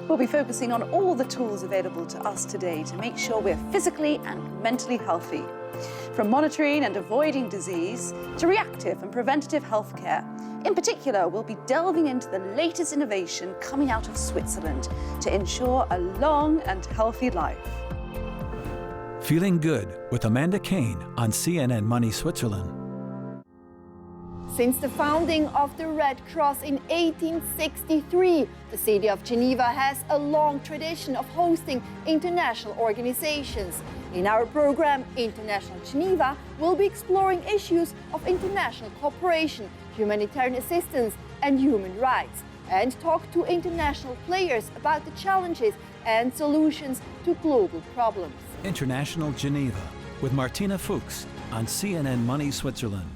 We'll be focusing on all the tools available to us today to make sure we're physically and mentally healthy. From monitoring and avoiding disease to reactive and preventative healthcare. In particular, we'll be delving into the latest innovation coming out of Switzerland to ensure a long and healthy life. Feeling Good with Amanda Kane on CNN Money Switzerland. Since the founding of the Red Cross in 1863, the city of Geneva has a long tradition of hosting international organizations. In our program, International Geneva, we'll be exploring issues of international cooperation, humanitarian assistance and human rights, and talk to international players about the challenges and solutions to global problems. International Geneva with Martina Fuchs on CNN Money Switzerland.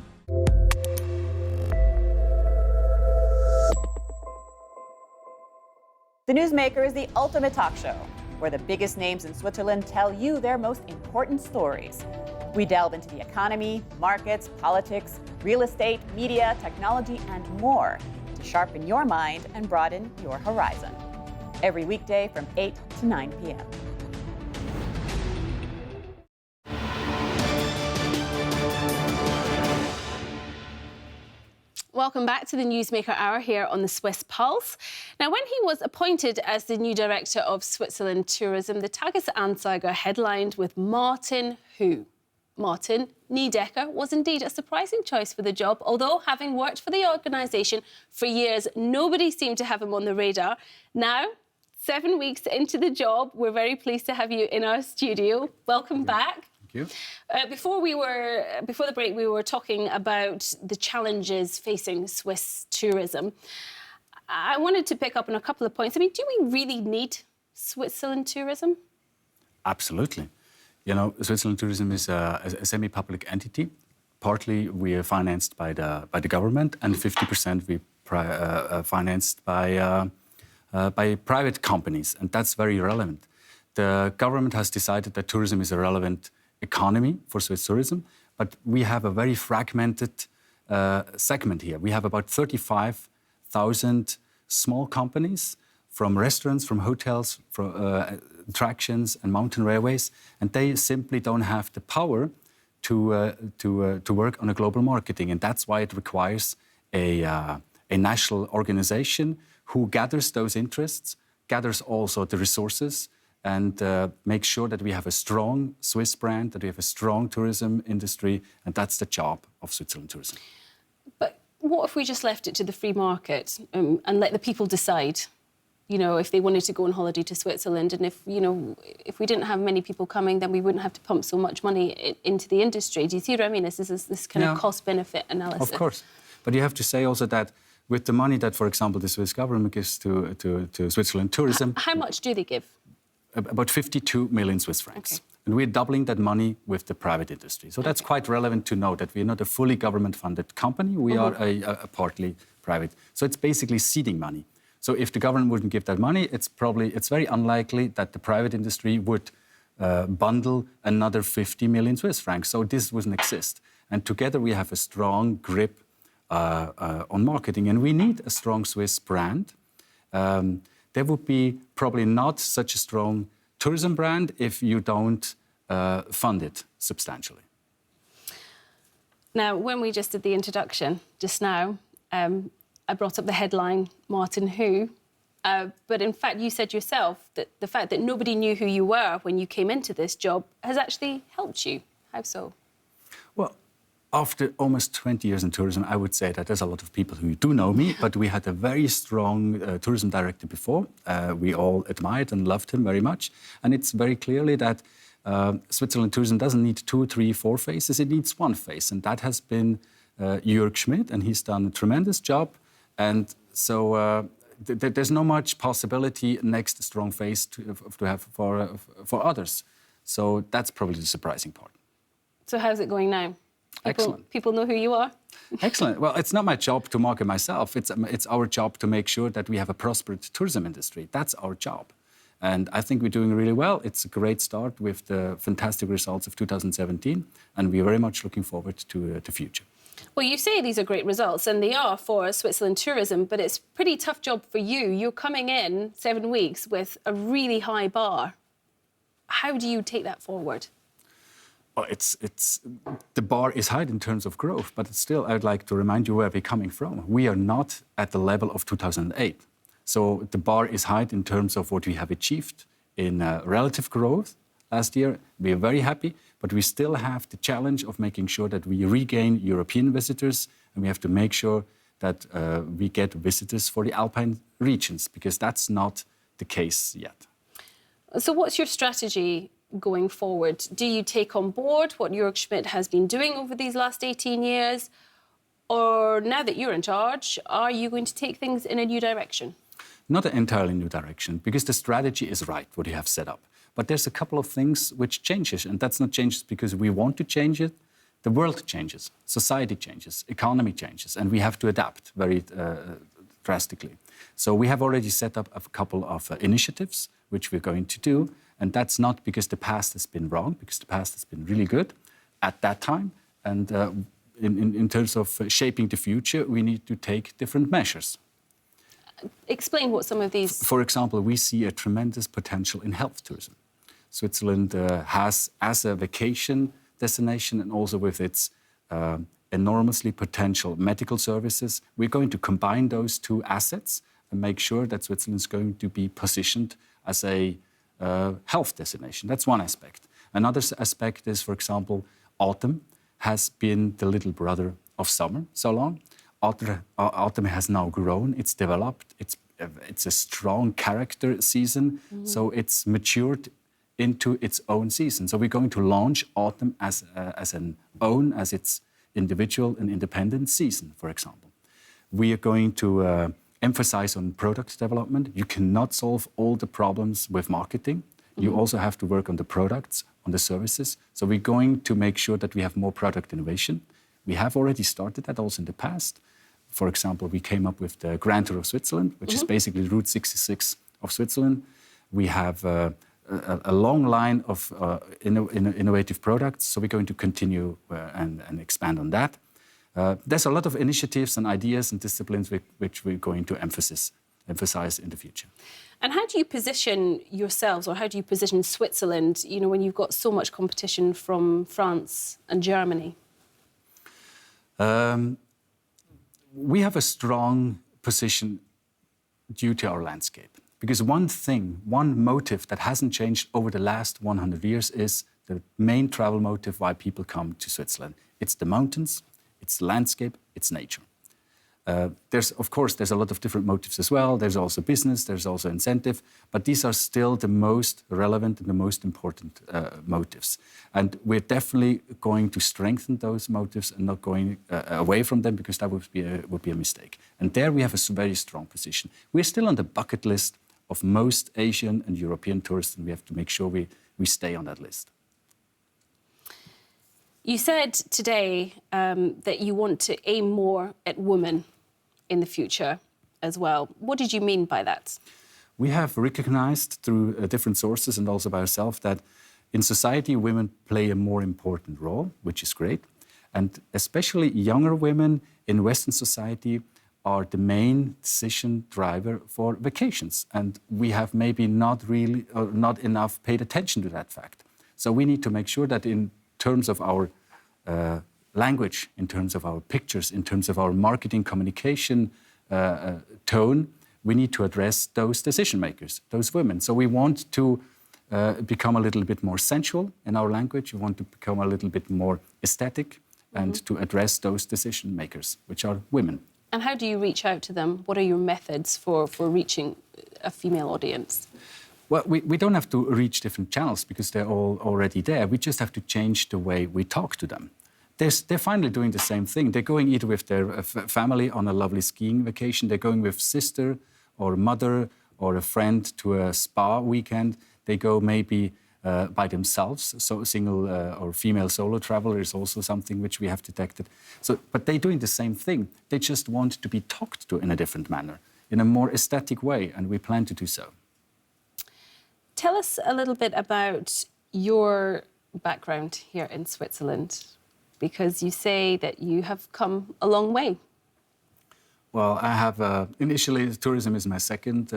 The Newsmaker is the ultimate talk show, where the biggest names in Switzerland tell you their most important stories. We delve into the economy, markets, politics, real estate, media, technology, and more to sharpen your mind and broaden your horizon. Every weekday from 8 to 9 p.m. Welcome back to the Newsmaker Hour here on the Swiss Pulse. Now, when he was appointed as the new director of Switzerland Tourism, the Tagesanzeiger headlined with Martin who? Martin NYDEGGER was indeed a surprising choice for the job, although having worked for the organisation for years, nobody seemed to have him on the radar. Now, 7 weeks into the job, we're very pleased to have you in our studio. Welcome back. You. Before the break, we were talking about the challenges facing Swiss tourism. I wanted to pick up on a couple of points. I mean, do we really need Switzerland tourism? Absolutely. You know, Switzerland Tourism is a semi-public entity. Partly we are financed by the government, and 50% we financed by private companies, and that's very relevant. The government has decided that tourism is a relevant economy for Swiss tourism, but we have a very fragmented segment here. We have about 35,000 small companies, from restaurants, from hotels, from attractions and mountain railways, and they simply don't have the power to work on a global marketing, and that's why it requires a national organization who gathers those interests, gathers also the resources, and makes sure that we have a strong Swiss brand, that we have a strong tourism industry, and that's the job of Switzerland Tourism. But what if we just left it to the free market and let the people decide? You know, if they wanted to go on holiday to Switzerland, and if we didn't have many people coming, then we wouldn't have to pump so much money into the industry. Do you see what I mean? This is this kind of cost-benefit analysis. Of course. But you have to say also that with the money that, for example, the Swiss government gives to Switzerland Tourism... How much do they give? About 52 million Swiss francs. Okay. And we're doubling that money with the private industry. So that's quite relevant to know that we're not a fully government-funded company. We are a partly private. So it's basically seeding money. So if the government wouldn't give that money, it's very unlikely that the private industry would bundle another 50 million Swiss francs. So this wouldn't exist. And together we have a strong grip on marketing. And we need a strong Swiss brand. There would be probably not such a strong tourism brand if you don't fund it substantially. Now, when we just did the introduction just now, I brought up the headline, Martin Who. But in fact, you said yourself that the fact that nobody knew who you were when you came into this job has actually helped you. How so? Well, after almost 20 years in tourism, I would say that there's a lot of people who do know me, but we had a very strong tourism director before. We all admired and loved him very much. And it's very clearly that Switzerland tourism doesn't need 2, 3, 4 faces, it needs one face. And that has been Jörg Schmidt, and he's done a tremendous job. And so there's not much possibility next strong face to have for others. So that's probably the surprising part. So how's it going now? Excellent. People know who you are? Excellent. Well, it's not my job to market myself. It's our job to make sure that we have a prosperous tourism industry. That's our job. And I think we're doing really well. It's a great start with the fantastic results of 2017. And we're very much looking forward to the future. Well, you say these are great results, and they are for Switzerland tourism, but it's a pretty tough job for you. You're coming in 7 weeks with a really high bar. How do you take that forward? Well, the bar is high in terms of growth, but still, I'd like to remind you where we're coming from. We are not at the level of 2008. So the bar is high in terms of what we have achieved in relative growth last year. We are very happy, but we still have the challenge of making sure that we regain European visitors, and we have to make sure that we get visitors for the Alpine regions, because that's not the case yet. So what's your strategy going forward? Do you take on board what Jörg Schmidt has been doing over these last 18 years? Or now that you're in charge, are you going to take things in a new direction? Not an entirely new direction, because the strategy is right, what you have set up. But there's a couple of things which changes, and that's not changes because we want to change it. The world changes, society changes, economy changes, and we have to adapt very drastically. So we have already set up a couple of initiatives which we're going to do, and that's not because the past has been wrong, because the past has been really good at that time. And in terms of shaping the future, we need to take different measures. Explain what some of these... For example, we see a tremendous potential in health tourism. Switzerland has, as a vacation destination and also with its enormously potential medical services, we're going to combine those two assets and make sure that Switzerland is going to be positioned as a health destination. That's one aspect. Another aspect is, for example, autumn has been the little brother of summer so long. Autumn has now grown, it's developed, it's a strong character season, so it's matured into its own season. So we're going to launch autumn as its individual and independent season, for example. We are going to emphasize on product development. You cannot solve all the problems with marketing. You also have to work on the products, on the services. So we're going to make sure that we have more product innovation. We have already started that also in the past. For example, we came up with the Grand Tour of Switzerland, which is basically Route 66 of Switzerland. We have a long line of innovative products, so we're going to continue and expand on that. There's a lot of initiatives and ideas and disciplines which we're going to emphasize in the future. And how do you position yourselves, or how do you position Switzerland, you know, when you've got so much competition from France and Germany? We have a strong position due to our landscape. Because one motive that hasn't changed over the last 100 years is the main travel motive why people come to Switzerland. It's the mountains, it's the landscape, it's nature. Of course, there's a lot of different motives as well. There's also business, there's also incentive, but these are still the most relevant and the most important motives. And we're definitely going to strengthen those motives and not going away from them, because that would be a mistake. And there we have a very strong position. We're still on the bucket list of most Asian and European tourists, and we have to make sure we stay on that list. You said today that you want to aim more at women in the future as well. What did you mean by that? We have recognized through different sources and also by ourselves that in society women play a more important role, which is great. And especially younger women in Western society are the main decision driver for vacations. And we have maybe not really or not enough paid attention to that fact. So we need to make sure that in terms of our language, in terms of our pictures, in terms of our marketing communication tone, we need to address those decision makers, those women. So we want to become a little bit more sensual in our language. We want to become a little bit more aesthetic and to address those decision makers, which are women. And how do you reach out to them? What are your methods for reaching a female audience? Well, we don't have to reach different channels because they're all already there. We just have to change the way we talk to them. They're finally doing the same thing. They're going either with their family on a lovely skiing vacation. They're going with sister or mother or a friend to a spa weekend. They go maybe by themselves. So single or female solo traveler is also something which we have detected. But they're doing the same thing. They just want to be talked to in a different manner, in a more aesthetic way, and we plan to do so. Tell us a little bit about your background here in Switzerland, because you say that you have come a long way. Well, I have initially tourism is my second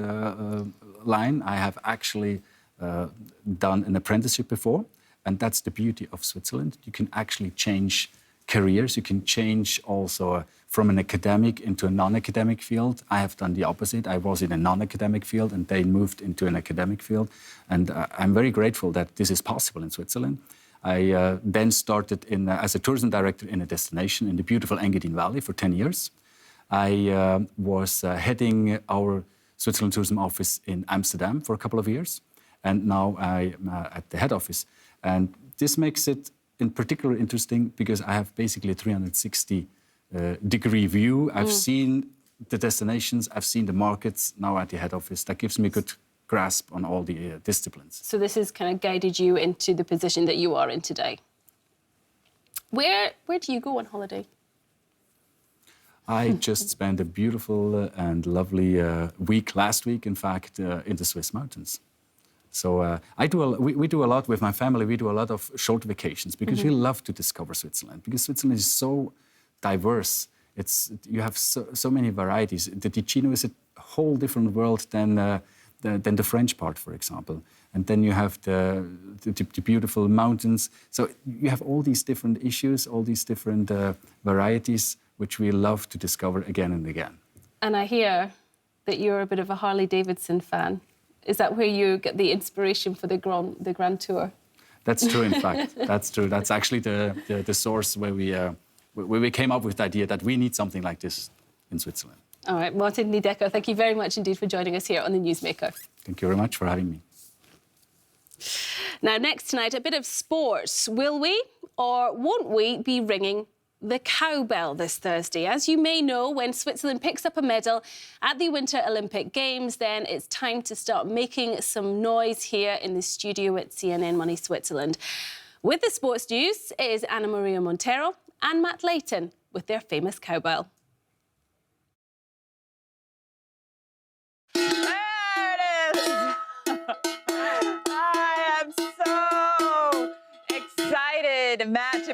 line. I have actually done an apprenticeship before, and that's the beauty of Switzerland. You can actually change careers. You can change also from an academic into a non-academic field. I have done the opposite. I was in a non-academic field and they moved into an academic field. And I'm very grateful that this is possible in Switzerland. I then started as a tourism director in a destination in the beautiful Engadine Valley for 10 years. I was heading our Switzerland Tourism Office in Amsterdam for a couple of years. And now I'm at the head office. And this makes it in particular interesting because I have basically a 360-degree view. I've seen the destinations, I've seen the markets, now at the head office. That gives me a good grasp on all the disciplines. So this has kind of guided you into the position that you are in today. Where do you go on holiday? I just spent a beautiful and lovely week last week, in fact, in the Swiss mountains. So we do a lot with my family. We do a lot of short vacations because we love to discover Switzerland. Because Switzerland is so diverse. You have so many varieties. The Ticino is a whole different world than the French part, for example. And then you have the beautiful mountains. So you have all these different issues, all these different varieties, which we love to discover again and again. And I hear that you're a bit of a Harley-Davidson fan. Is that where you get the inspiration for the Grand Tour? That's true, in fact. That's true. That's actually the source where we came up with the idea that we need something like this in Switzerland. All right, Martin NYDEGGER, thank you very much indeed for joining us here on the Newsmaker. Thank you very much for having me. Now, next tonight, a bit of sports. Will we or won't we be ringing the cowbell this Thursday? As you may know, when Switzerland picks up a medal at the Winter Olympic Games, then it's time to start making some noise here in the studio at CNN Money Switzerland. With the sports news is Ana Maria Montero and Matt Leighton with their famous cowbell.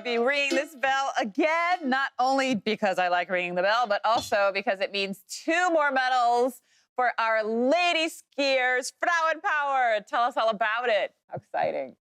be ringing this bell again, not only because I like ringing the bell, but also because it means 2 more medals for our lady skiers. Frauenpower, tell us all about it. How exciting.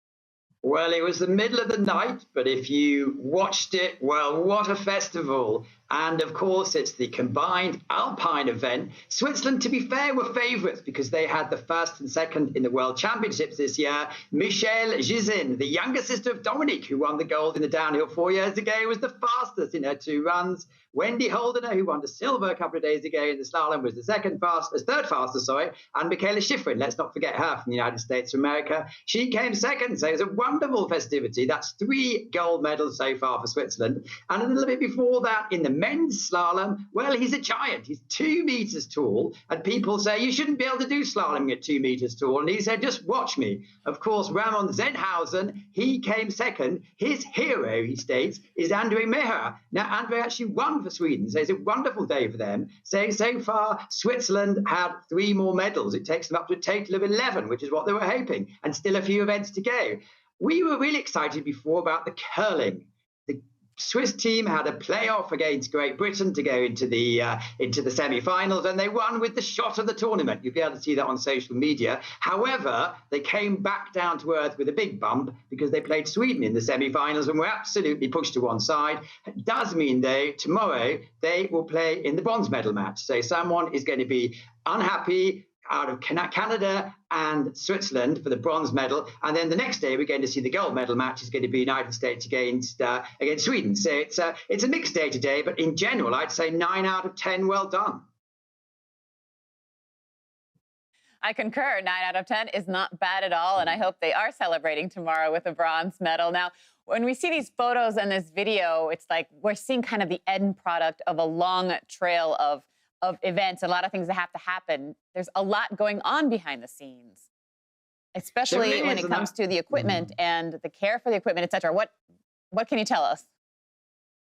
Well, it was the middle of the night, but if you watched it, well, what a festival. And of course, it's the combined alpine event. Switzerland, to be fair, were favourites because they had the first and second in the World Championships this year. Michelle Gizin, the younger sister of Dominic, who won the gold in the downhill 4 years ago, was the fastest in her 2 runs. Wendy Holdener, who won the silver a couple of days ago in the slalom, was the third fastest, and Michaela Schifrin, let's not forget her from the United States of America. She came second, so it was a wonderful festivity. That's 3 gold medals so far for Switzerland. And a little bit before that, in the men's slalom, well, he's a giant. He's 2 meters tall, and people say you shouldn't be able to do slalom at 2 meters tall. And he said, just watch me. Of course, Ramon Zenhausen, he came second. His hero, he states, is Andre Meher. Now, Andre actually won for Sweden, so it's a wonderful day for them. So far, Switzerland had 3 more medals. It takes them up to a total of 11, which is what they were hoping, and still a few events to go. We were really excited before about the curling. The Swiss team had a playoff against Great Britain to go into the semi-finals, and they won with the shot of the tournament. You'll be able to see that on social media. However, they came back down to earth with a big bump because they played Sweden in the semi-finals and were absolutely pushed to one side. It does mean, though, tomorrow they will play in the bronze medal match. So someone is going to be unhappy out of Canada and Switzerland for the bronze medal, and then the next day we're going to see the gold medal match is going to be United States against Sweden. So it's a mixed day today, but in general I'd say 9 out of 10 well done. I concur. 9 out of 10 is not bad at all, and I hope they are celebrating tomorrow with a bronze medal. Now, when we see these photos and this video, it's like we're seeing kind of the end product of a long trail of events, a lot of things that have to happen. There's a lot going on behind the scenes, especially when it comes to the equipment and the care for the equipment, et cetera. What can you tell us?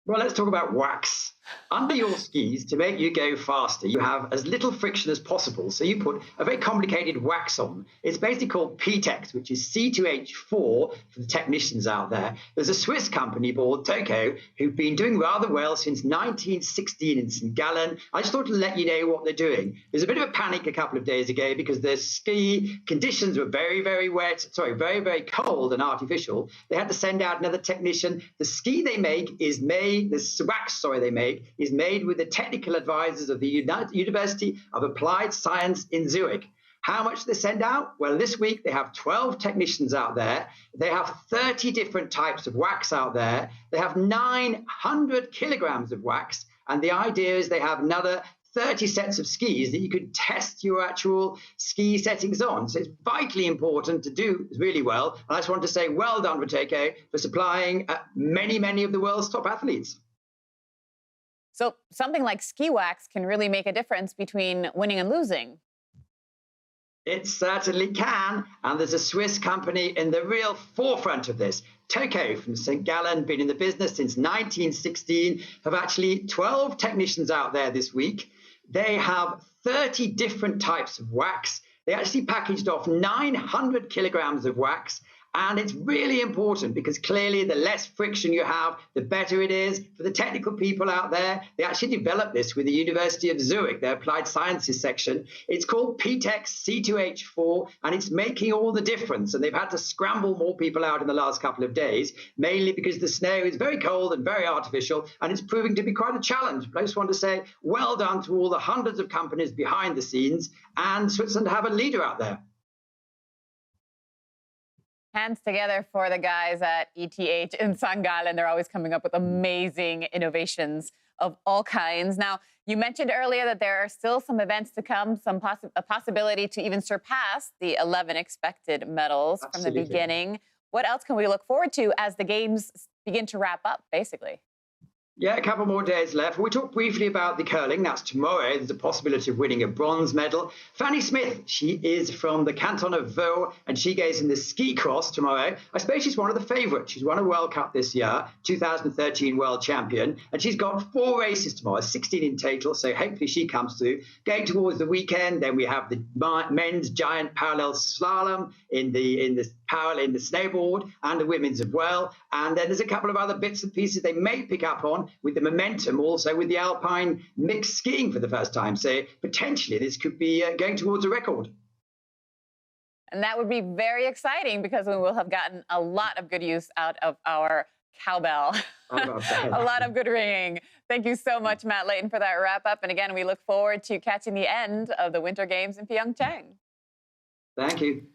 Well, let's talk about wax. Under your skis, to make you go faster, you have as little friction as possible. So you put a very complicated wax on. It's basically called PTEX, which is C2H4 for the technicians out there. There's a Swiss company called Toko who've been doing rather well since 1916 in St. Gallen. I just thought to let you know what they're doing. There's a bit of a panic a couple of days ago because the ski conditions were very, very very cold and artificial. They had to send out another technician. The ski they make is made, this wax, they make, is made with the technical advisors of the University of Applied Science in Zurich. How much do they send out? Well, this week they have 12 technicians out there. They have 30 different types of wax out there. They have 900 kilograms of wax. And the idea is they have another 30 sets of skis that you could test your actual ski settings on. So it's vitally important to do really well. And I just want to say well done, Toko, for supplying many, many of the world's top athletes. So something like ski wax can really make a difference between winning and losing. It certainly can, and there's a Swiss company in the real forefront of this. Toko from St. Gallen, been in the business since 1916, have actually 12 technicians out there this week. They have 30 different types of wax. They actually packaged off 900 kilograms of wax. And it's really important because clearly the less friction you have, the better it is for the technical people out there. They actually developed this with the University of Zurich, their applied sciences section. It's called PTEX C2H4, and it's making all the difference. And they've had to scramble more people out in the last couple of days, mainly because the snow is very cold and very artificial, and it's proving to be quite a challenge. But I just want to say well done to all the hundreds of companies behind the scenes, and Switzerland have a leader out there. Hands together for the guys at ETH in St. Gallen. They're always coming up with amazing innovations of all kinds. Now, you mentioned earlier that there are still some events to come, a possibility to even surpass the 11 expected medals from the beginning. What else can we look forward to as the games begin to wrap up, basically? Yeah, a couple more days left. We talked briefly about the curling. That's tomorrow. There's a possibility of winning a bronze medal. Fanny Smith, she is from the canton of Vaud, and she goes in the ski cross tomorrow. I suppose she's one of the favourites. She's won a World Cup this year, 2013 world champion, and she's got 4 races tomorrow, 16 in total, so hopefully she comes through. Going towards the weekend, then we have the men's giant parallel slalom in the snowboard, and the women's as well. And then there's a couple of other bits and pieces they may pick up on with the momentum, also with the alpine mixed skiing for the first time. So potentially this could be going towards a record. And that would be very exciting because we will have gotten a lot of good use out of our cowbell. A lot of good ringing. Thank you so much, Matt Layton, for that wrap-up. And again, we look forward to catching the end of the Winter Games in Pyeongchang. Thank you.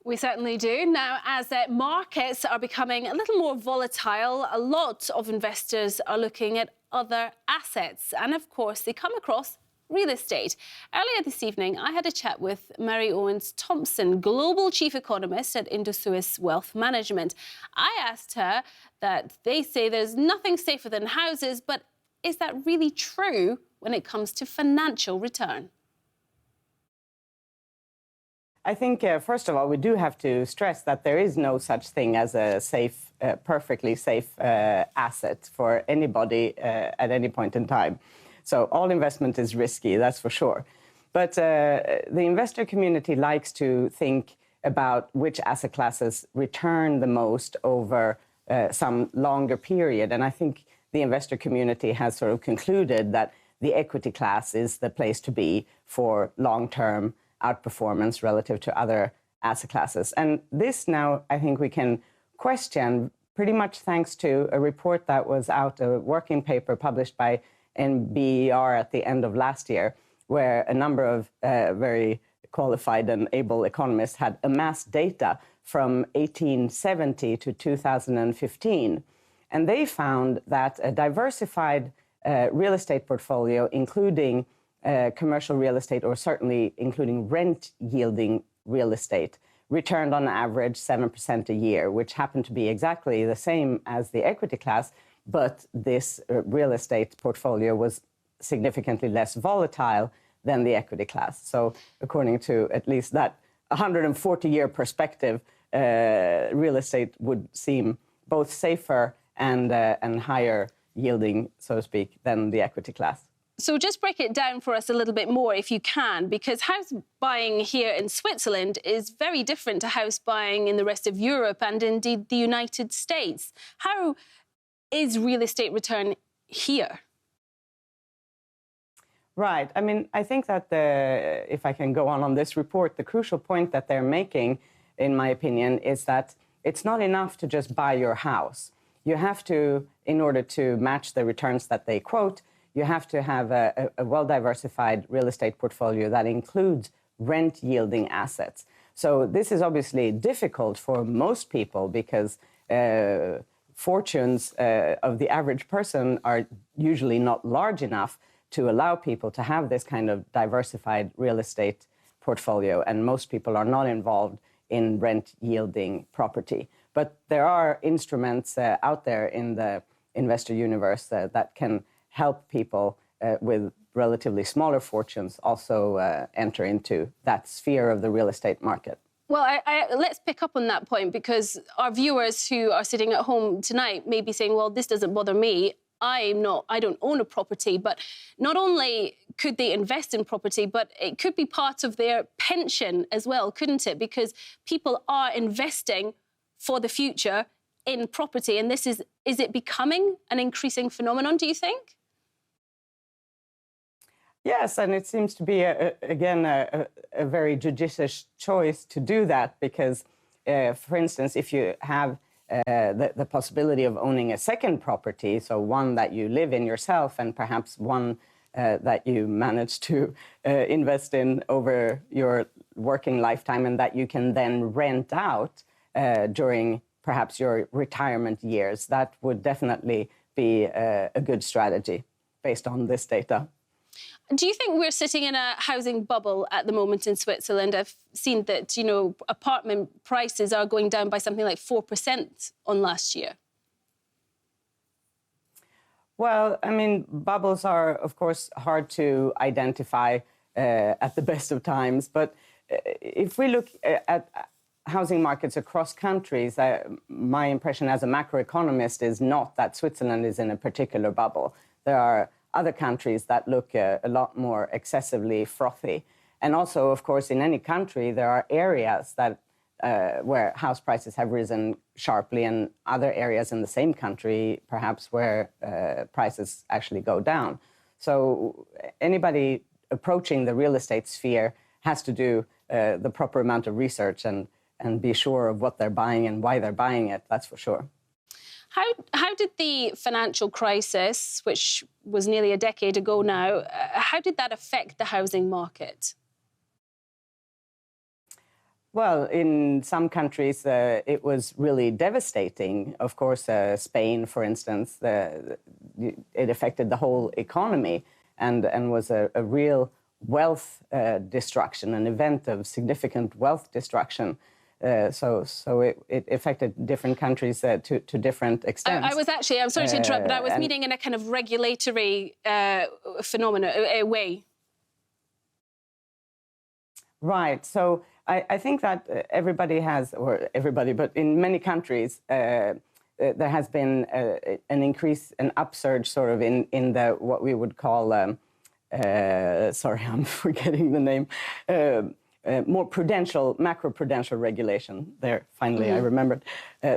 We certainly do. Now, as markets are becoming a little more volatile, a lot of investors are looking at other assets. And of course, they come across real estate. Earlier this evening, I had a chat with Mary-Owens Thompson, Global Chief Economist at Indosuez Wealth Management. I asked her that they say there's nothing safer than houses, but is that really true when it comes to financial return? I think, first of all, we do have to stress that there is no such thing as a safe, perfectly safe asset for anybody at any point in time. So all investment is risky, that's for sure. But the investor community likes to think about which asset classes return the most over some longer period. And I think the investor community has sort of concluded that the equity class is the place to be for long-term outperformance relative to other asset classes. And this now, I think we can question pretty much thanks to a report that was out, a working paper published by NBER at the end of last year, where a number of very qualified and able economists had amassed data from 1870 to 2015. And they found that a diversified real estate portfolio, including commercial real estate, or certainly including rent-yielding real estate, returned on average 7% a year, which happened to be exactly the same as the equity class, but this real estate portfolio was significantly less volatile than the equity class. So according to at least that 140-year perspective, real estate would seem both safer and higher yielding, so to speak, than the equity class. So just break it down for us a little bit more, if you can, because house buying here in Switzerland is very different to house buying in the rest of Europe and indeed the United States. How is real estate return here? Right. I mean, I think that if I can go on this report, the crucial point that they're making, in my opinion, is that it's not enough to just buy your house. You have to, in order to match the returns that they quote, you have to have a well-diversified real estate portfolio that includes rent-yielding assets. So this is obviously difficult for most people because fortunes of the average person are usually not large enough to allow people to have this kind of diversified real estate portfolio, and most people are not involved in rent-yielding property. But there are instruments out there in the investor universe that can help people with relatively smaller fortunes also enter into that sphere of the real estate market. Well, let's pick up on that point, because our viewers who are sitting at home tonight may be saying, well, this doesn't bother me. I don't own a property. But not only could they invest in property, but it could be part of their pension as well, couldn't it? Because people are investing for the future in property. And this is it becoming an increasing phenomenon, do you think? Yes, and it seems to be, again, a very judicious choice to do that because, for instance, if you have the possibility of owning a second property, so one that you live in yourself and perhaps one that you manage to invest in over your working lifetime and that you can then rent out during perhaps your retirement years, that would definitely be a good strategy based on this data. Do you think we're sitting in a housing bubble at the moment in Switzerland? I've seen that, apartment prices are going down by something like 4% on last year. Well, I mean, bubbles are, of course, hard to identify at the best of times. But if we look at housing markets across countries, my impression as a macroeconomist is not that Switzerland is in a particular bubble. There are other countries that look a lot more excessively frothy. And also, of course, in any country, there are areas that where house prices have risen sharply and other areas in the same country, perhaps, where prices actually go down. So anybody approaching the real estate sphere has to do the proper amount of research and be sure of what they're buying and why they're buying it, that's for sure. How did the financial crisis, which was nearly a decade ago now, how did that affect the housing market? Well, in some countries, it was really devastating. Of course, Spain, for instance, it affected the whole economy and was a real wealth destruction, an event of significant wealth destruction. So it affected different countries to different extents. I was actually, I'm sorry to interrupt, but I was meaning in a kind of regulatory phenomenon, a way. Right. So I think that everybody has, or everybody, but in many countries, there has been an increase, an upsurge sort of in the, what we would call, sorry, I'm forgetting the name, more prudential, macroprudential regulation. There, finally, I remembered.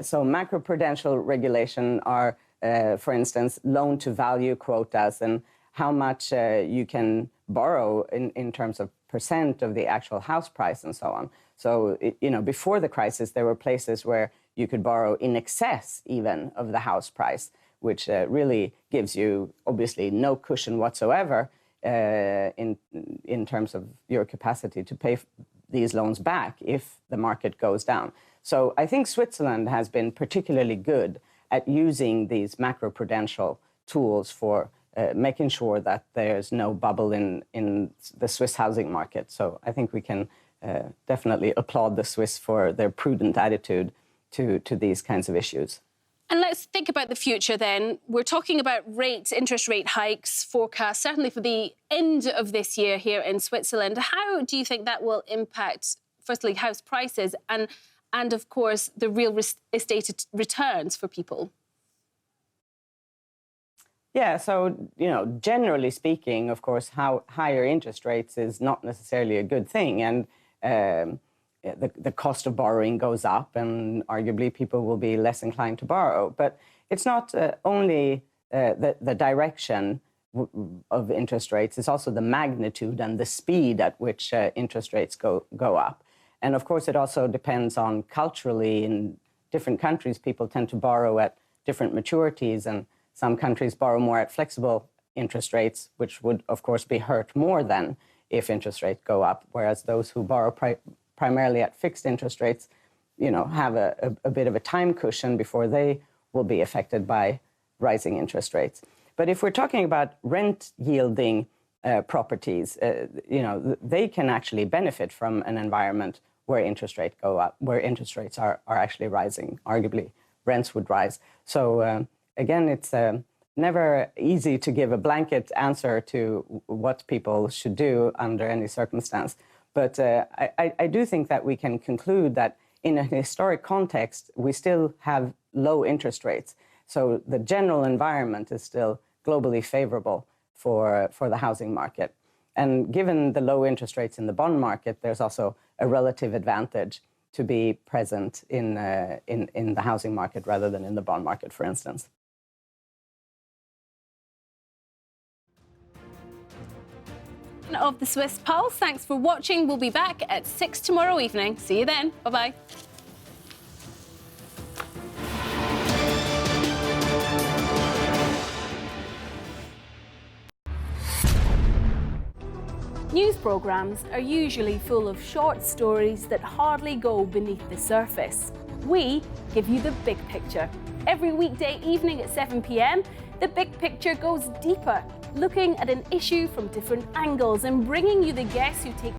So macroprudential regulation are, for instance, loan-to-value quotas and how much you can borrow in terms of percent of the actual house price and so on. So, before the crisis, there were places where you could borrow in excess even of the house price, which really gives you, obviously, no cushion whatsoever in terms of your capacity to pay these loans back if the market goes down. So I think Switzerland has been particularly good at using these macroprudential tools for making sure that there's no bubble in the Swiss housing market. So I think we can definitely applaud the Swiss for their prudent attitude to these kinds of issues. And let's think about the future then. We're talking about interest rate hikes forecast, certainly for the end of this year here in Switzerland. How do you think that will impact, firstly, house prices and of course, the real estate returns for people? Yeah, so, generally speaking, of course, higher interest rates is not necessarily a good thing. And the cost of borrowing goes up and arguably people will be less inclined to borrow. But it's not only the direction of interest rates, it's also the magnitude and the speed at which interest rates go up. And of course, it also depends on culturally in different countries, people tend to borrow at different maturities, and some countries borrow more at flexible interest rates, which would, of course, be hurt more than if interest rates go up, whereas those who borrow primarily at fixed interest rates, have a bit of a time cushion before they will be affected by rising interest rates. But if we're talking about rent-yielding properties, they can actually benefit from an environment where interest rates go up, where interest rates are actually rising. Arguably, rents would rise. So again, it's never easy to give a blanket answer to what people should do under any circumstance. But I do think that we can conclude that in a historic context, we still have low interest rates. So the general environment is still globally favorable for the housing market. And given the low interest rates in the bond market, there's also a relative advantage to be present in the housing market rather than in the bond market, for instance. Of the Swiss Pulse. Thanks for watching. We'll be back at 6 tomorrow evening. See you then. Bye-bye. News programmes are usually full of short stories that hardly go beneath the surface. We give you the big picture. Every weekday evening at 7 p.m, the big picture goes deeper, looking at an issue from different angles and bringing you the guests who take